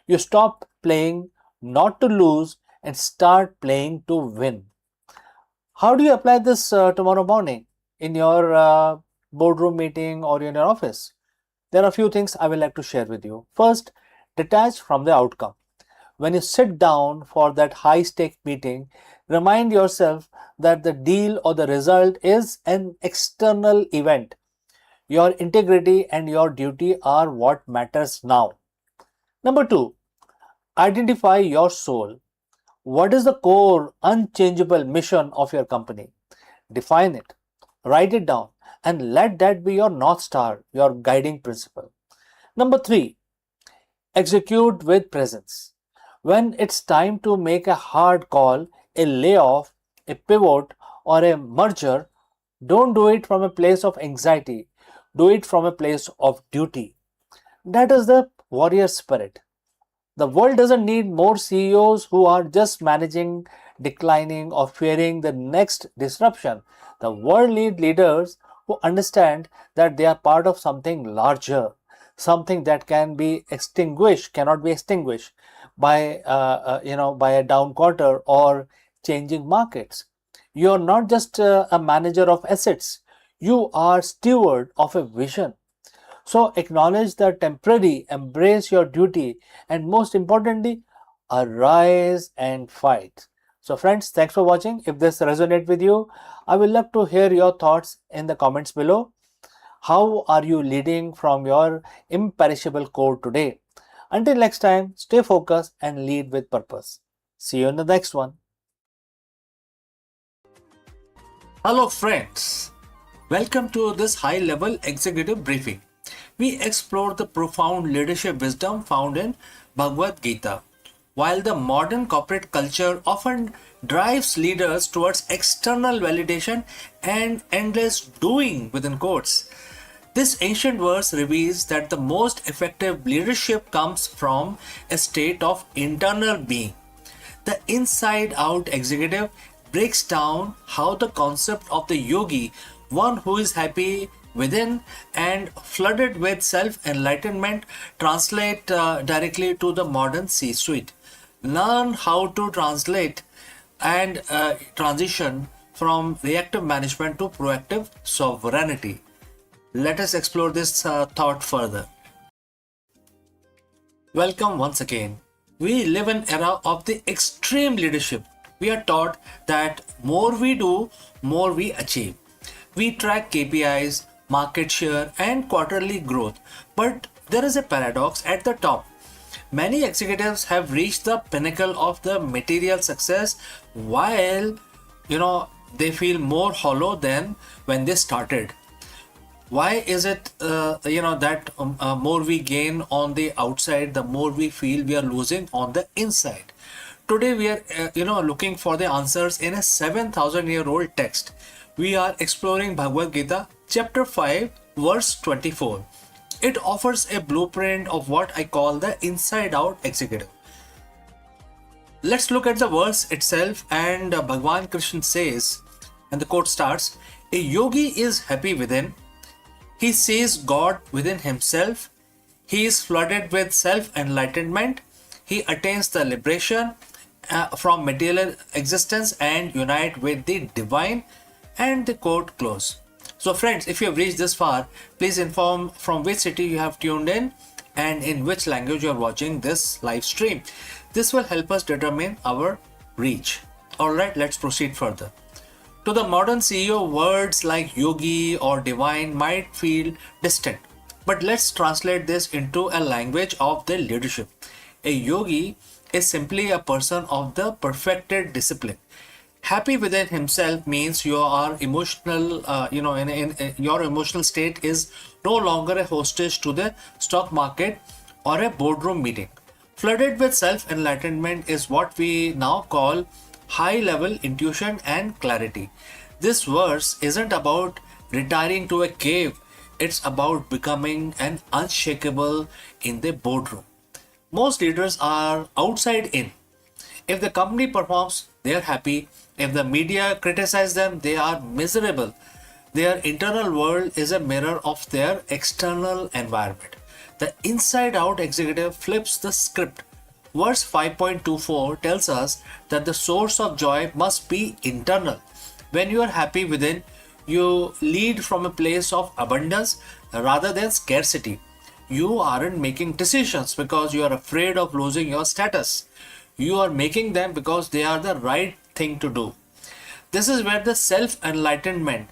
You stop playing not to lose and start playing to win. How do you apply this tomorrow morning in your boardroom meeting or in your office? There are a few things I would like to share with you. First, detach from the outcome. When you sit down for that high stake meeting, remind yourself that the deal or the result is an external event. Your integrity and your duty are what matters now. Number two, identify your soul. What is the core, unchangeable mission of your company? Define it, write it down, and let that be your North Star, your guiding principle. Number three, execute with presence. When it's time to make a hard call, a layoff, a pivot, or a merger, don't do it from a place of anxiety. Do it from a place of duty. That is the warrior spirit. The world doesn't need more CEOs who are just managing, declining, or fearing the next disruption. The world needs leaders who understand that they are part of something larger, something that cannot be extinguished by by a down quarter or changing markets. You are not just a manager of assets. You are steward of a vision. So acknowledge the temporary, embrace your duty, and most importantly, arise and fight. So friends, thanks for watching. If this resonates with you, I will love to hear your thoughts in the comments below. How are you leading from your imperishable core today? Until next time, stay focused and lead with purpose. See you in the next one. Hello friends, welcome to this high-level executive briefing. We explore the profound leadership wisdom found in Bhagavad Gita. While the modern corporate culture often drives leaders towards external validation and endless doing within quotes, this ancient verse reveals that the most effective leadership comes from a state of internal being. The inside out executive breaks down how the concept of the yogi, one who is happy within and flooded with self-enlightenment, translate directly to the modern C-suite. Learn how to translate and transition from reactive management to proactive sovereignty. Let us explore this thought further. Welcome once again. We live in an era of the extreme leadership. We are taught that more we do, more we achieve. We track KPIs, market share, and quarterly growth. But there is a paradox at the top. Many executives have reached the pinnacle of the material success while they feel more hollow than when they started. Why is it that more we gain on the outside, the more we feel we are losing on the inside? Today we are looking for the answers in a 7,000-year-old text. We are exploring Bhagavad Gita chapter 5 verse 24. It offers a blueprint of what I call the inside out executive. Let's look at the verse itself, and Bhagwan Krishna says, and the quote starts, a yogi is happy within. He sees God within himself. He is flooded with self-enlightenment. He attains the liberation from material existence and unite with the divine. And the quote close. So friends, if you have reached this far, please inform from which city you have tuned in and in which language you are watching this live stream. This will help us determine our reach. Alright, let's proceed further. To the modern CEO, words like yogi or divine might feel distant. But let's translate this into a language of the leadership. A yogi is simply a person of the perfected discipline. Happy within himself means you are emotional, in your emotional state is no longer a hostage to the stock market or a boardroom meeting. Flooded with self enlightenment is what we now call high level intuition and clarity. This verse isn't about retiring to a cave, it's about becoming an unshakable in the boardroom. Most leaders are outside in. If the company performs, they are happy. If the media criticize them, they are miserable. Their internal world is a mirror of their external environment. The inside out executive flips the script. Verse 5.24 tells us that the source of joy must be internal. When you are happy within, you lead from a place of abundance rather than scarcity. You aren't making decisions because you are afraid of losing your status. You are making them because they are the right thing to do. This is where the self enlightenment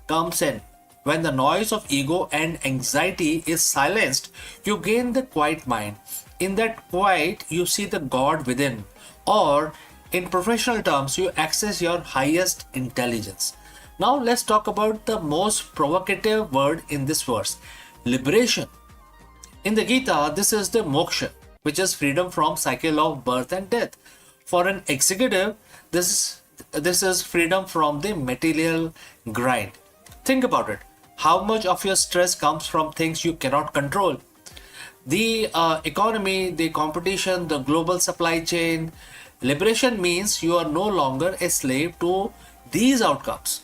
comes in. When the noise of ego and anxiety is silenced, you gain the quiet mind. In that quiet, you see the God within, or in professional terms, you access your highest intelligence. Now, let's talk about the most provocative word in this verse, liberation. In the Gita, this is the moksha, which is freedom from cycle of birth and death. For an executive, this is freedom from the material grind. Think about it. How much of your stress comes from things you cannot control? The economy, the competition, the global supply chain. Liberation means you are no longer a slave to these outcomes.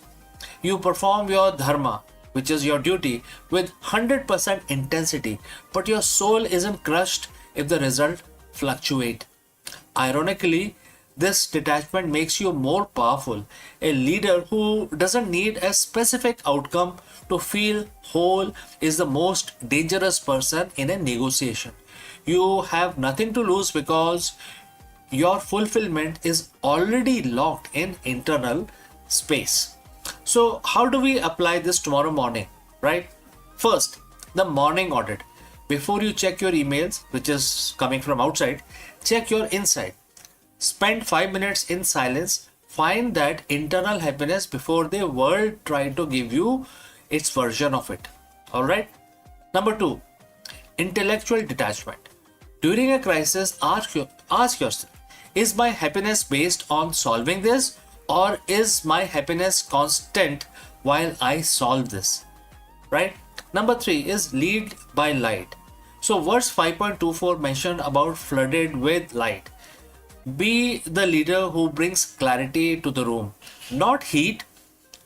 You perform your dharma, which is your duty, with 100% intensity, but your soul isn't crushed if the result fluctuate. Ironically, this detachment makes you more powerful. A leader who doesn't need a specific outcome to feel whole is the most dangerous person in a negotiation. You have nothing to lose because your fulfillment is already locked in internal space. So, how do we apply this tomorrow morning, right? First, the morning audit. Before you check your emails, which is coming from outside, check your inside. Spend 5 minutes in silence. Find that internal happiness before the world try to give you its version of it. All right. Number two, intellectual detachment. During a crisis, ask yourself, is my happiness based on solving this, or is my happiness constant while I solve this? Right? Number three is lead by light. So verse 5.24 mentioned about flooded with light. Be the leader who brings clarity to the room, not heat.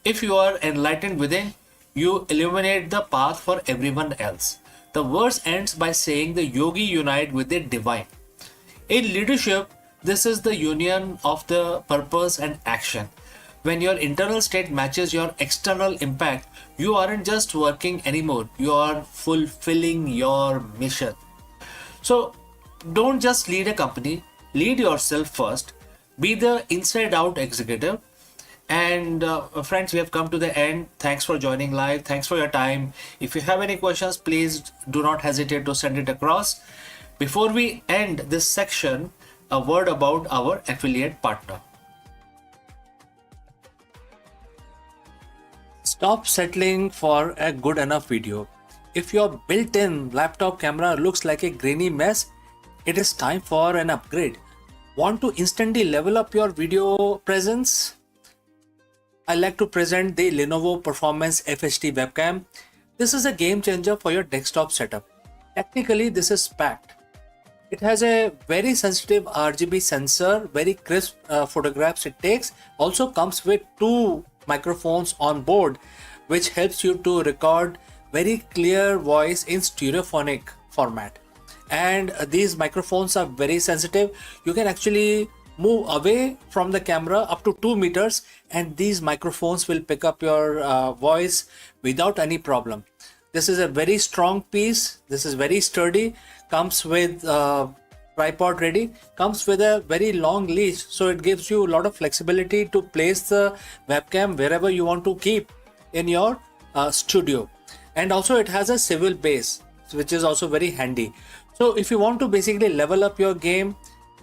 If you are enlightened within, you illuminate the path for everyone else. The verse ends by saying the yogi unite with the divine. In leadership, this is the union of the purpose and action. When your internal state matches your external impact, you aren't just working anymore, you are fulfilling your mission. So, don't just lead a company, lead yourself first. Be the inside out executive. And friends, we have come to the end. Thanks for joining live. Thanks for your time. If you have any questions, please do not hesitate to send it across. Before we end this section, a word about our affiliate partner. Stop settling for a good enough video. If your built-in laptop camera looks like a grainy mess, it is time for an upgrade. Want to instantly level up your video presence? I like to present the Lenovo Performance FHD webcam. This is a game changer for your desktop setup. Technically, this is packed. It has a very sensitive RGB sensor, very crisp photographs it takes. Also comes with 2 microphones on board, which helps you to record very clear voice in stereophonic format. And these microphones are very sensitive. You can actually move away from the camera up to 2 meters and these microphones will pick up your voice without any problem. This is a very strong piece. This is very sturdy. Comes with tripod ready. Comes with a very long leash, so it gives you a lot of flexibility to place the webcam wherever you want to keep in your studio. And also it has a swivel base, which is also very handy. So if you want to basically level up your game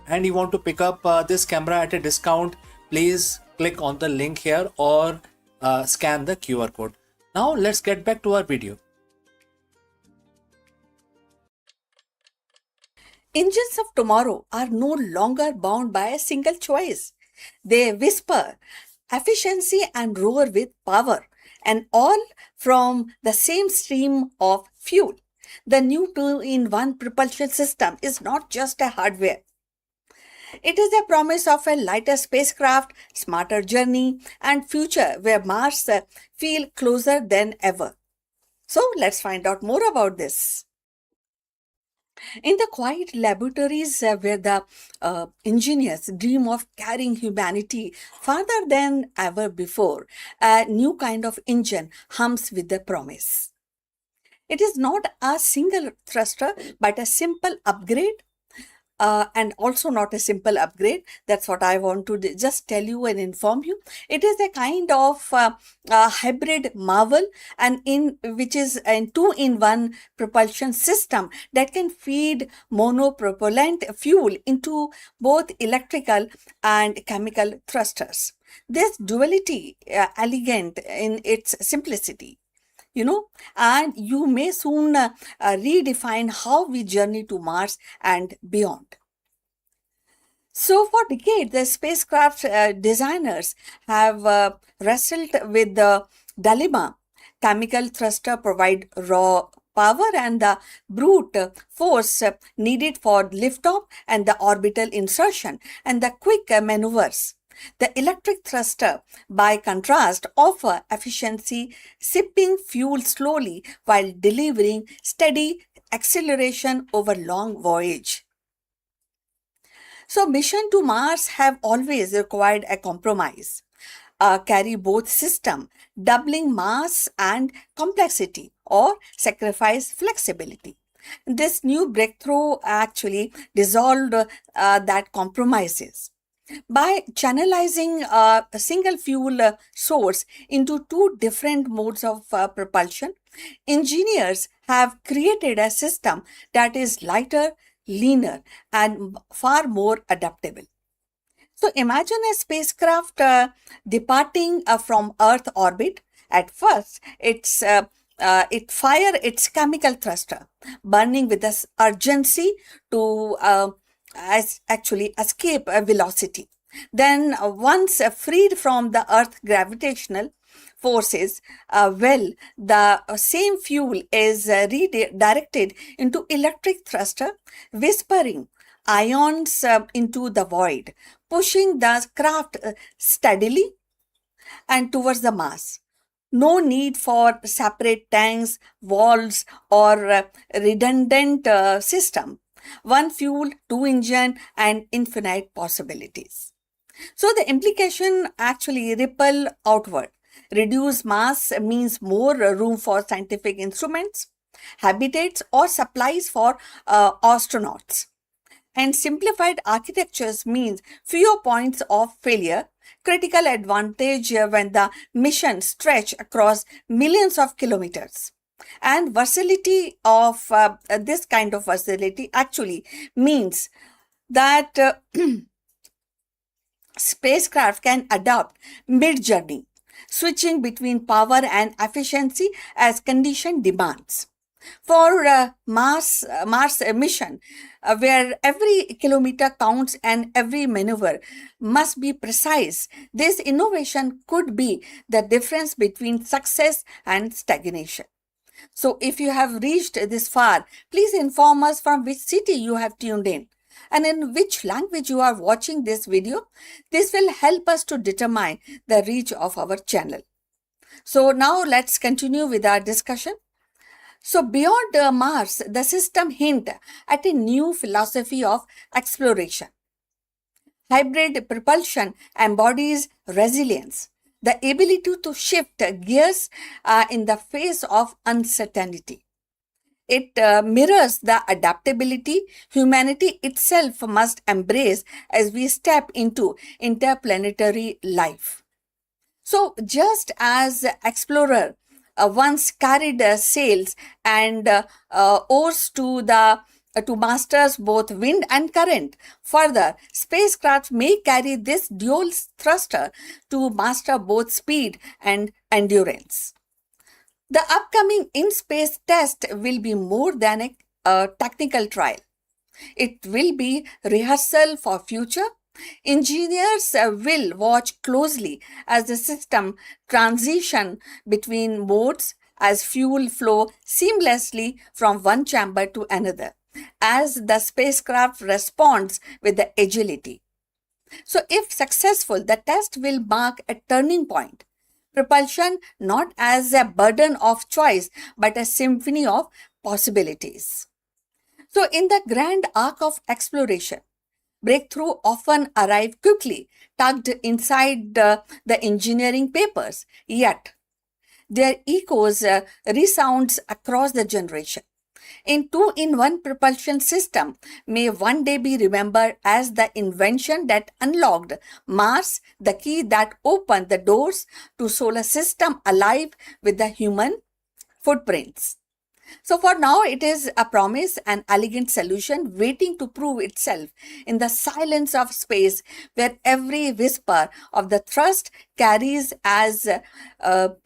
and you want to pick up this camera at a discount, please click on the link here or scan the QR code. Now let's get back to our video. Engines of tomorrow are no longer bound by a single choice. They whisper efficiency and roar with power, and all from the same stream of fuel. The new two-in-one propulsion system is not just a hardware. It is a promise of a lighter spacecraft, smarter journey, and future where Mars feel closer than ever. So let's find out more about this. In the quiet laboratories where the engineers dream of carrying humanity farther than ever before, a new kind of engine hums with the promise. It is not a single thruster, but a simple upgrade, and also not a simple upgrade. That's what I want to just tell you and inform you. It is a kind of hybrid marvel, and in which is a two-in-one propulsion system that can feed monopropellant fuel into both electrical and chemical thrusters. This duality, elegant in its simplicity, and you may soon redefine how we journey to Mars and beyond. So, for decades, the spacecraft designers have wrestled with the dilemma. Chemical thruster provide raw power and the brute force needed for liftoff and the orbital insertion and the quick maneuvers. The electric thruster, by contrast, offer efficiency, sipping fuel slowly while delivering steady acceleration over long voyage. So, mission to Mars have always required a compromise. Carry both system, doubling mass and complexity, or sacrifice flexibility. This new breakthrough actually dissolved that compromises. By channelizing a single fuel source into two different modes of propulsion, engineers have created a system that is lighter, leaner, and far more adaptable. So imagine a spacecraft departing from Earth orbit. At first, it fire its chemical thruster, burning with this urgency to actually escape a velocity. Then, once freed from the Earth gravitational forces, the same fuel is redirected into electric thruster, whispering ions into the void, pushing the craft steadily and towards the Mars. No need for separate tanks, valves, or redundant system. One fuel, two engine, and infinite possibilities. So the implication actually ripple outward. Reduced mass means more room for scientific instruments, habitats, or supplies for astronauts. And simplified architectures means fewer points of failure, critical advantage when the mission stretch across millions of kilometers. And versatility of this kind of versatility actually means that spacecraft can adapt mid-journey, switching between power and efficiency as condition demands. For Mars mission, where every kilometer counts and every maneuver must be precise, this innovation could be the difference between success and stagnation. So, if you have reached this far, please inform us from which city you have tuned in and in which language you are watching this video. This will help us to determine the reach of our channel. So, now let's continue with our discussion. So, beyond Mars, the system hint at a new philosophy of exploration. Hybrid propulsion embodies resilience, the ability to shift gears in the face of uncertainty. It mirrors the adaptability humanity itself must embrace as we step into interplanetary life. So, just as explorer once carried sails and oars to masters both wind and current. Further, spacecraft may carry this dual thruster to master both speed and endurance. The upcoming in space test will be more than a technical trial. It will be rehearsal for future. Engineers will watch closely as the system transition between modes as fuel flow seamlessly from one chamber to another as the spacecraft responds with the agility. So if successful, the test will mark a turning point. Propulsion not as a burden of choice but a symphony of possibilities. So, in the grand arc of exploration, breakthrough often arrive quickly, tucked inside the engineering papers. Yet, their echoes resounds across the generation. In two-in-one propulsion system may one day be remembered as the invention that unlocked Mars, the key that opened the doors to solar system alive with the human footprints. So, for now, it is a promise, an elegant solution waiting to prove itself in the silence of space, where every whisper of the thrust carries as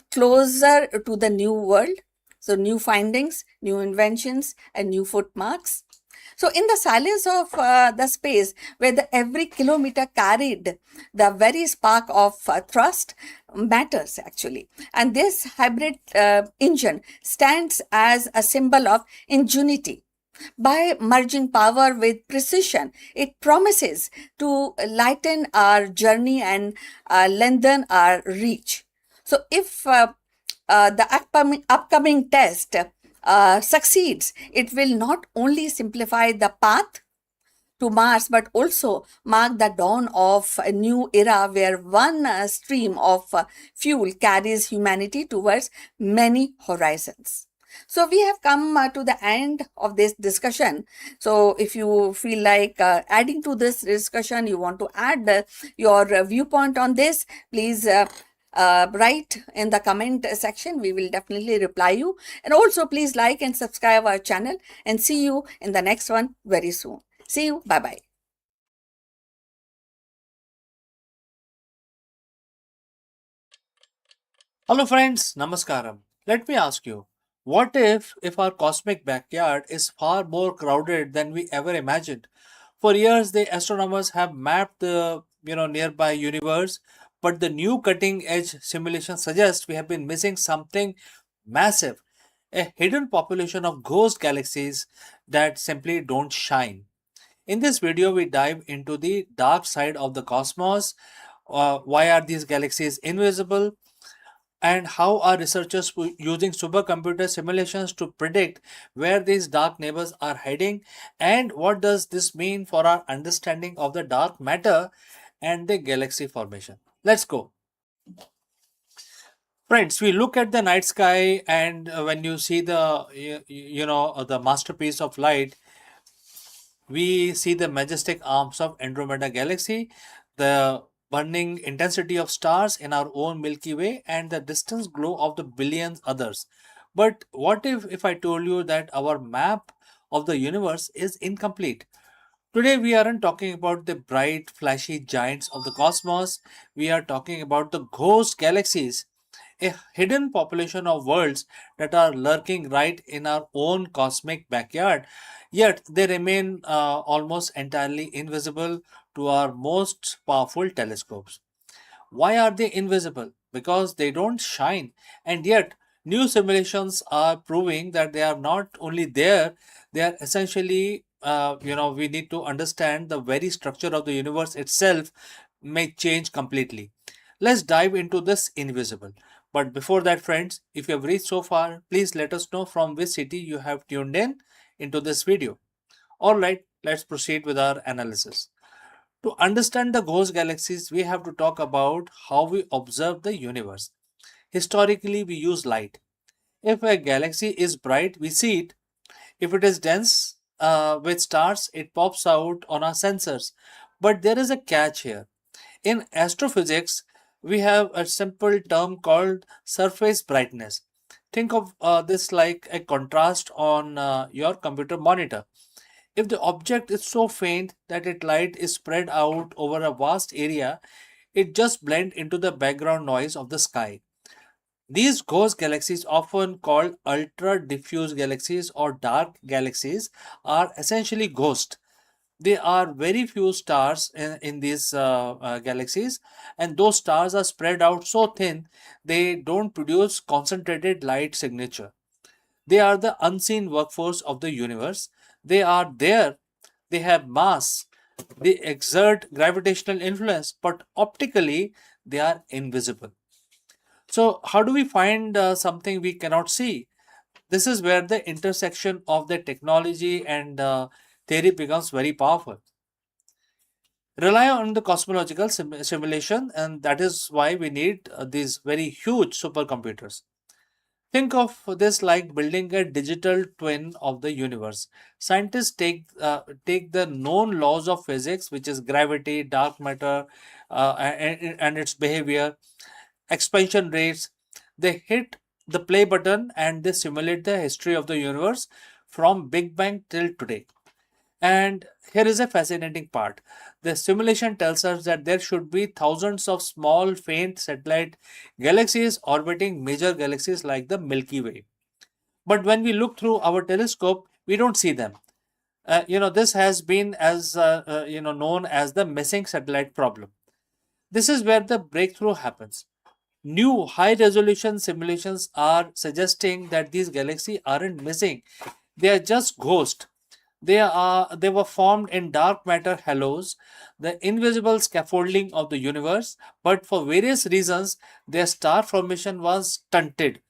closer to the new world. So, new findings, new inventions, and new footmarks. So, in the silence of the space, where every kilometer carried the very spark of thrust matters actually. And this hybrid engine stands as a symbol of ingenuity. By merging power with precision, it promises to lighten our journey and lengthen our reach. So, if the upcoming test succeeds, it will not only simplify the path to Mars, but also mark the dawn of a new era where one stream of fuel carries humanity towards many horizons. So we have come to the end of this discussion. So if you feel like adding to this discussion, you want to add your viewpoint on this, please write in the comment section. We will definitely reply you. And also please like and subscribe our channel, and see you in the next one very soon. See you. Bye-bye. Hello friends, Namaskaram. Let me ask you, what if our cosmic backyard is far more crowded than we ever imagined? For years, the astronomers have mapped the nearby universe, but the new cutting edge simulation suggests we have been missing something massive, a hidden population of ghost galaxies that simply don't shine. In this video, we dive into the dark side of the cosmos. Why are these galaxies invisible? And how are researchers using supercomputer simulations to predict where these dark neighbors are heading? And what does this mean for our understanding of the dark matter and the galaxy formation? Let's go. Friends, we look at the night sky, and when you see the masterpiece of light, we see the majestic arms of Andromeda Galaxy, the burning intensity of stars in our own Milky Way, and the distant glow of the billions others. But what if I told you that our map of the universe is incomplete? Today, we aren't talking about the bright, flashy giants of the cosmos. We are talking about the ghost galaxies, a hidden population of worlds that are lurking right in our own cosmic backyard, yet they remain almost entirely invisible to our most powerful telescopes. Why are they invisible? Because they don't shine, and yet new simulations are proving that they are not only there, they are essentially, we need to understand the very structure of the universe itself may change completely. Let's dive into this invisible. But before that, friends, if you have reached so far, please let us know from which city you have tuned in into this video. Alright, let's proceed with our analysis. To understand the ghost galaxies, we have to talk about how we observe the universe. Historically, we use light. If a galaxy is bright, we see it. If it is dense with stars, it pops out on our sensors. But there is a catch here. In astrophysics, we have a simple term called surface brightness. Think of this like a contrast on your computer monitor. If the object is so faint that its light is spread out over a vast area, it just blends into the background noise of the sky. These ghost galaxies, often called ultra diffuse galaxies or dark galaxies, are essentially ghosts. There are very few stars in these galaxies, and those stars are spread out so thin they don't produce concentrated light signature. They are the unseen workforce of the universe. They are there, they have mass, they exert gravitational influence, but optically they are invisible. So, how do we find something we cannot see? This is where the intersection of the technology and theory becomes very powerful. Rely on the cosmological simulation, and that is why we need these very huge supercomputers. Think of this like building a digital twin of the universe. Scientists take the known laws of physics, which is gravity, dark matter, and its behavior, expansion rates. They hit the play button and they simulate the history of the universe from Big Bang till today. And here is a fascinating part. The simulation tells us that there should be thousands of small, faint satellite galaxies orbiting major galaxies like the Milky Way. But when we look through our telescope, we don't see them. This has been as known as the missing satellite problem. This is where the breakthrough happens. New high resolution simulations are suggesting that these galaxies aren't missing, they are just ghosts. They were formed in dark matter halos, the invisible scaffolding of the universe, but for various reasons their star formation was stunted.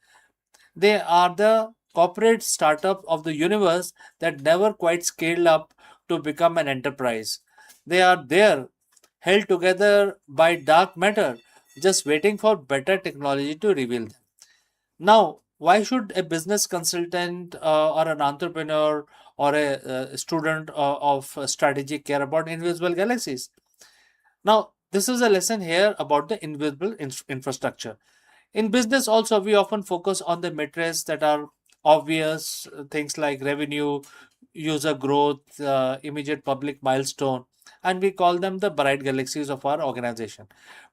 They are the corporate startup of the universe that never quite scaled up to become an enterprise. They are there, held together by dark matter, just waiting for better technology to reveal them. Now, why should a business consultant or an entrepreneur or a student of strategy care about invisible galaxies? Now, this is a lesson here about the invisible infrastructure. In business, also, we often focus on the metrics that are obvious, things like revenue, user growth, immediate public milestone, and we call them the bright galaxies of our organization.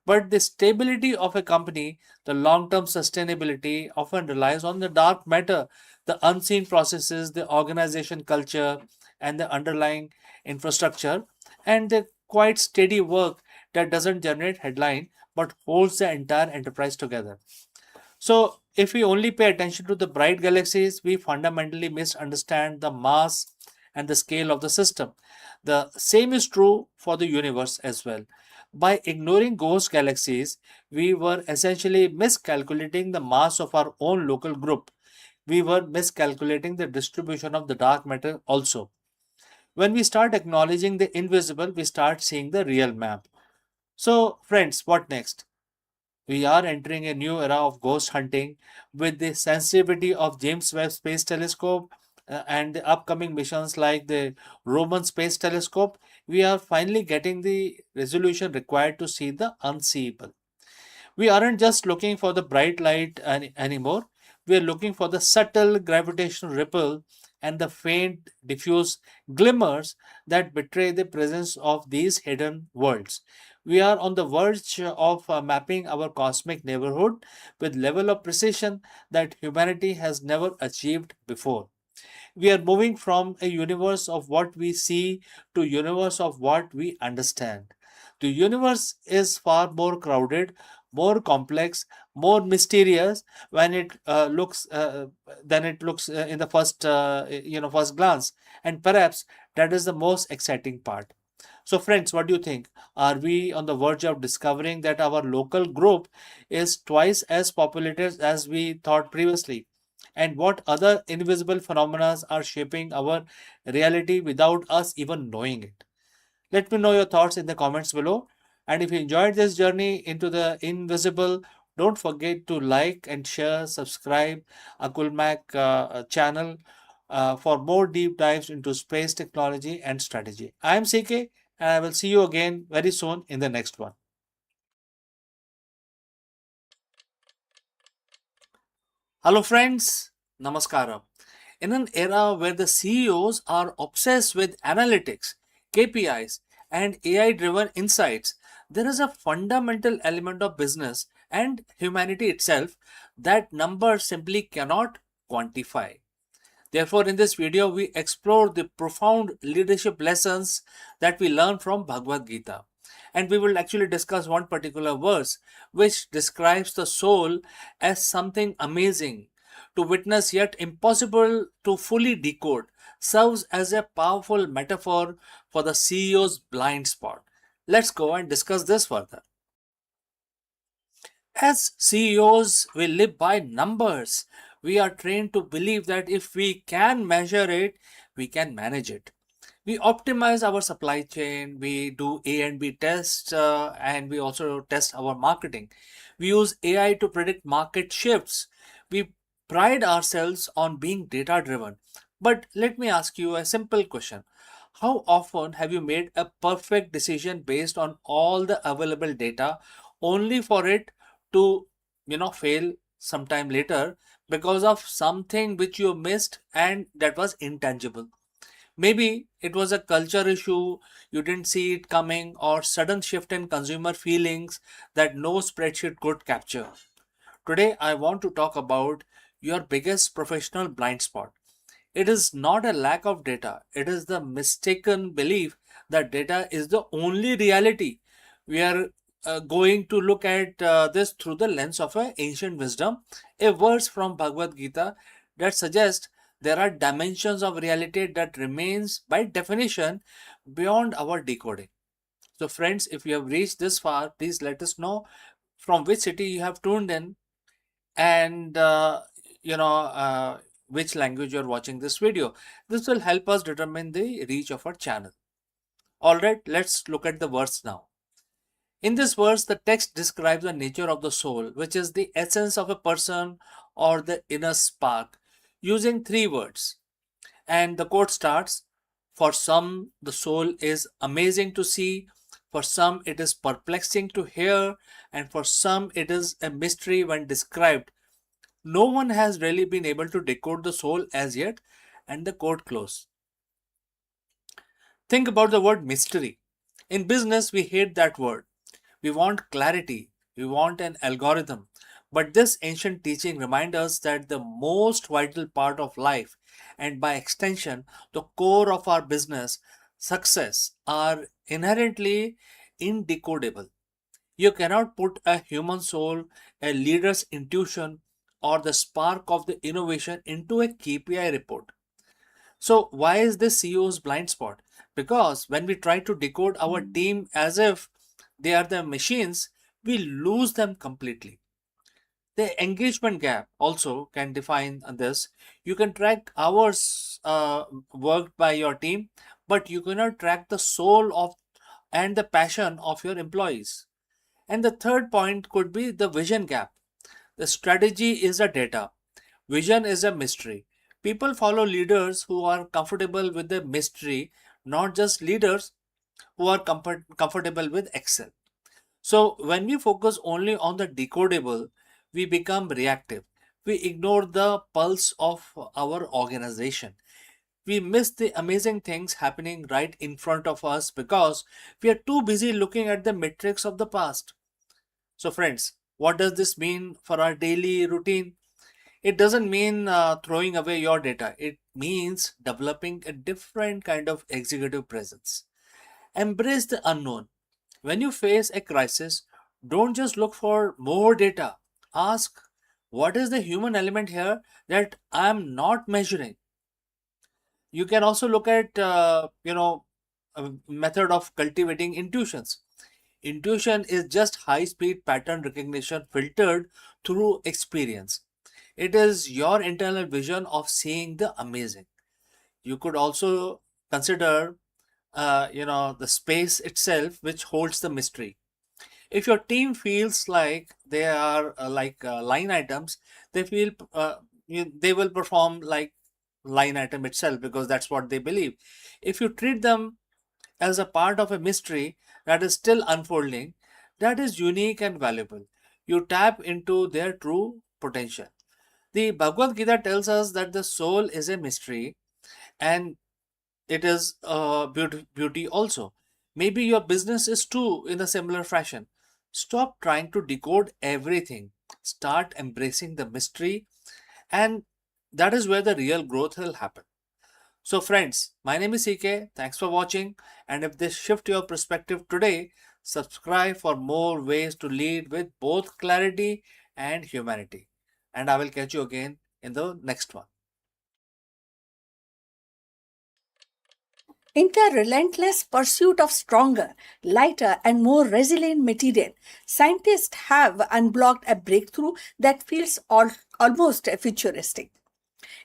But the stability of a company, the long term sustainability, often relies on the dark matter, the unseen processes, the organization culture, and the underlying infrastructure, and the quite steady work that doesn't generate headline but holds the entire enterprise together. So, if we only pay attention to the bright galaxies, we fundamentally misunderstand the mass and the scale of the system. The same is true for the universe as well. By ignoring ghost galaxies, we were essentially miscalculating the mass of our own local group. We were miscalculating the distribution of the dark matter also. When we start acknowledging the invisible, we start seeing the real map. So, friends, what next? We are entering a new era of ghost hunting with the sensitivity of James Webb Space Telescope and the upcoming missions like the Roman Space Telescope. We are finally getting the resolution required to see the unseeable. We aren't just looking for the bright light anymore. We are looking for the subtle gravitational ripple and the faint, diffuse glimmers that betray the presence of these hidden worlds. We are on the verge of mapping our cosmic neighborhood with level of precision that humanity has never achieved before. We are moving from a universe of what we see to universe of what we understand. The universe is far more crowded, more complex, more mysterious when it looks than it looks in the first glance, and perhaps that is the most exciting part. So, friends, what do you think? Are we on the verge of discovering that our local group is twice as populated as we thought previously? And what other invisible phenomena are shaping our reality without us even knowing it? Let me know your thoughts in the comments below. And if you enjoyed this journey into the invisible, don't forget to like and share, subscribe Akulmach channel for more deep dives into space technology and strategy. I am CK, and I will see you again very soon in the next one. Hello, friends. Namaskaram. In an era where the CEOs are obsessed with analytics, KPIs, and AI driven insights, there is a fundamental element of business and humanity itself that numbers simply cannot quantify. Therefore, in this video, we explore the profound leadership lessons that we learn from Bhagavad Gita. And we will actually discuss one particular verse which describes the soul as something amazing to witness yet impossible to fully decode, serves as a powerful metaphor for the CEO's blind spot. Let's go and discuss this further. As CEOs, we live by numbers. We are trained to believe that if we can measure it, we can manage it. We optimize our supply chain, we do A and B tests, and we also test our marketing. We use AI to predict market shifts. We pride ourselves on being data driven. But let me ask you a simple question. How often have you made a perfect decision based on all the available data only for it to, fail sometime later because of something which you missed and that was intangible? Maybe it was a culture issue, you didn't see it coming, or sudden shift in consumer feelings that no spreadsheet could capture. Today, I want to talk about your biggest professional blind spot. It is not a lack of data, it is the mistaken belief that data is the only reality. We are going to look at this through the lens of an ancient wisdom, a verse from Bhagavad Gita that suggests there are dimensions of reality that remains by definition beyond our decoding. So friends, if you have reached this far, please let us know from which city you have tuned in, and you know which language you're watching this video. This will help us determine the reach of our channel. All right, let's look at the verse now. In this verse, the text describes the nature of the soul, which is the essence of a person or the inner spark, using three words. And the quote starts: for some the soul is amazing to see, for some it is perplexing to hear, and for some it is a mystery when described. No one has really been able to decode the soul as yet. And the quote close. Think about the word mystery. In business, we hate that word. We want clarity, we want an algorithm. But this ancient teaching reminds us that the most vital part of life, and by extension, the core of our business success, are inherently indecodable. You cannot put a human soul, a leader's intuition, or the spark of the innovation into a KPI report. So, why is this CEO's blind spot? Because when we try to decode our team as if they are the machines, we lose them completely. The engagement gap also can define this. You can track hours worked by your team, but you cannot track the soul of and the passion of your employees. And the third point could be the vision gap. The strategy is a data, vision is a mystery. People follow leaders who are comfortable with the mystery, not just leaders who are comfortable with Excel. So, when we focus only on the decodable, we become reactive. We ignore the pulse of our organization. We miss the amazing things happening right in front of us because we are too busy looking at the metrics of the past. So, friends, what does this mean for our daily routine? It doesn't mean throwing away your data. It means developing a different kind of executive presence. Embrace the unknown. When you face a crisis, don't just look for more data. Ask, what is the human element here that I'm not measuring? You can also look at, a method of cultivating intuitions. Intuition is just high speed pattern recognition filtered through experience. It is your internal vision of seeing the amazing. You could also consider, the space itself, which holds the mystery. If your team feels like they are line items, they feel they will perform like line item itself because that's what they believe. If you treat them as a part of a mystery that is still unfolding, that is unique and valuable. You tap into their true potential. The Bhagavad Gita tells us that the soul is a mystery and it is beauty also. Maybe your business is too in a similar fashion. Stop trying to decode everything. Start embracing the mystery, and that is where the real growth will happen. So, friends, my name is CK. Thanks for watching. And if this shift your perspective today, subscribe for more ways to lead with both clarity and humanity. And I will catch you again in the next one. In the relentless pursuit of stronger, lighter, and more resilient material, scientists have unblocked a breakthrough that feels almost futuristic.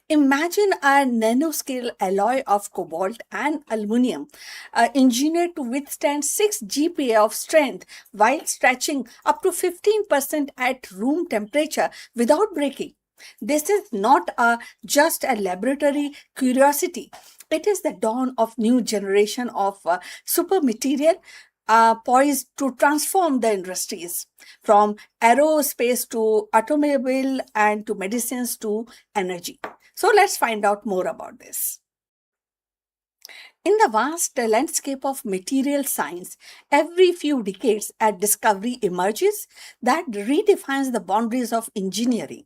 Imagine a nanoscale alloy of cobalt and aluminum, engineered to withstand 6 GPa of strength while stretching up to 15% at room temperature without breaking. This is not just a laboratory curiosity. It is the dawn of new generation of super material poised to transform the industries from aerospace to automobile and to medicines to energy. So let's find out more about this. In the vast landscape of material science, every few decades a discovery emerges that redefines the boundaries of engineering.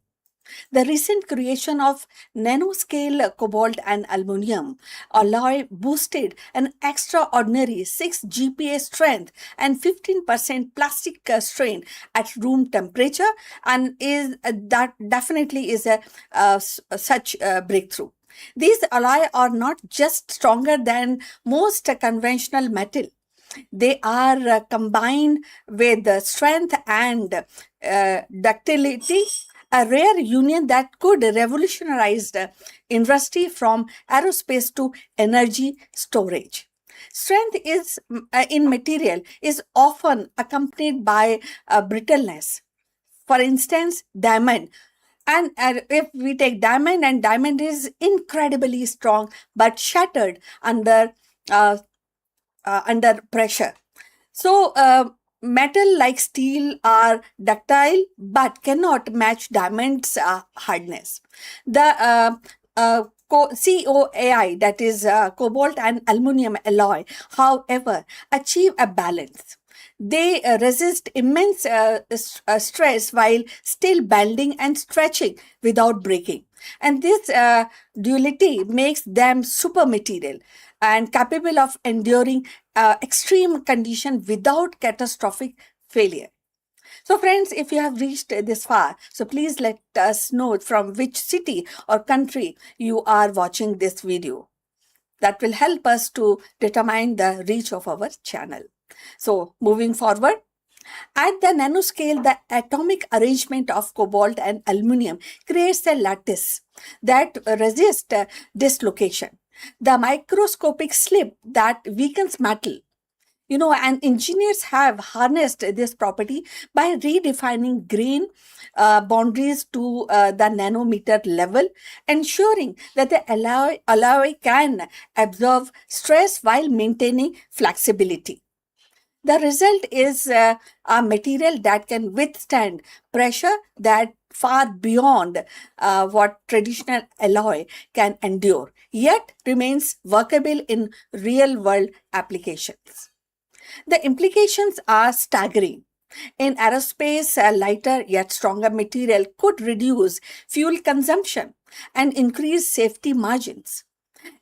The recent creation of nanoscale cobalt and aluminum alloy boosted an extraordinary 6 GPa strength and 15% plastic strain at room temperature, and is that definitely is a such a breakthrough. These alloy are not just stronger than most conventional metal. They are combined with the strength and ductility, a rare union that could revolutionize the industry from aerospace to energy storage. Strength is in material is often accompanied by brittleness. For instance, diamond. And if we take diamond, and diamond is incredibly strong but shattered uh, under pressure. So, metal like steel are ductile but cannot match diamond's hardness. The COAI, that is cobalt and aluminum alloy, however, achieve a balance. They resist immense stress while still bending and stretching without breaking. And this duality makes them super material and capable of enduring extreme condition without catastrophic failure. So, friends, if you have reached this far, so please let us know from which city or country you are watching this video. That will help us to determine the reach of our channel. So, moving forward, at the nanoscale, the atomic arrangement of cobalt and aluminum creates a lattice that resists dislocation. The microscopic slip that weakens metal, and engineers have harnessed this property by redefining grain boundaries to the nanometer level, ensuring that the alloy can absorb stress while maintaining flexibility. The result is a material that can withstand pressure that far beyond what traditional alloy can endure, yet remains workable in real world applications. The implications are staggering. In aerospace, a lighter yet stronger material could reduce fuel consumption and increase safety margins.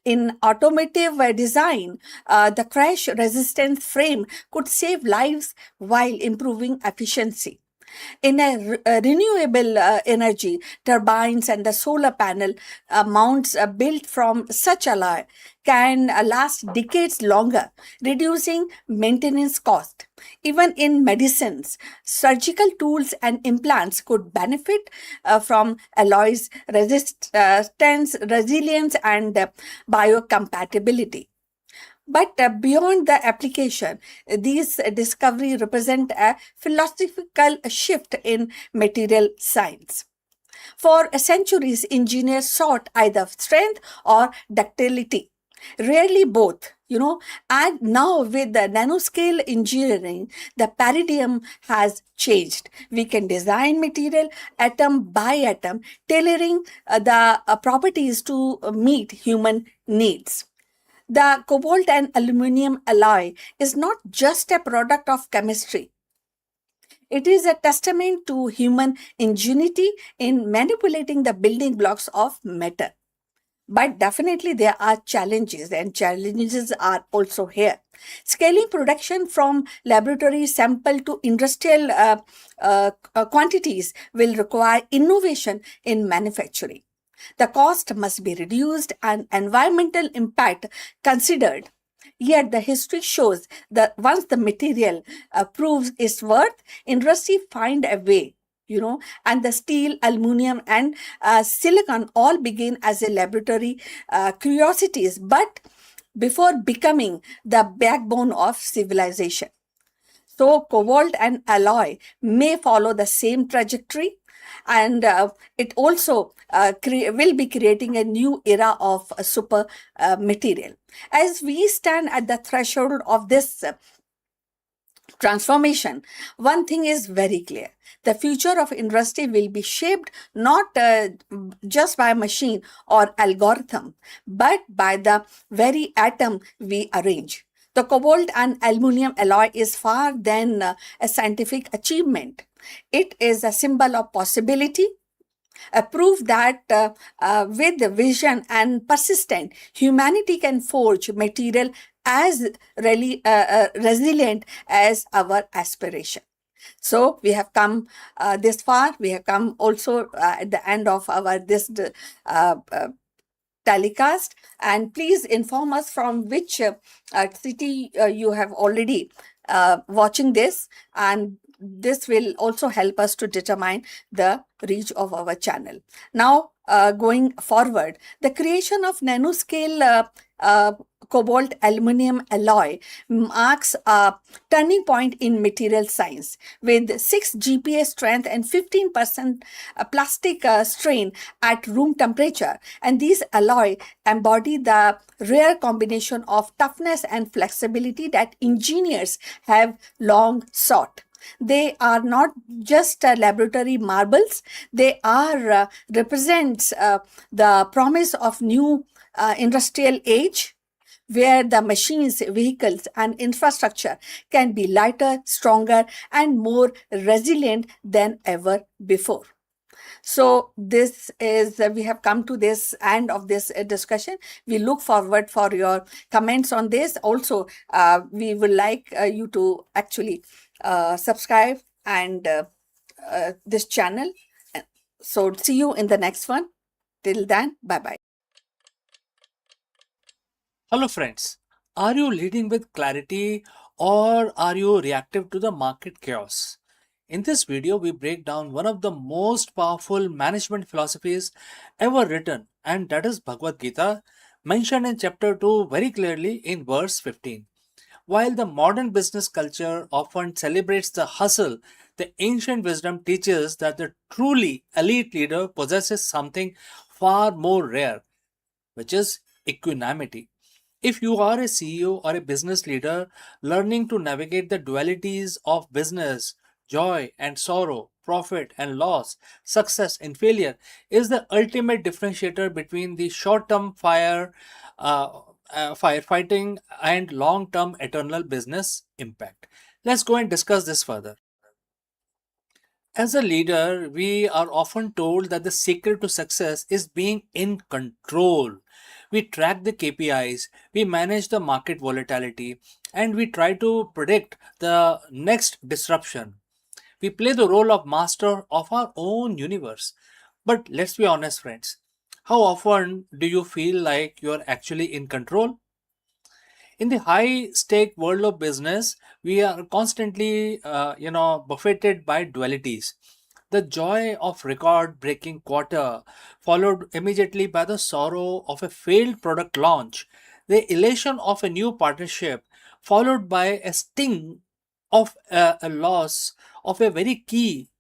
In automotive design, the crash resistant frame could save lives while improving efficiency. In a renewable energy, turbines and the solar panel mounts built from such alloy can last decades longer, reducing maintenance cost. Even in medicines, surgical tools and implants could benefit from alloys resistance, resilience, and biocompatibility. But beyond the application, these discoveries represent a philosophical shift in material science. For centuries, engineers sought either strength or ductility, rarely both. And now with the nanoscale engineering, the paradigm has changed. We can design material atom by atom, tailoring the properties to meet human needs. The cobalt and aluminum alloy is not just a product of chemistry. It is a testament to human ingenuity in manipulating the building blocks of matter. But definitely there are challenges, and challenges are also here. Scaling production from laboratory sample to industrial quantities will require innovation in manufacturing. The cost must be reduced and environmental impact considered. Yet the history shows that once the material proves its worth, industry find a way. And the steel, aluminum, and silicon all begin as a laboratory curiosities, but before becoming the backbone of civilization. So, cobalt and alloy may follow the same trajectory, and it also will be creating a new era of super material. As we stand at the threshold of this transformation, one thing is very clear. The future of industry will be shaped not just by machine or algorithm, but by the very atom we arrange. The cobalt and aluminum alloy is far than a scientific achievement. It is a symbol of possibility, a proof that with vision and persistence, humanity can forge material as really resilient as our aspiration. So we have come this far. We have come also at the end of our this telecast, and please inform us from which city you have already watching this, and this will also help us to determine the reach of our channel. Now, going forward, the creation of nanoscale cobalt aluminum alloy marks a turning point in material science. With 6 GPa strength and 15% plastic strain at room temperature, and these alloy embody the rare combination of toughness and flexibility that engineers have long sought. They are not just laboratory marbles. They are represents the promise of new industrial age, where the machines, vehicles, and infrastructure can be lighter, stronger, and more resilient than ever before. So this is, we have come to this end of this discussion. We look forward for your comments on this. Also, we would like you to actually subscribe and this channel. So see you in the next one. Till then, bye-bye. Hello friends, are you leading with clarity or are you reactive to the market chaos? In this video, we break down one of the most powerful management philosophies ever written, and that is Bhagavad Gita, mentioned in chapter 2 very clearly in verse 15. While the modern business culture often celebrates the hustle, the ancient wisdom teaches that the truly elite leader possesses something far more rare, which is equanimity. If you are a CEO or a business leader learning to navigate the dualities of business, joy and sorrow, profit and loss, success and failure is the ultimate differentiator between the short-term firefighting and long-term eternal business impact. Let's go and discuss this further. As a leader, we are often told that the secret to success is being in control. We track the KPIs, we manage the market volatility, and we try to predict the next disruption. We play the role of master of our own universe. But let's be honest, friends. How often do you feel like you're actually in control? In the high stake world of business, we are constantly buffeted by dualities. The joy of record breaking quarter followed immediately by the sorrow of a failed product launch, the elation of a new partnership followed by a sting of a loss of a very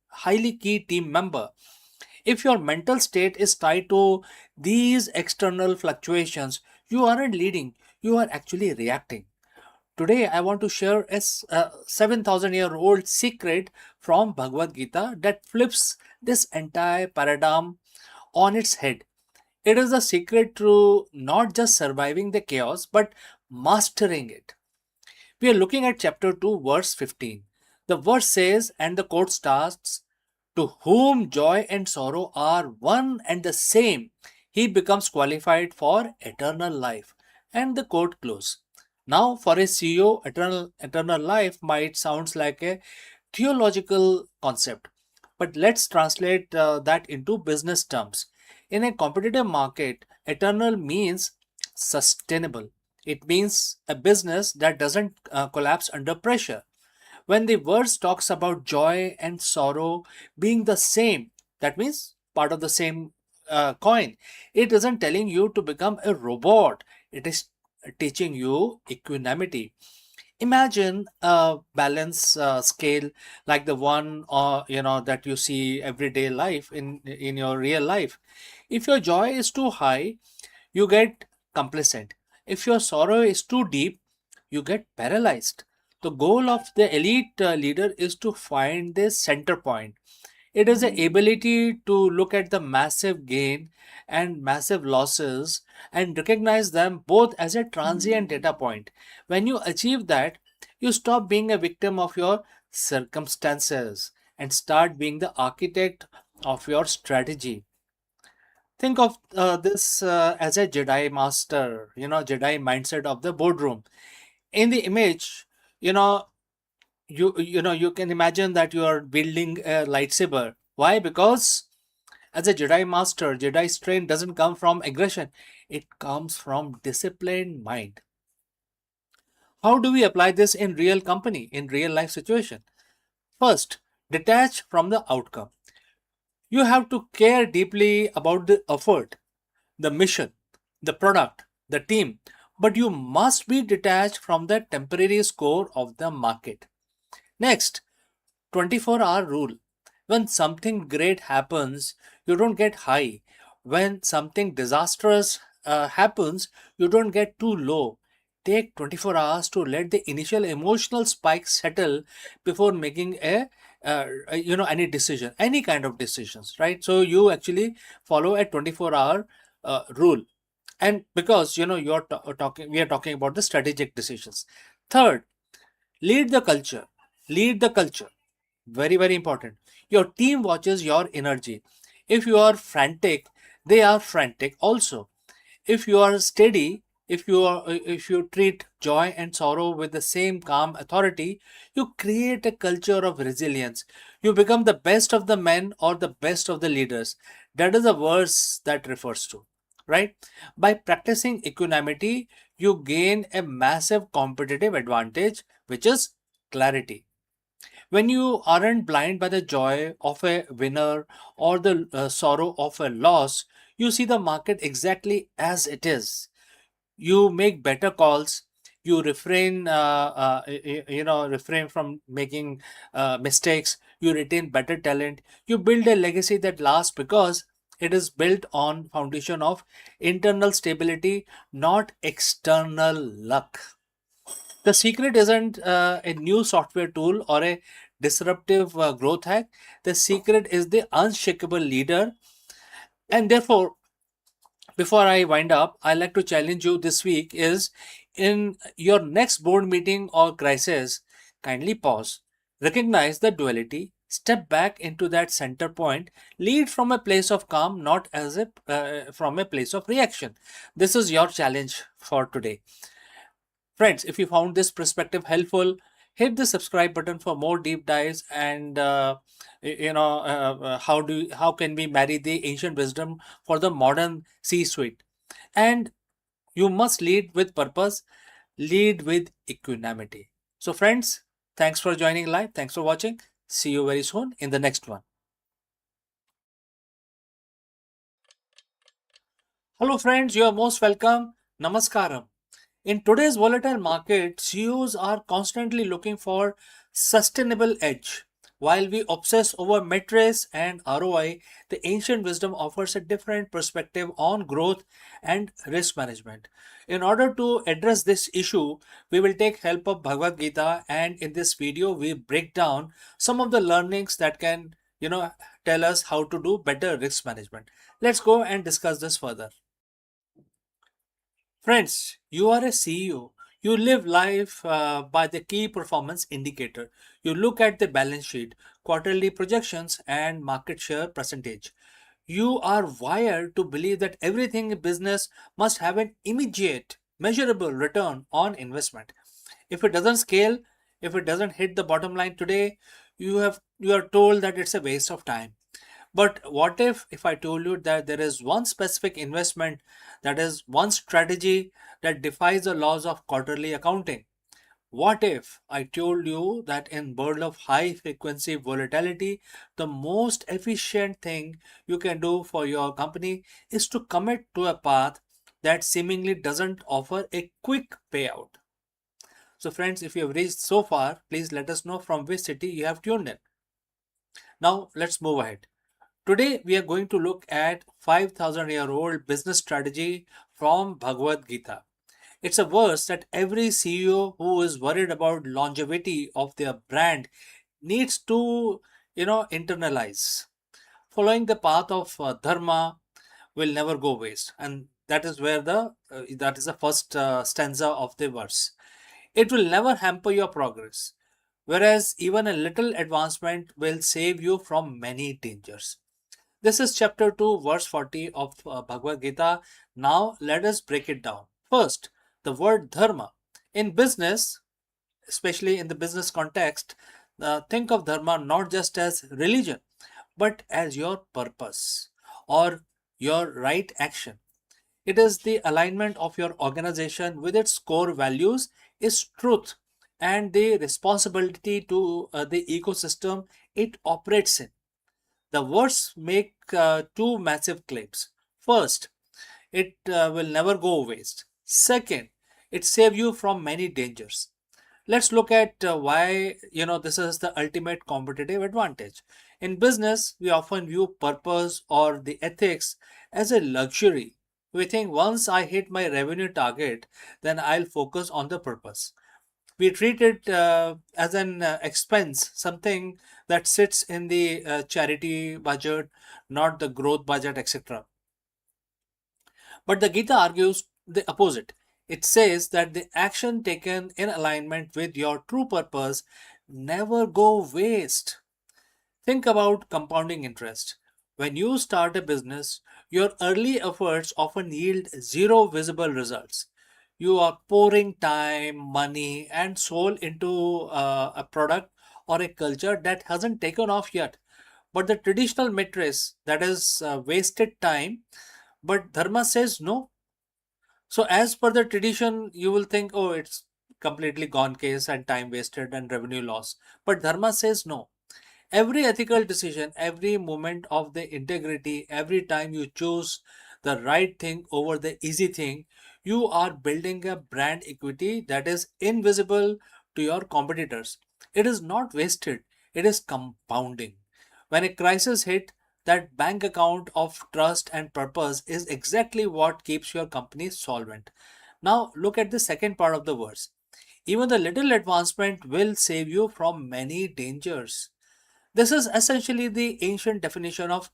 highly key team member. If your mental state is tied to these external fluctuations, you aren't leading, you are actually reacting. Today, I want to share a 7,000-year-old secret from Bhagavad Gita that flips this entire paradigm on its head. It is a secret to not just surviving the chaos, but mastering it. We are looking at chapter 2, verse 15. The verse says, and the quote starts, to whom joy and sorrow are one and the same, he becomes qualified for eternal life. And the quote close. Now, for a CEO, eternal life might sound like a theological concept, but let's translate that into business terms. In a competitive market, eternal means sustainable. It means a business that doesn't collapse under pressure. When the verse talks about joy and sorrow being the same, that means part of the same coin. It isn't telling you to become a robot, it is teaching you equanimity. Imagine a balance scale like the one that you see everyday life in your real life. If your joy is too high, you get complacent. If your sorrow is too deep, you get paralyzed. The goal of the elite leader is to find this center point. It is the ability to look at the massive gain and massive losses and recognize them both as a transient data point. When you achieve that, you stop being a victim of your circumstances and start being the architect of your strategy. Think of this as a Jedi master, Jedi mindset of the boardroom. In the image, you know, you can imagine that you are building a lightsaber. Why? Because as a Jedi master, Jedi strength doesn't come from aggression; it comes from disciplined mind. How do we apply this in real company, in real life situation? First, detach from the outcome. You have to care deeply about the effort, the mission, the product, the team, but you must be detached from the temporary score of the market. Next, 24-hour rule. When something great happens, you don't get high. When something disastrous happens, you don't get too low. Take 24 hours to let the initial emotional spike settle before making any decision, any kind of decisions, right? So you actually follow a 24-hour rule. And because we are talking about the strategic decisions. Third, lead the culture. Lead the culture. Very, very important. Your team watches your energy. If you are frantic, they are frantic also. If you are steady, if you treat joy and sorrow with the same calm authority, you create a culture of resilience. You become the best of the men or the best of the leaders. That is a verse that refers to, right? By practicing equanimity, you gain a massive competitive advantage, which is clarity. When you aren't blind by the joy of a winner or the sorrow of a loss, you see the market exactly as it is. You make better calls. You refrain from making mistakes. You retain better talent. You build a legacy that lasts because it is built on foundation of internal stability, not external luck. The secret isn't a new software tool or a disruptive growth hack. The secret is the unshakable leader. And therefore, before I wind up, I like to challenge you this week is in your next board meeting or crisis, kindly pause, recognize the duality, step back into that center point, lead from a place of calm, not as a from a place of reaction. This is your challenge for today. Friends, if you found this perspective helpful, hit the subscribe button for more deep dives and how can we marry the ancient wisdom for the modern C-suite? And you must lead with purpose, lead with equanimity. So friends, thanks for joining live. Thanks for watching. See you very soon in the next one. Hello friends, you are most welcome. Namaskaram. In today's volatile market, CEOs are constantly looking for sustainable edge. While we obsess over metrics and ROI, the ancient wisdom offers a different perspective on growth and risk management. In order to address this issue, we will take help of Bhagavad Gita, and in this video we break down some of the learnings that can, tell us how to do better risk management. Let's go and discuss this further. Friends, you are a CEO. You live life by the key performance indicator. You look at the balance sheet, quarterly projections, and market share percentage. You are wired to believe that everything in business must have an immediate, measurable return on investment. If it doesn't scale, if it doesn't hit the bottom line today, you are told that it's a waste of time. But what if I told you that there is one specific investment, that is one strategy that defies the laws of quarterly accounting? What if I told you that in world of high frequency volatility, the most efficient thing you can do for your company is to commit to a path that seemingly doesn't offer a quick payout? So friends, if you have reached so far, please let us know from which city you have tuned in. Now let's move ahead. Today, we are going to look at 5,000-year-old business strategy from Bhagavad Gita. It's a verse that every CEO who is worried about longevity of their brand needs to, internalize. Following the path of dharma will never go waste, and that is where that is the first stanza of the verse. It will never hamper your progress, whereas even a little advancement will save you from many dangers. This is chapter 2, verse 40 of Bhagavad Gita. Now, let us break it down. First, the word dharma. In business, especially in the business context, think of dharma not just as religion, but as your purpose or your right action. It is the alignment of your organization with its core values, its truth, and the responsibility to the ecosystem it operates in. The words make two massive claims. First, it will never go waste. Second, it saves you from many dangers. Let's look at why this is the ultimate competitive advantage. In business, we often view purpose or the ethics as a luxury. We think once I hit my revenue target, then I'll focus on the purpose. We treat it as an expense, something that sits in the charity budget, not the growth budget, etc. But the Gita argues the opposite. It says that the action taken in alignment with your true purpose never go waste. Think about compounding interest. When you start a business, your early efforts often yield zero visible results. You are pouring time, money, and soul into a product or a culture that hasn't taken off yet. But the traditional metrics, that is wasted time, but Dharma says no. So, as per the tradition, you will think, oh, it's completely gone case and time wasted and revenue loss. But Dharma says no. Every ethical decision, every moment of the integrity, every time you choose the right thing over the easy thing, you are building a brand equity that is invisible to your competitors. It is not wasted, it is compounding. When a crisis hit, that bank account of trust and purpose is exactly what keeps your company solvent. Now look at the second part of the verse. Even the little advancement will save you from many dangers. This is essentially the ancient definition of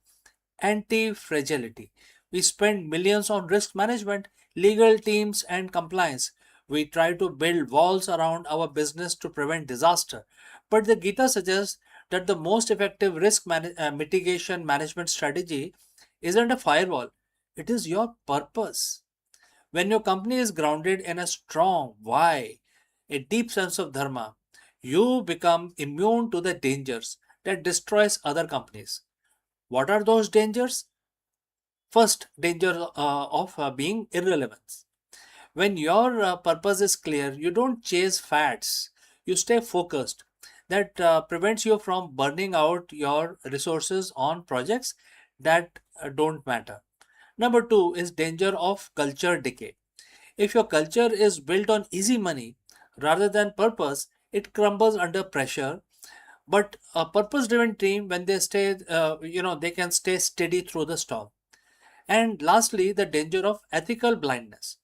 anti fragility. We spend millions on risk management, legal teams, and compliance. We try to build walls around our business to prevent disaster. But the Gita suggests that the most effective mitigation management strategy isn't a firewall, it is your purpose. When your company is grounded in a strong why, a deep sense of dharma, you become immune to the dangers that destroys other companies. What are those dangers? First, danger of being irrelevant. When your purpose is clear, you don't chase fads. You stay focused. That prevents you from burning out your resources on projects that don't matter. Number two is danger of culture decay. If your culture is built on easy money rather than purpose, it crumbles under pressure. but a purpose-driven team, when they stay, they can stay steady through the storm. And lastly, the danger of ethical blindness.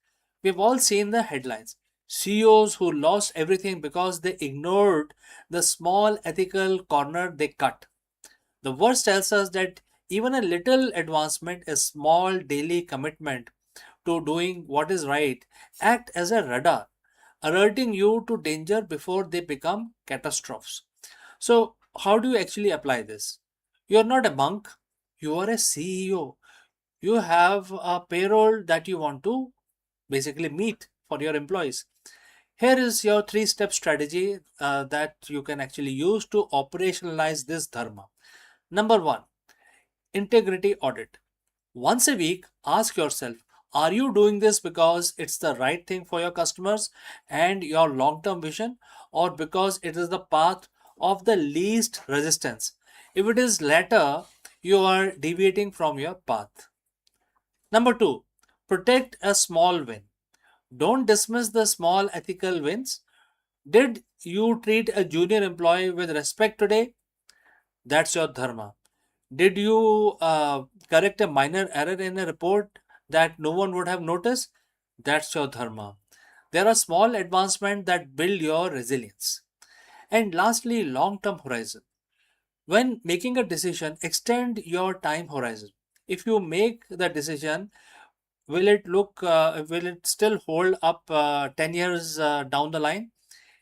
We've all seen the headlines. CEOs who lost everything because they ignored the small ethical corner they cut. The verse tells us that even a little advancement, a small daily commitment to doing what is right, act as a radar, alerting you to danger before they become catastrophes. So, how do you actually apply this? You're not a monk, you are a CEO. You have a payroll that you want to basically meet for your employees. Here is your three-step strategy that you can actually use to operationalize this dharma. Number one, integrity audit. Once a week, ask yourself, are you doing this because it's the right thing for your customers and your long term vision, or because it is the path of the least resistance? If it is latter, you are deviating from your path. Number two, protect a small win. Don't dismiss the small ethical wins. Did you treat a junior employee with respect today? That's your dharma. Did you correct a minor error in a report that no one would have noticed? That's your dharma. There are small advancements that build your resilience. And lastly, long term horizon. When making a decision, extend your time horizon. If you make the decision, will it still hold up 10 years down the line?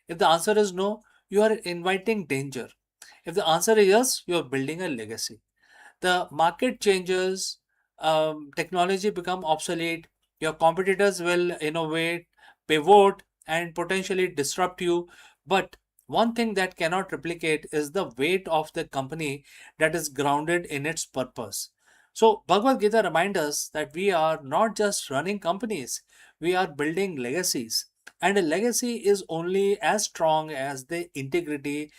If the answer is no, you are inviting danger. If the answer is yes, you are building a legacy. The market changes, technology become obsolete, your competitors will innovate, pivot, and potentially disrupt you. But one thing that cannot replicate is the weight of the company that is grounded in its purpose. So Bhagavad Gita reminds us that we are not just running companies, we are building legacies. And a legacy is only as strong as the integrity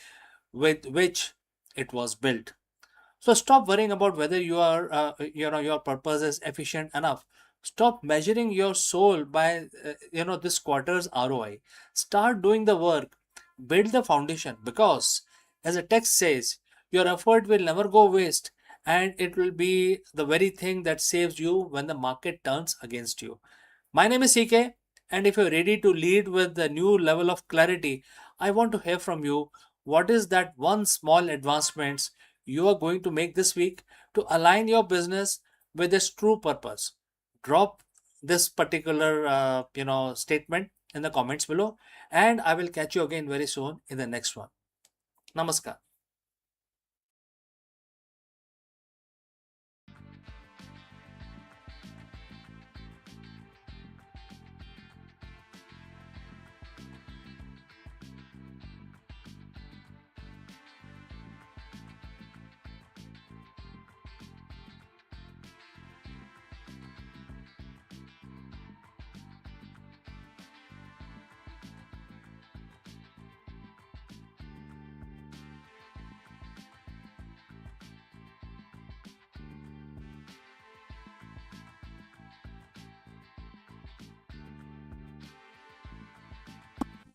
with which it was built. So stop worrying about whether your purpose is efficient enough. Stop measuring your soul by this quarter's ROI. Start doing the work, build the foundation, because as the text says, your effort will never go waste, and it will be the very thing that saves you when the market turns against you. My name is CK, and if you're ready to lead with the new level of clarity, I want to hear from you. What is that one small advancements you are going to make this week to align your business with its true purpose? Drop this particular statement in the comments below, and I will catch you again very soon in the next one. Namaskar.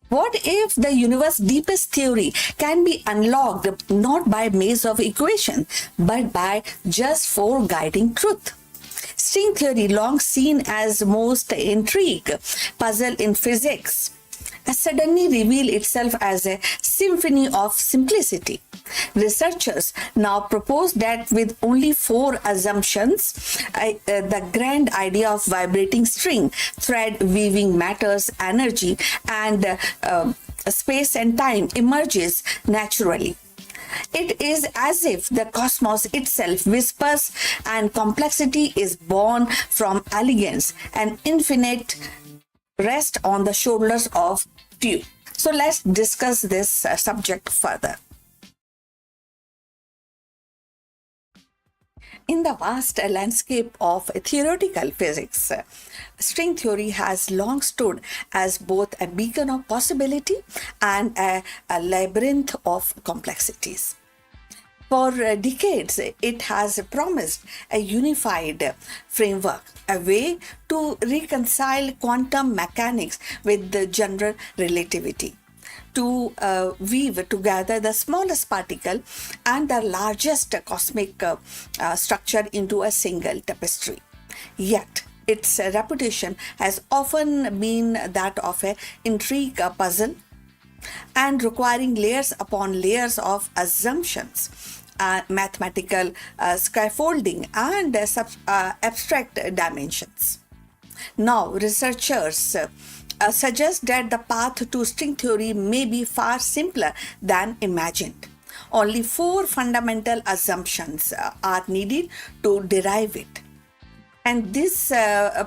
What if the universe's deepest theory can be unlocked not by maze of equation, but by just four guiding truth? String theory, long seen as most intrigue puzzle in physics, has suddenly revealed itself as a symphony of simplicity. Researchers now propose that with only four assumptions, the grand idea of vibrating string, thread weaving matters, energy, and space and time emerges naturally. It is as if the cosmos itself whispers and complexity is born from elegance and infinite rest on the shoulders of few. So let's discuss this subject further. In the vast landscape of theoretical physics, string theory has long stood as both a beacon of possibility and a labyrinth of complexities. For decades, it has promised a unified framework, a way to reconcile quantum mechanics with the general relativity. to weave together the smallest particle and the largest cosmic structure into a single tapestry. Yet, its reputation has often been that of an intrigue puzzle and requiring layers upon layers of assumptions, mathematical scaffolding, and abstract dimensions. Now, researchers suggest that the path to string theory may be far simpler than imagined. Only four fundamental assumptions are needed to derive it. And this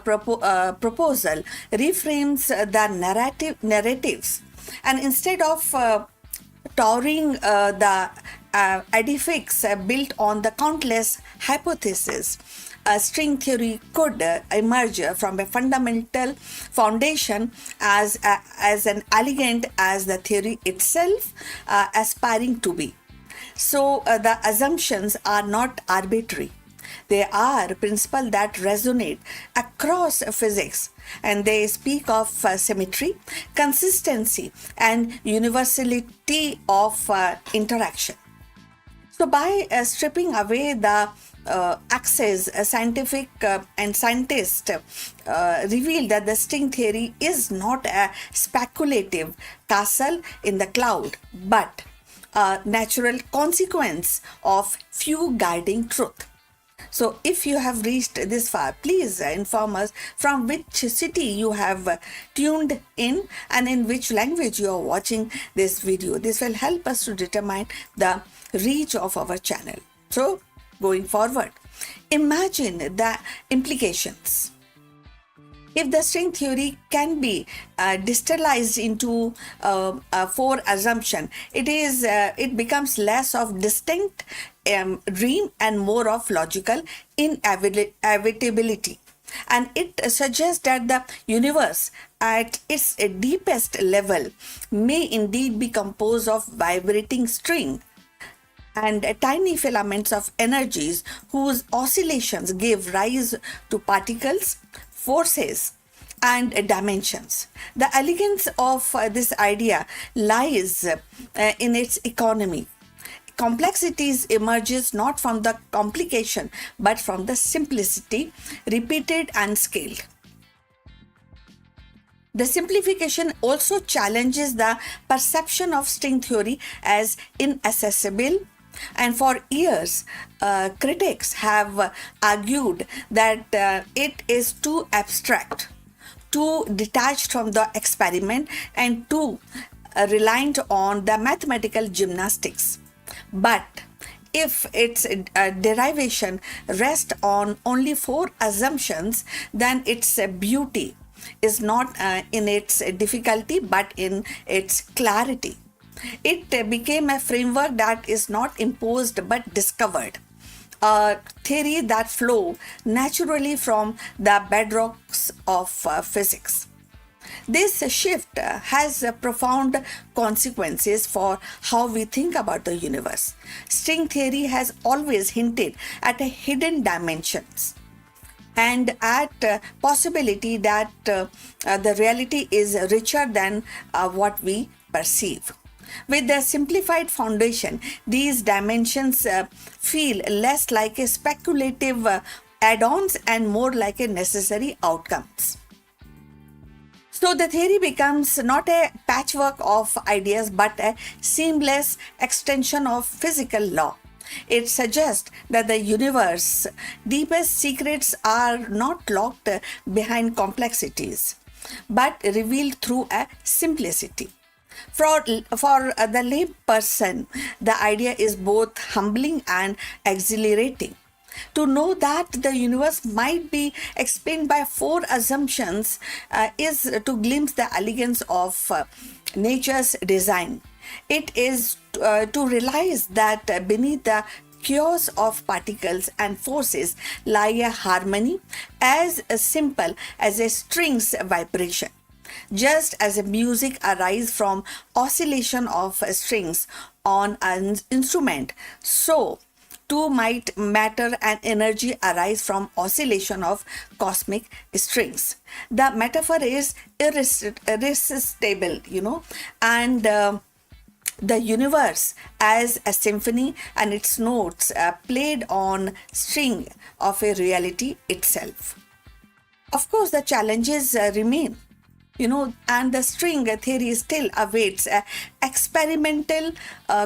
proposal reframes the narratives, and instead of towering the edifice built on the countless hypotheses, string theory could emerge from a fundamental foundation as an elegant as the theory itself aspiring to be. So the assumptions are not arbitrary. They are principles that resonate across physics, and they speak of symmetry, consistency, and universality of interaction. So, by stripping away the access, scientific and scientists reveal that the string theory is not a speculative castle in the cloud, but a natural consequence of few guiding truth. So, if you have reached this far, please inform us from which city you have tuned in and in which language you are watching this video. This will help us to determine the reach of our channel. So, going forward, imagine the implications. If the string theory can be distillized into four assumptions, it becomes less of distinct dream and more of logical inevitability. And it suggests that the universe at its deepest level may indeed be composed of vibrating string and tiny filaments of energies whose oscillations give rise to particles, forces, and dimensions. The elegance of this idea lies in its economy. Complexities emerges not from the complication but from the simplicity, repeated and scaled. The simplification also challenges the perception of string theory as inaccessible, and for years critics have argued that it is too abstract, too detached from the experiment, and too reliant on the mathematical gymnastics. But if its derivation rests on only four assumptions, then its beauty is not in its difficulty but in its clarity. It became a framework that is not imposed but discovered, a theory that flow naturally from the bedrocks of physics. This shift has profound consequences for how we think about the universe. String theory has always hinted at a hidden dimensions and at possibility that the reality is richer than what we perceive. With the simplified foundation, these dimensions feel less like a speculative add-ons and more like a necessary outcomes. So the theory becomes not a patchwork of ideas but a seamless extension of physical law. It suggests that the universe's deepest secrets are not locked behind complexities but revealed through a simplicity. For the lay person, the idea is both humbling and exhilarating. To know that the universe might be explained by four assumptions is to glimpse the elegance of nature's design. It is to realize that beneath the chaos of particles and forces lie a harmony as simple as a string's vibration. Just as music arises from oscillation of strings on an instrument, so Two might matter and energy arise from oscillation of cosmic strings. The metaphor is irresistible, and the universe as a symphony and its notes played on string of a reality itself. Of course, the challenges remain, and the string theory still awaits experimental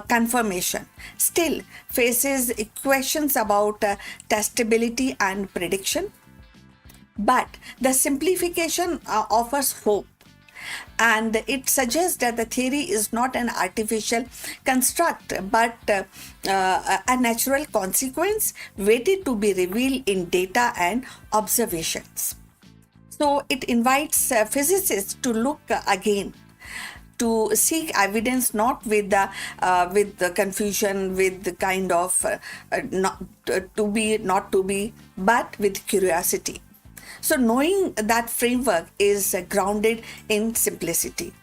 confirmation, still faces questions about testability and prediction. But the simplification offers hope, and it suggests that the theory is not an artificial construct but a natural consequence waiting to be revealed in data and observations. So it invites physicists to look again, to seek evidence not with the confusion, with the kind of not to be, not to be, but with curiosity. So knowing that framework is grounded in simplicity.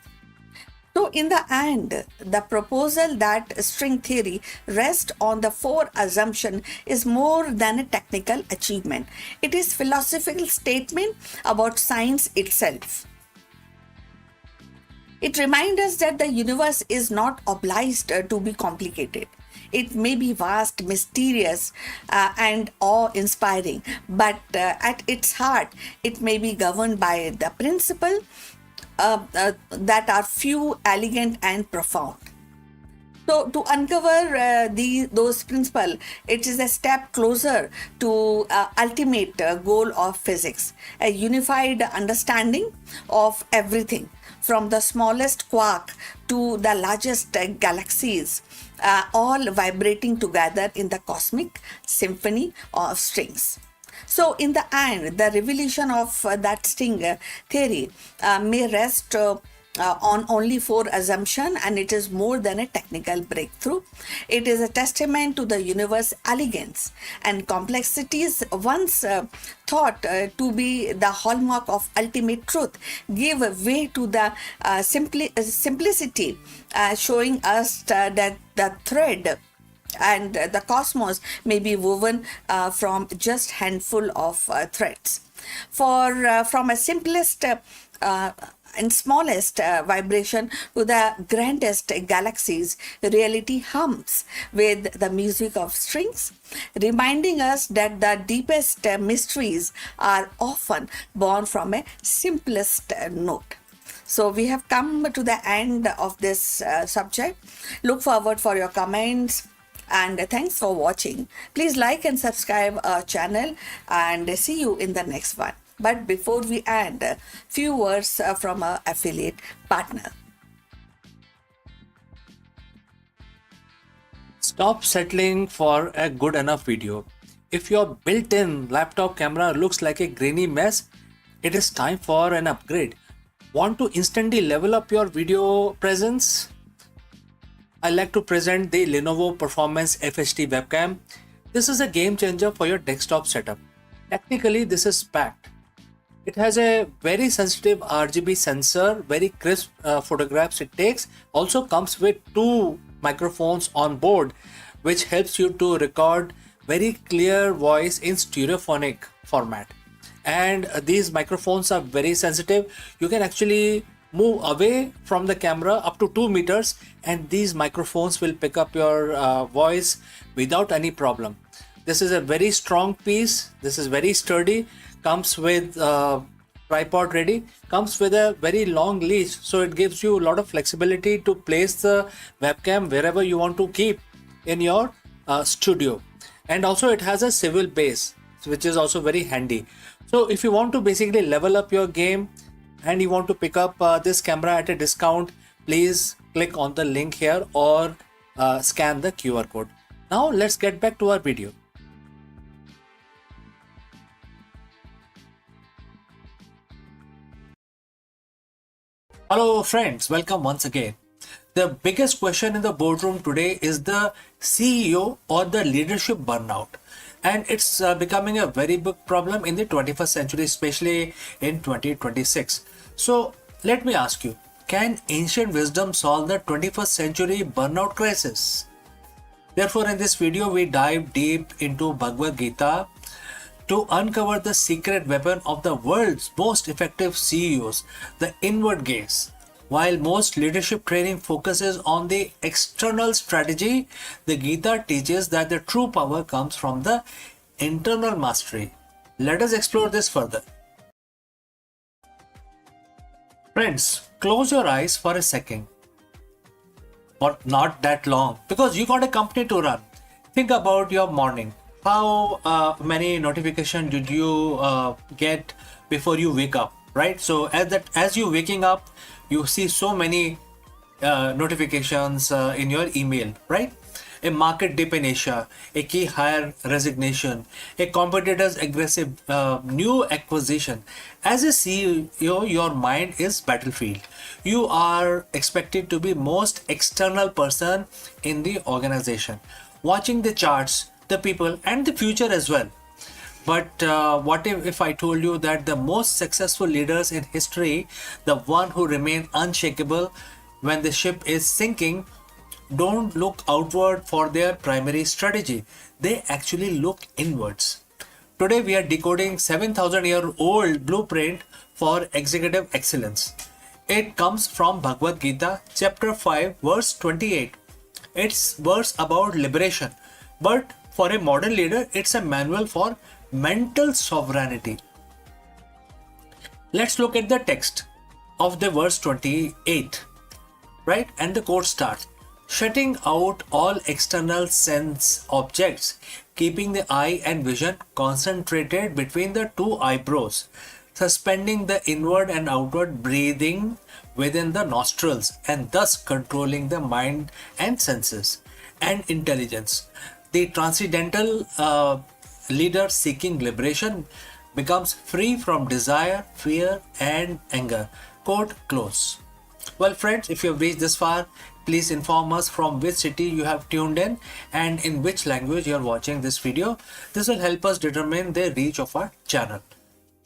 So in the end, the proposal that string theory rests on the four assumption is more than a technical achievement. It is philosophical statement about science itself. It reminds us that the universe is not obliged to be complicated. It may be vast, mysterious, and awe-inspiring, but at its heart, it may be governed by the principle that are few, elegant, and profound. So to uncover those principles, it is a step closer to ultimate goal of physics, a unified understanding of everything, from the smallest quark to the largest galaxies, all vibrating together in the cosmic symphony of strings. So in the end, the revelation of that string theory may rest on only four assumptions, and it is more than a technical breakthrough. It is a testament to the universe's elegance and complexities, once thought to be the hallmark of ultimate truth, give way to the simplicity, showing us that the thread and the cosmos may be woven from just handful of threads. From a simplest and smallest vibration to the grandest galaxies, reality hums with the music of strings, reminding us that the deepest mysteries are often born from a simplest note. So we have come to the end of this subject. Look forward for your comments. And thanks for watching. Please like and subscribe our channel, and see you in the next one. But before we end, a few words from our affiliate partner. Stop settling for a good enough video. If your built-in laptop camera looks like a grainy mess, it is time for an upgrade. Want to instantly level up your video presence? I like to present the Lenovo Performance FHD webcam. This is a game changer for your desktop setup. Technically, this is packed. It has a very sensitive RGB sensor, very crisp photographs it takes. Also comes with two microphones on board, which helps you to record very clear voice in stereophonic format. And these microphones are very sensitive. You can actually move away from the camera up to 2 meters, and these microphones will pick up your voice without any problem. This is a very strong piece. This is very sturdy. Comes with tripod ready. Comes with a very long leash, so it gives you a lot of flexibility to place the webcam wherever you want to keep in your studio. And also it has a swivel base, which is also very handy. So if you want to basically level up your game and you want to pick up this camera at a discount, please click on the link here or scan the QR code. Now let's get back to our video. Hello friends, welcome once again. The biggest question in the boardroom today is the CEO or the leadership burnout. And it's becoming a very big problem in the 21st century, especially in 2026. So let me ask you, can ancient wisdom solve the 21st century burnout crisis? Therefore, in this video, we dive deep into Bhagavad Gita to uncover the secret weapon of the world's most effective CEOs, the inward gaze. While most leadership training focuses on the external strategy, the Gita teaches that the true power comes from the internal mastery. Let us explore this further. Friends, close your eyes for a second, or not that long, because you got a company to run. Think about your morning. How many notifications did you get before you wake up, right? So as you waking up, you see so many notifications in your email, right? A market dip in Asia, a key hire resignation, a competitor's aggressive new acquisition. As a CEO, your mind is battlefield. You are expected to be most external person in the organization, watching the charts, the people, and the future as well. But what if I told you that the most successful leaders in history, the one who remain unshakable when the ship is sinking, don't look outward for their primary strategy. They actually look inwards. Today we are decoding 7,000-year-old blueprint for executive excellence. It comes from Bhagavad Gita, chapter 5, verse 28. It's verse about liberation, but for a modern leader, it's a manual for mental sovereignty. Let's look at the text of the verse 28, right? And the quote starts, shutting out all external sense objects, keeping the eye and vision concentrated between the two eyebrows, suspending the inward and outward breathing within the nostrils, and thus controlling the mind and senses and intelligence. The transcendental leader seeking liberation becomes free from desire, fear, and anger. Quote close. Well, friends, if you have reached this far, please inform us from which city you have tuned in and in which language you are watching this video. This will help us determine the reach of our channel.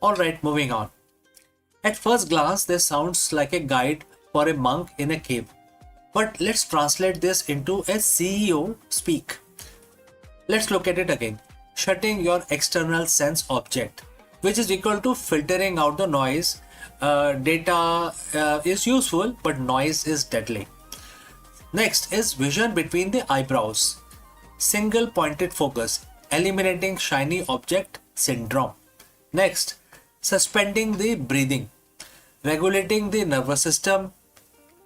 Alright, moving on. At first glance, this sounds like a guide for a monk in a cave. But let's translate this into a CEO speak. Let's look at it again. Shutting your external sense object, which is equal to filtering out the noise. Data is useful, but noise is deadly. Next is vision between the eyebrows. Single pointed focus, eliminating shiny object syndrome. Next, suspending the breathing, regulating the nervous system.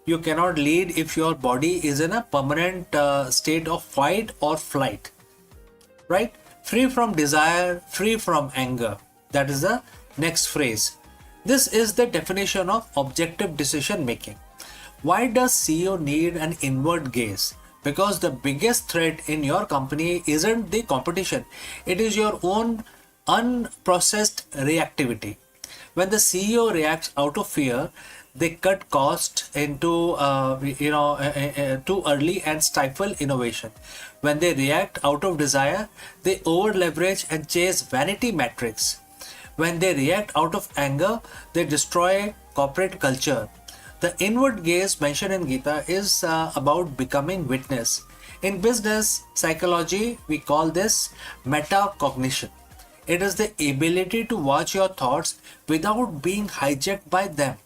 You cannot lead if your body is in a permanent state of fight or flight, right? Free from desire, free from anger. That is the next phrase. This is the definition of objective decision making. Why does CEO need an inward gaze? Because the biggest threat in your company isn't the competition. It is your own unprocessed reactivity. When the CEO reacts out of fear, they cut cost into too early and stifle innovation. When they react out of desire, they over leverage and chase vanity metrics. When they react out of anger, they destroy corporate culture. The inward gaze mentioned in Gita is about becoming witness. In business psychology, we call this metacognition. It is the ability to watch your thoughts without being hijacked by them.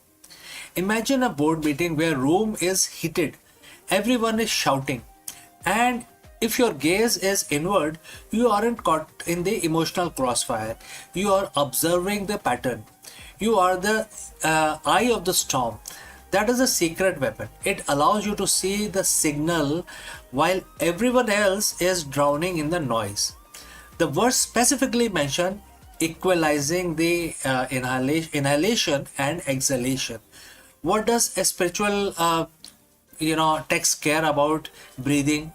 Imagine a board meeting where room is heated, everyone is shouting, and if your gaze is inward, you aren't caught in the emotional crossfire. You are observing the pattern. You are the eye of the storm. That is a secret weapon. It allows you to see the signal while everyone else is drowning in the noise. The verse specifically mentioned equalizing the inhalation and exhalation. What does a spiritual text care about breathing?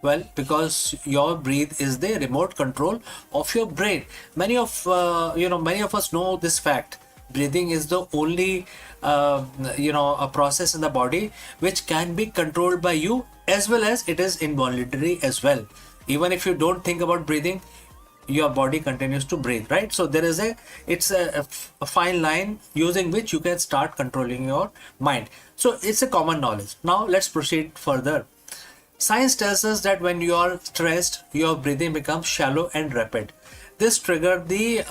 Well, because your breath is the remote control of your brain. Many of us know this fact. Breathing is the only a process in the body which can be controlled by you, as well as it is involuntary as well. Even if you don't think about breathing, your body continues to breathe, right? So there is a fine line using which you can start controlling your mind. So it's a common knowledge. Now let's proceed further. Science tells us that when you are stressed, your breathing becomes shallow and rapid. This triggered the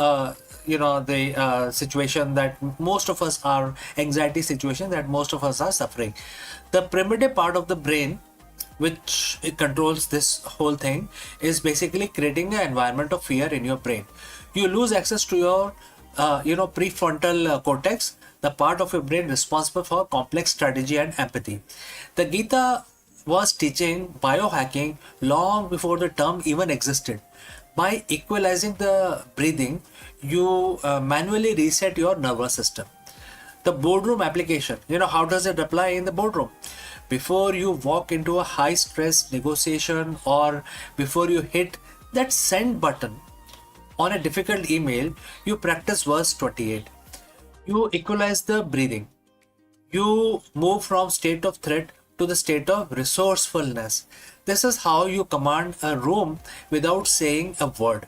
situation that most of us are anxiety situation that most of us are suffering. The primitive part of the brain, which it controls this whole thing, is basically creating an environment of fear in your brain. You lose access to your prefrontal cortex, the part of your brain responsible for complex strategy and empathy. The Gita was teaching biohacking long before the term even existed. By equalizing the breathing, you manually reset your nervous system. The boardroom application, how does it apply in the boardroom? Before you walk into a high stress negotiation, or before you hit that send button on a difficult email, you practice verse 28. You equalize the breathing. You move from state of threat to the state of resourcefulness. This is how you command a room without saying a word.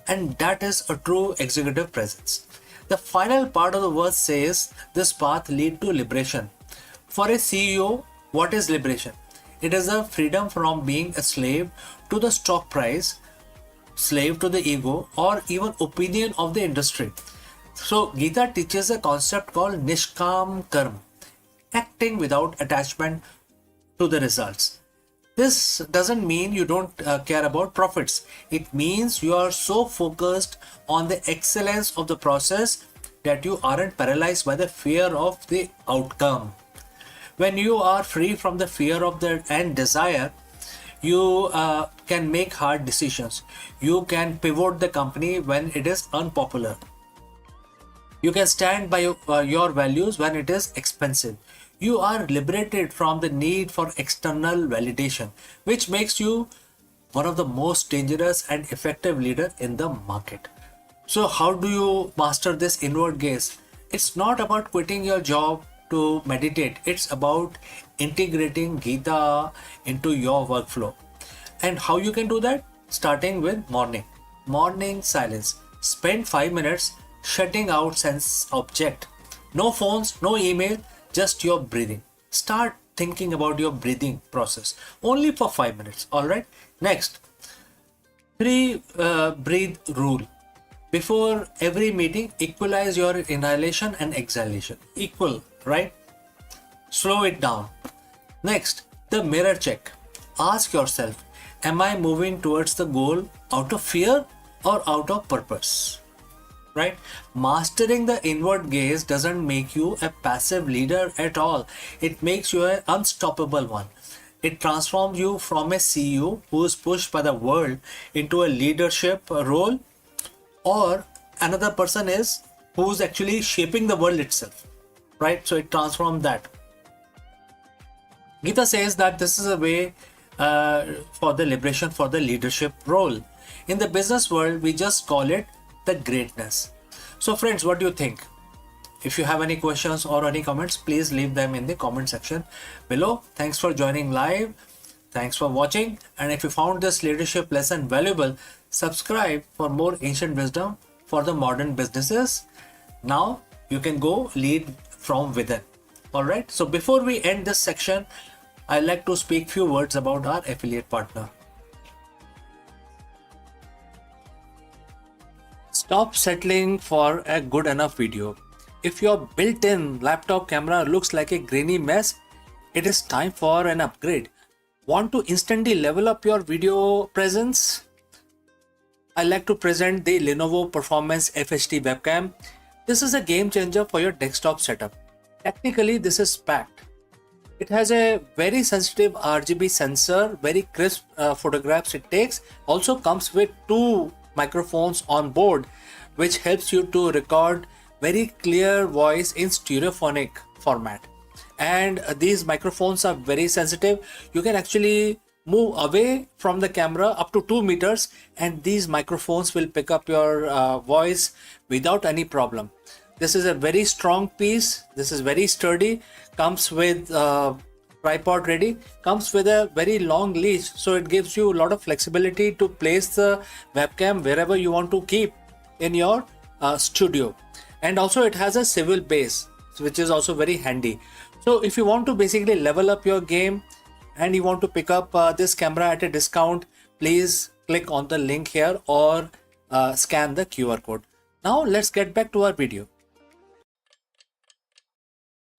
And that is a true executive presence. The final part of the verse says this path leads to liberation. For a CEO, what is liberation? It is a freedom from being a slave to the stock price, slave to the ego, or even opinion of the industry. So Gita teaches a concept called Nishkam Karma, acting without attachment to the results. This doesn't mean you don't care about profits. It means you are so focused on the excellence of the process that you aren't paralyzed by the fear of the outcome. When you are free from the fear of the and desire, you can make hard decisions. You can pivot the company when it is unpopular. You can stand by your values when it is expensive. You are liberated from the need for external validation, which makes you one of the most dangerous and effective leader in the market. So how do you master this inward gaze? It's not about quitting your job to meditate. It's about integrating Gita into your workflow. And how you can do that? Starting with morning silence. Spend 5 minutes shutting out sense object. No phones, no email, just your breathing. Start thinking about your breathing process only for 5 minutes. All right. Next, 3 breathe rule. Before every meeting, equalize your inhalation and exhalation. Equal, right? Slow it down. Next, the mirror check. Ask yourself, am I moving towards the goal out of fear or out of purpose? Right? Mastering the inward gaze doesn't make you a passive leader at all. It makes you an unstoppable one. It transforms you from a CEO who is pushed by the world into a leadership role, or another person is who's actually shaping the world itself. Right? So it transforms that. Gita says that this is a way for the liberation for the leadership role. In the business world, we just call it the greatness. So friends, what do you think? If you have any questions or any comments, please leave them in the comment section below. Thanks for joining live. Thanks for watching. And if you found this leadership lesson valuable, subscribe for more ancient wisdom for the modern businesses. Now you can go lead from within. All right. So before we end this section, I'd like to speak few words about our affiliate partner. Stop settling for a good enough video. If your built-in laptop camera looks like a grainy mess, it is time for an upgrade. Want to instantly level up your video presence? I like to present the Lenovo Performance FHD webcam. This is a game changer for your desktop setup. Technically, this is packed. It has a very sensitive RGB sensor, very crisp photographs it takes. Also comes with 2 microphones on board, which helps you to record very clear voice in stereophonic format. And these microphones are very sensitive. You can actually move away from the camera up to 2 meters and these microphones will pick up your voice without any problem. This is a very strong piece. This is very sturdy. Comes with tripod ready. Comes with a very long leash, so it gives you a lot of flexibility to place the webcam wherever you want to keep in your studio. And also it has a swivel base, which is also very handy. So if you want to basically level up your game and you want to pick up this camera at a discount, please click on the link here or scan the QR code. Now let's get back to our video.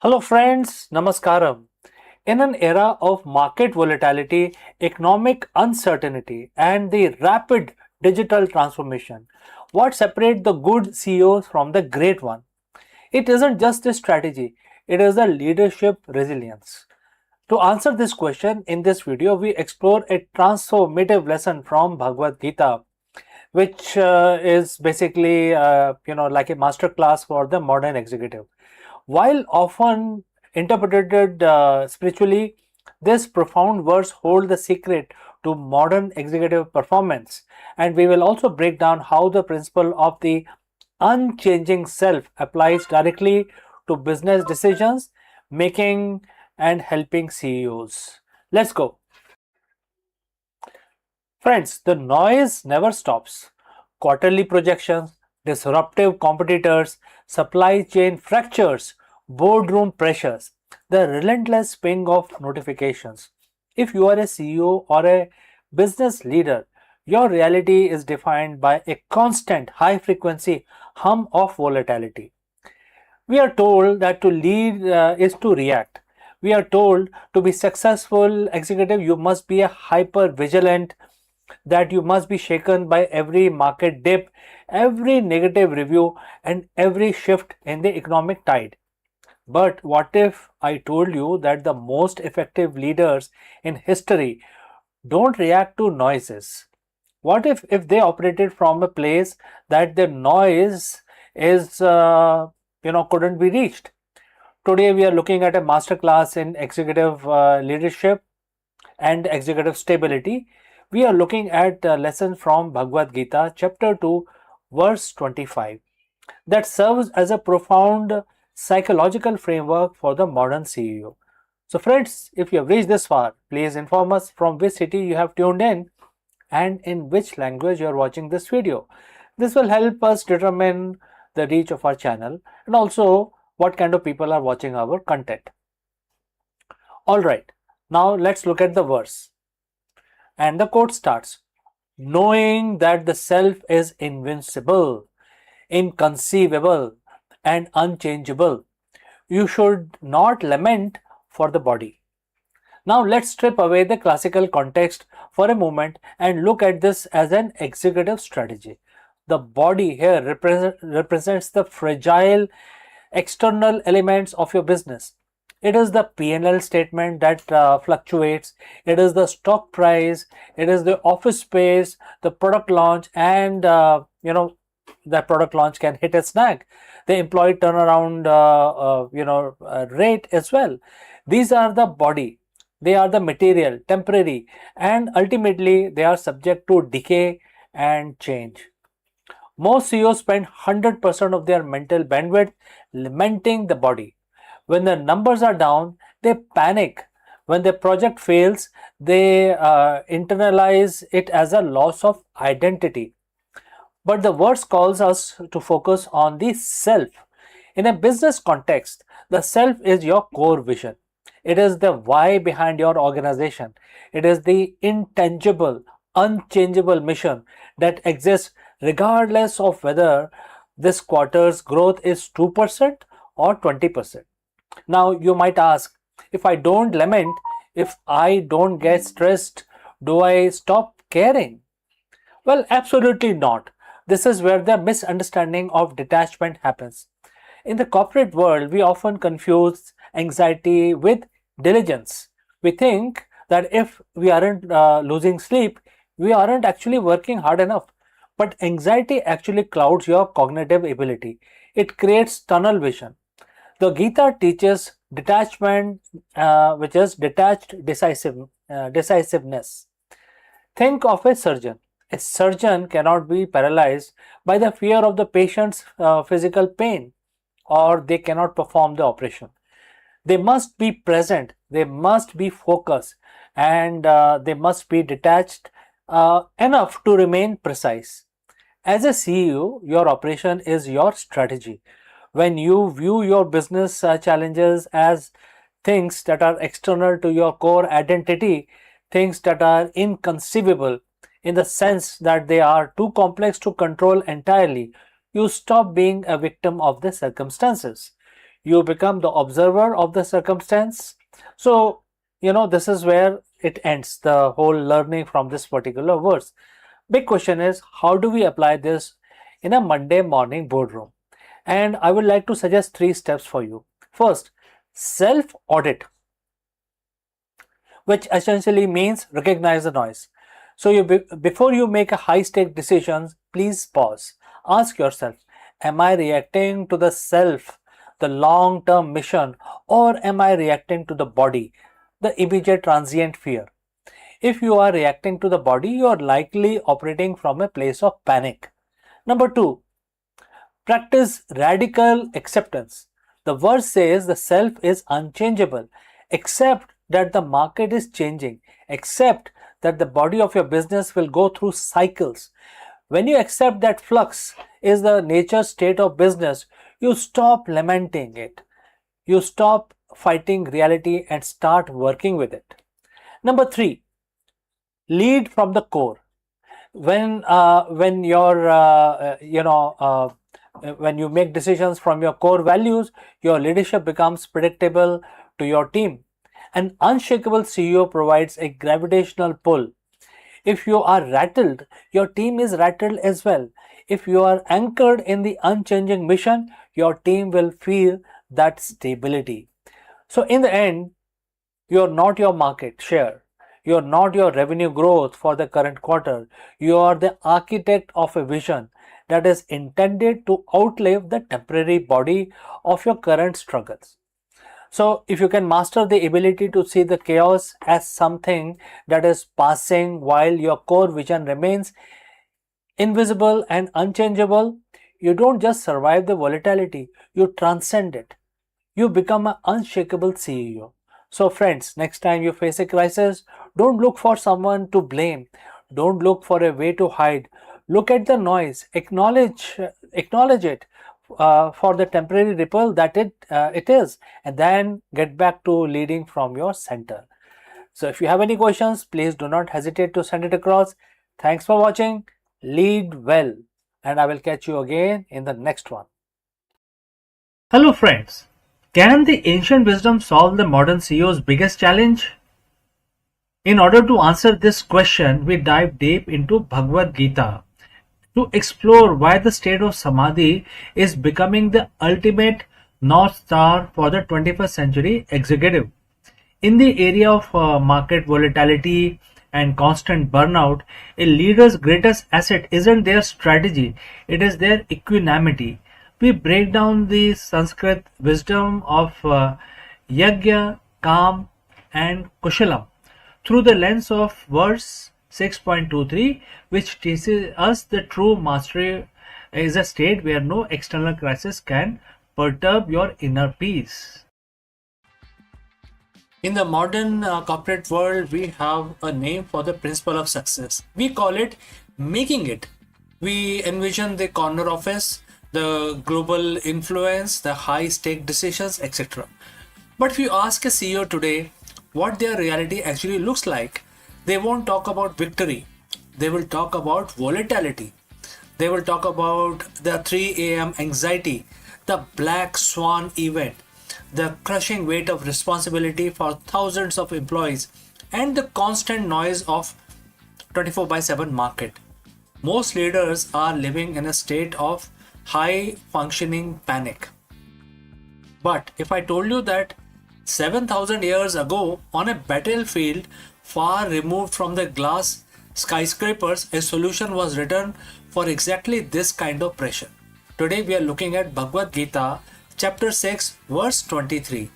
Hello friends, Namaskaram. In an era of market volatility, economic uncertainty, and the rapid digital transformation, what separates the good CEOs from the great one? It isn't just a strategy, it is a leadership resilience. To answer this question, in this video, we explore a transformative lesson from Bhagavad Gita, which is basically, like a master class for the modern executive. While often interpreted spiritually, this profound verse hold the secret to modern executive performance, and we will also break down how the principle of the unchanging self applies directly to business decisions making and helping CEOs. Let's go. Friends, the noise never stops. Quarterly projections, disruptive competitors, supply chain fractures, boardroom pressures, the relentless ping of notifications. If you are a CEO or a business leader, your reality is defined by a constant high frequency hum of volatility. We are told that to lead is to react. We are told to be successful executive, you must be a hyper vigilant, that you must be shaken by every market dip, every negative review, and every shift in the economic tide. But what if I told you that the most effective leaders in history don't react to noises? What if they operated from a place that the noise is couldn't be reached? Today we are looking at a masterclass in executive leadership and executive stability. We are looking at a lesson from Bhagavad Gita, chapter 2, verse 25, that serves as a profound psychological framework for the modern CEO. So, friends, if you have reached this far, please inform us from which city you have tuned in and in which language you are watching this video. This will help us determine the reach of our channel and also what kind of people are watching our content. Alright, now let's look at the verse. And the quote starts, knowing that the self is invincible, inconceivable, and unchangeable, you should not lament for the body. Now let's strip away the classical context for a moment and look at this as an executive strategy. The body here represents the fragile external elements of your business. It is the P&L statement that fluctuates. It is the stock price. It is the office space, the product launch, and that product launch can hit a snag. The employee turnaround rate as well. These are the body. They are the material, temporary, and ultimately they are subject to decay and change. Most CEOs spend 100% of their mental bandwidth lamenting the body. When the numbers are down, they panic. When the project fails, they internalize it as a loss of identity. But the verse calls us to focus on the self. In a business context, the self is your core vision. It is the why behind your organization. It is the intangible, unchangeable mission that exists regardless of whether this quarter's growth is 2% or 20%. Now you might ask, if I don't lament, if I don't get stressed, do I stop caring? Well, absolutely not. This is where the misunderstanding of detachment happens. In the corporate world, we often confuse anxiety with diligence. We think that if we aren't losing sleep, we aren't actually working hard enough. But anxiety actually clouds your cognitive ability. It creates tunnel vision. The Gita teaches detachment, which is decisiveness. Think of a surgeon. A surgeon cannot be paralyzed by the fear of the patient's physical pain, or they cannot perform the operation. They must be present, they must be focused, and they must be detached enough to remain precise. As a CEO, your operation is your strategy. When you view your business challenges as things that are external to your core identity, things that are inconceivable in the sense that they are too complex to control entirely. You stop being a victim of the circumstances. You become the observer of the circumstance. So, this is where it ends, the whole learning from this particular verse. Big question is, how do we apply this in a Monday morning boardroom? And I would like to suggest 3 steps for you. First, self audit, which essentially means recognize the noise. So before you make a high stake decisions, please pause. Ask yourself, am I reacting to the self, the long term mission, or am I reacting to the body, the immediate transient fear? If you are reacting to the body, you are likely operating from a place of panic. Number 2, practice radical acceptance. The verse says the self is unchangeable. Accept that the market is changing. Accept that the body of your business will go through cycles. When you accept that flux is the nature state of business, you stop lamenting it. You stop fighting reality and start working with it. Number 3, lead from the core. When you're when you make decisions from your core values, your leadership becomes predictable to your team. An unshakable CEO provides a gravitational pull. If you are rattled, your team is rattled as well. If you are anchored in the unchanging mission, your team will feel that stability. So in the end, you're not your market share. You're not your revenue growth for the current quarter. You are the architect of a vision that is intended to outlive the temporary body of your current struggles. So, if you can master the ability to see the chaos as something that is passing while your core vision remains invisible and unchangeable, you don't just survive the volatility, you transcend it. You become an unshakable CEO. So, friends, next time you face a crisis, don't look for someone to blame. Don't look for a way to hide. Look at the noise. Acknowledge it for the temporary ripple that it is, and then get back to leading from your center. So, if you have any questions, please do not hesitate to send it across. Thanks for watching. Lead well, and I will catch you again in the next one. Hello, friends. Can the ancient wisdom solve the modern CEO's biggest challenge? In order to answer this question, we dive deep into Bhagavad Gita to explore why the state of Samadhi is becoming the ultimate North Star for the 21st century executive. In the area of market volatility and constant burnout, a leader's greatest asset isn't their strategy, it is their equanimity. We break down the Sanskrit wisdom of Yajna, Kam, and Kushalam through the lens of verse 6.23, which teaches us the true mastery is a state where no external crisis can perturb your inner peace. In the modern corporate world, we have a name for the principle of success. We call it making it. We envision the corner office, the global influence, the high stake decisions, etc. But if you ask a CEO today what their reality actually looks like, they won't talk about victory. They will talk about volatility. They will talk about the 3 a.m. anxiety, the black swan event, the crushing weight of responsibility for thousands of employees, and the constant noise of 24/7 market. Most leaders are living in a state of high functioning panic. But if I told you that 7,000 years ago, on a battlefield far removed from the glass skyscrapers, a solution was written for exactly this kind of pressure. Today we are looking at Bhagavad Gita, chapter 6, verse 23.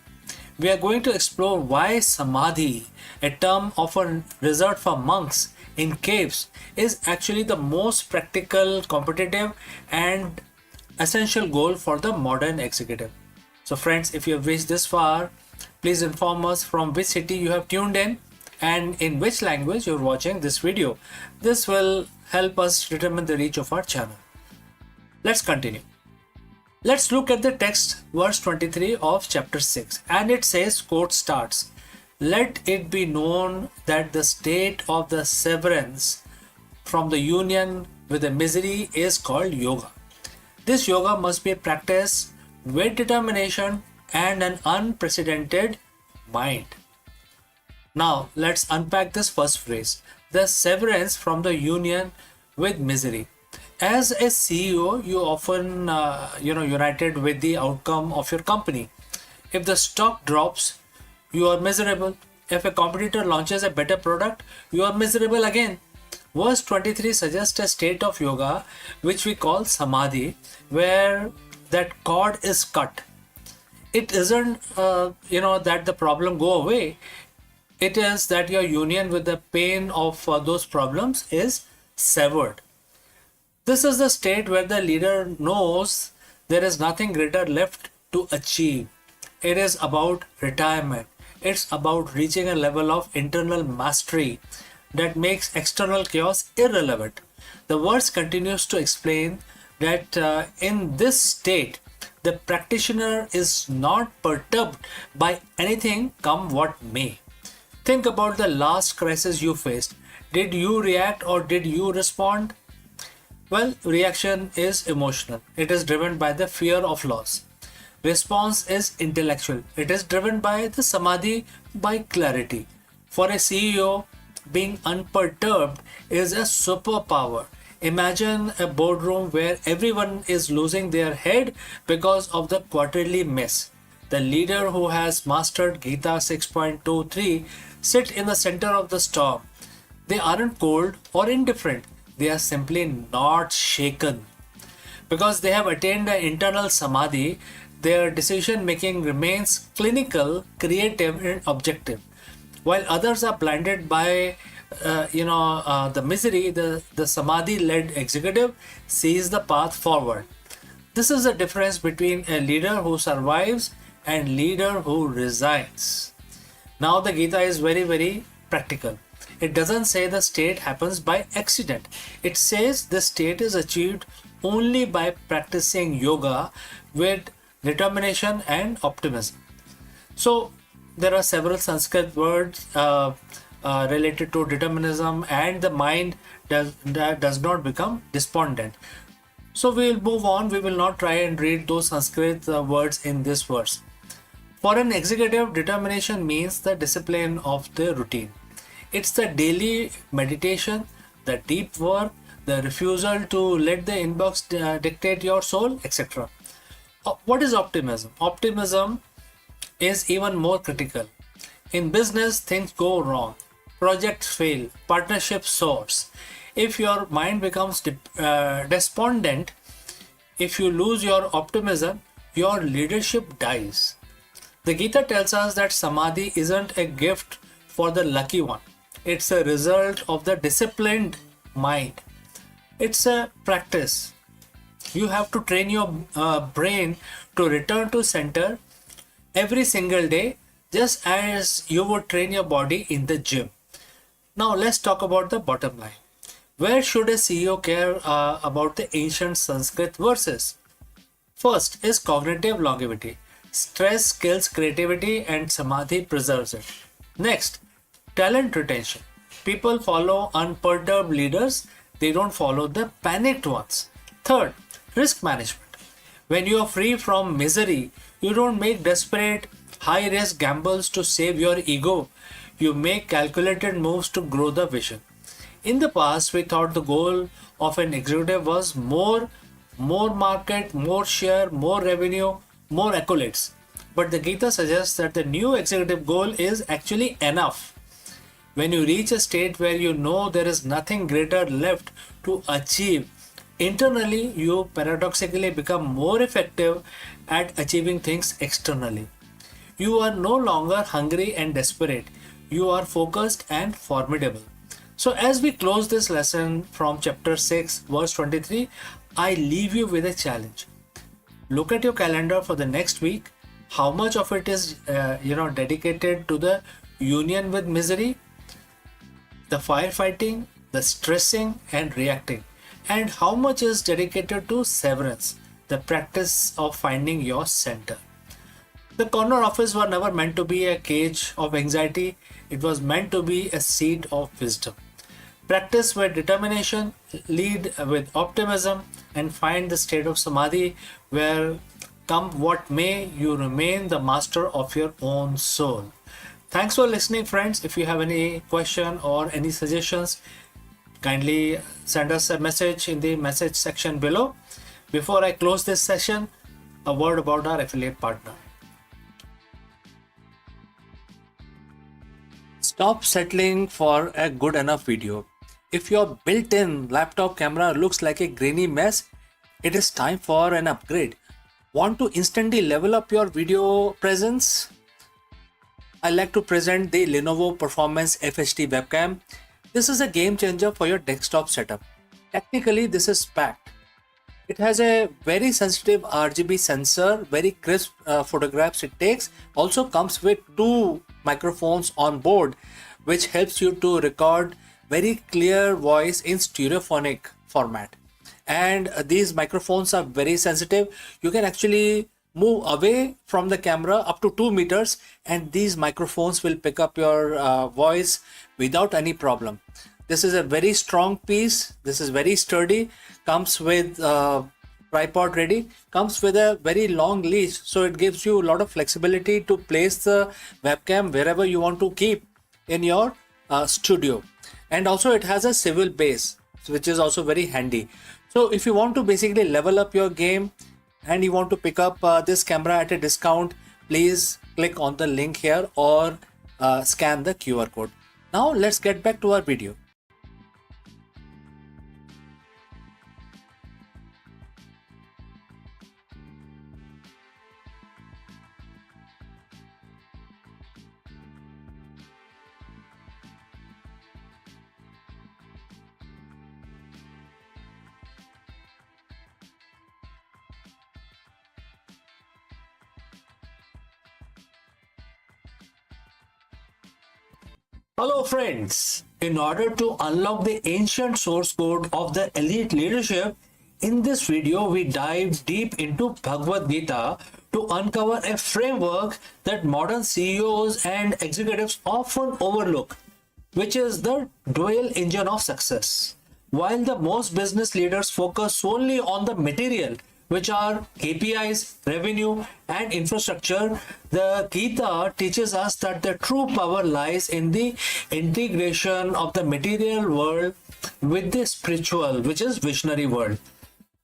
We are going to explore why Samadhi, a term often reserved for monks in caves, is actually the most practical, competitive, and essential goal for the modern executive. So friends, if you have reached this far, please inform us from which city you have tuned in and in which language you're watching this video. This will help us determine the reach of our channel. Let's continue. Let's look at the text, verse 23 of chapter 6. And it says, quote starts, "Let it be known that the state of the severance from the union with the misery is called yoga. This yoga must be practiced with determination and an unprecedented mind." Now, let's unpack this first phrase, the severance from the union with misery. As a CEO, you often, united with the outcome of your company. If the stock drops, you are miserable. If a competitor launches a better product, you are miserable again. Verse 23 suggests a state of yoga which we call samadhi, where that cord is cut. It isn't, that the problem go away. It is that your union with the pain of those problems is severed. This is the state where the leader knows there is nothing greater left to achieve. It is about retirement. It's about reaching a level of internal mastery that makes external chaos irrelevant. The verse continues to explain that in this state, the practitioner is not perturbed by anything come what may. Think about the last crisis you faced. Did you react or did you respond? Well, reaction is emotional. It is driven by the fear of loss. Response is intellectual. It is driven by the samadhi, by clarity. For a CEO, being unperturbed is a superpower. Imagine a boardroom where everyone is losing their head because of the quarterly mess. The leader who has mastered Gita 6.23 sit in the center of the storm. They aren't cold or indifferent. They are simply not shaken. Because they have attained the internal samadhi, their decision making remains clinical, creative, and objective. While others are blinded by the misery, the samadhi led executive sees the path forward. This is the difference between a leader who survives and leader who resigns. Now the Gita is very, very practical. It doesn't say the state happens by accident. It says the state is achieved only by practicing yoga with determination and optimism. So there are several Sanskrit words related to determinism, and the mind does not become despondent. So we will move on. We will not try and read those Sanskrit words in this verse. For an executive, determination means the discipline of the routine. It's the daily meditation, the deep work, the refusal to let the inbox dictate your soul, etc. What is optimism? Optimism is even more critical. In business, things go wrong. Projects fail. Partnerships soars. If your mind becomes despondent, if you lose your optimism, your leadership dies. The Gita tells us that samadhi isn't a gift for the lucky one. It's a result of the disciplined mind. It's a practice. You have to train your brain to return to center every single day, just as you would train your body in the gym. Now let's talk about the bottom line. Where should a CEO care about the ancient Sanskrit verses? First is cognitive longevity. Stress kills creativity and samadhi preserves it. Next, talent retention. People follow unperturbed leaders, they don't follow the panicked ones. Third, risk management. When you are free from misery, you don't make desperate, high risk gambles to save your ego. You make calculated moves to grow the vision. In the past, we thought the goal of an executive was more market, more share, more revenue, more accolades. But the Gita suggests that the new executive goal is actually enough. When you reach a state where you know there is nothing greater left to achieve, internally you paradoxically become more effective at achieving things externally. You are no longer hungry and desperate. You are focused and formidable. So as we close this lesson from chapter 6 verse 23, I leave you with a challenge. Look at your calendar for the next week. How much of it is dedicated to the union with misery, the firefighting, the stressing and reacting, and how much is dedicated to severance, the practice of finding your center. The corner office were never meant to be a cage of anxiety, it was meant to be a seat of wisdom. Practice with determination, lead with optimism, and find the state of samadhi where, come what may, you remain the master of your own soul. Thanks for listening, friends. If you have any question or any suggestions, kindly send us a message in the message section below. Before I close this session, a word about our affiliate partner. Stop settling for a good enough video. If your built-in laptop camera looks like a grainy mess, it is time for an upgrade. Want to instantly level up your video presence? I like to present the Lenovo Performance FHD webcam. This is a game changer for your desktop setup. Technically, this is packed. It has a very sensitive RGB sensor, very crisp photographs it takes. Also comes with 2 microphones on board, which helps you to record very clear voice in stereophonic format. And these microphones are very sensitive. You can actually move away from the camera up to 2 meters and these microphones will pick up your voice without any problem. This is a very strong piece. This is very sturdy. Comes with tripod ready. Comes with a very long leash, so it gives you a lot of flexibility to place the webcam wherever you want to keep in your studio. And also it has a swivel base, which is also very handy. So if you want to basically level up your game and you want to pick up this camera at a discount, please click on the link here or scan the QR code. Now let's get back to our video. Hello friends! In order to unlock the ancient source code of the elite leadership, in this video we dive deep into Bhagavad Gita to uncover a framework that modern CEOs and executives often overlook, which is the dual engine of success. While the most business leaders focus solely on the material, which are KPIs, revenue, and infrastructure, the Gita teaches us that the true power lies in the integration of the material world with the spiritual, which is visionary world.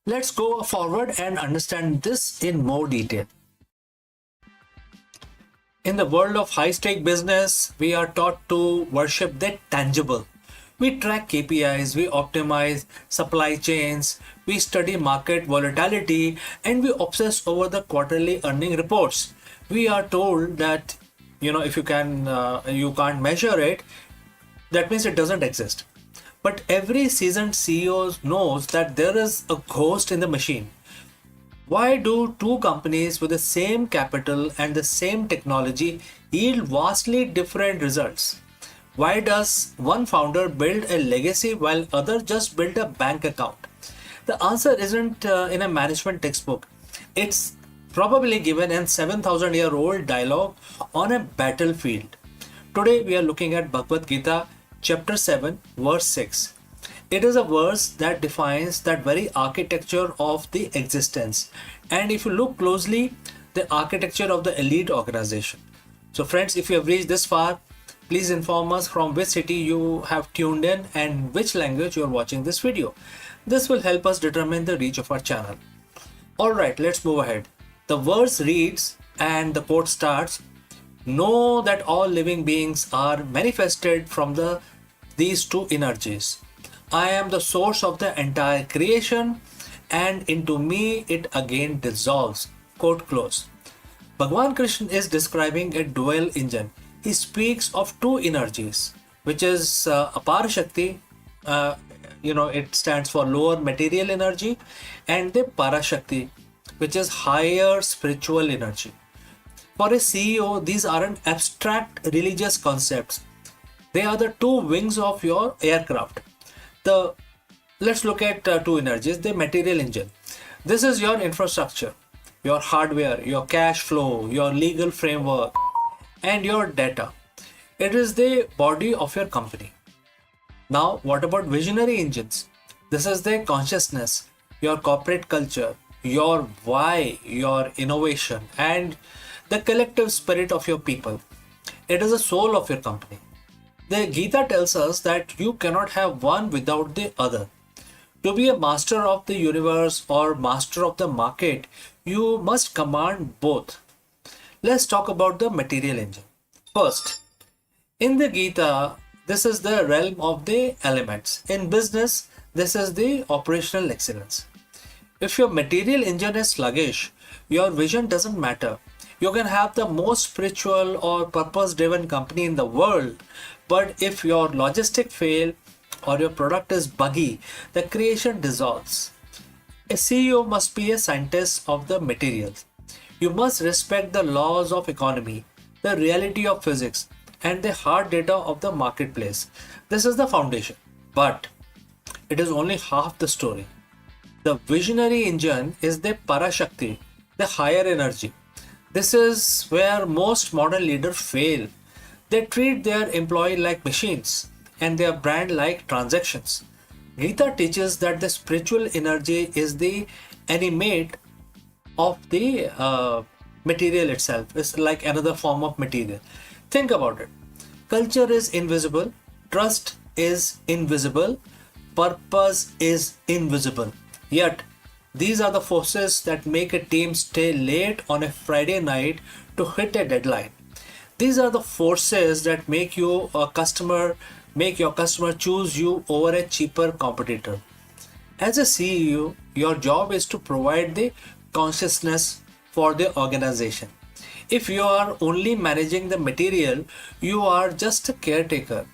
Let's go forward and understand this in more detail. In the world of high-stake business, we are taught to worship the tangible. We track KPIs, we optimize supply chains, we study market volatility, and we obsess over the quarterly earning reports. We are told that if you can't measure it, that means it doesn't exist. But every seasoned CEO knows that there is a ghost in the machine. Why do two companies with the same capital and the same technology yield vastly different results? Why does one founder build a legacy while other just build a bank account? The answer isn't in a management textbook. It's probably given in 7,000-year-old dialogue on a battlefield. Today we are looking at Bhagavad Gita chapter 7 verse 6. It is a verse that defines that very architecture of the existence. And if you look closely, the architecture of the elite organization. So friends, if you have reached this far, please inform us from which city you have tuned in and which language you are watching this video. This will help us determine the reach of our channel. Alright, let's move ahead. The verse reads and the quote starts, "Know that all living beings are manifested from these two energies. I am the source of the entire creation and into me it again dissolves." Quote close. Bhagwan Krishna is describing a dual engine. He speaks of two energies, which is Apar Shakti, it stands for lower material energy, and the Parashakti, which is higher spiritual energy. For a CEO, these aren't abstract religious concepts. They are the two wings of your aircraft. Let's look at two energies. The material engine. This is your infrastructure, your hardware, your cash flow, your legal framework, and your data. It is the body of your company. Now, what about visionary engines? This is the consciousness, your corporate culture, your why, your innovation, and the collective spirit of your people. It is the soul of your company. The Gita tells us that you cannot have one without the other. To be a master of the universe or master of the market, you must command both. Let's talk about the material engine. First, in the Gita, this is the realm of the elements. In business, this is the operational excellence. If your material engine is sluggish, your vision doesn't matter. You can have the most spiritual or purpose driven company in the world, but if your logistic fail or your product is buggy, the creation dissolves. A CEO must be a scientist of the materials. You must respect the laws of economy, the reality of physics, and the hard data of the marketplace. This is the foundation, but it is only half the story. The visionary engine is the Parashakti, the higher energy. This is where most modern leaders fail. They treat their employee like machines and their brand like transactions. Gita teaches that the spiritual energy is the animate of the material itself. It's like another form of material. Think about it. Culture is invisible, trust is invisible, purpose is invisible. Yet, these are the forces that make a team stay late on a Friday night to hit a deadline. These are the forces that make your customer choose you over a cheaper competitor. As a CEO, your job is to provide the consciousness for the organization. If you are only managing the material, you are just a caretaker.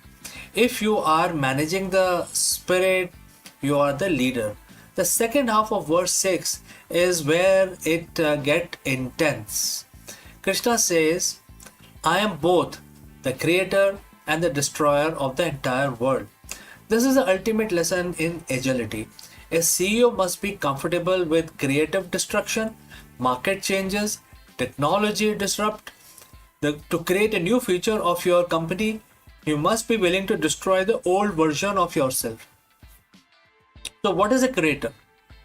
If you are managing the spirit, you are the leader. The second half of verse 6 is where it gets intense. Krishna says, I am both the creator and the destroyer of the entire world. This is the ultimate lesson in agility. A CEO must be comfortable with creative destruction, market changes, technology disrupt. To create a new feature of your company, you must be willing to destroy the old version of yourself. So, what is a creator?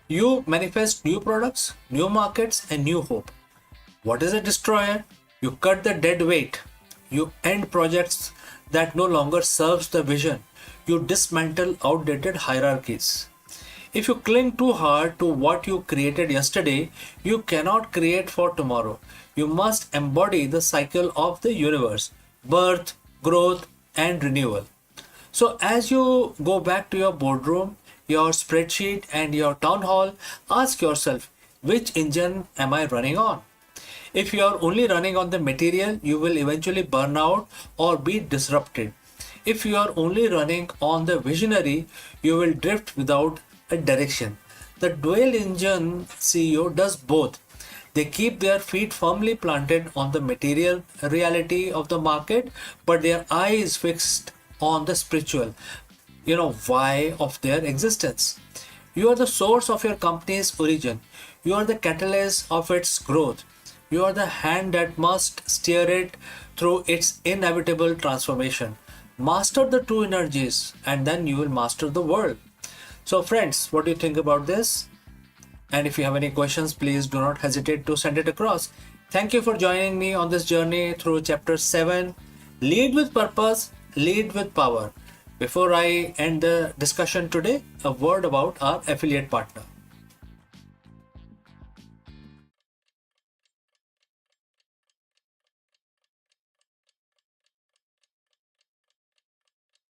You manifest new products, new markets, and new hope. What is a destroyer? You cut the dead weight. You end projects that no longer serves the vision. You dismantle outdated hierarchies. If you cling too hard to what you created yesterday, you cannot create for tomorrow. You must embody the cycle of the universe: birth, growth, and renewal. So, as you go back to your boardroom, your spreadsheet, and your town hall, ask yourself, which engine am I running on? If you are only running on the material, you will eventually burn out or be disrupted. If you are only running on the visionary, you will drift without a direction. The dual engine CEO does both. They keep their feet firmly planted on the material reality of the market, but their eyes fixed on the spiritual, why of their existence. You are the source of your company's origin. You are the catalyst of its growth. You are the hand that must steer it through its inevitable transformation. Master the two energies, and then you will master the world. So, friends, what do you think about this? And if you have any questions, please do not hesitate to send it across. Thank you for joining me on this journey through chapter 7. Lead with purpose, lead with power. Before I end the discussion today, a word about our affiliate partner.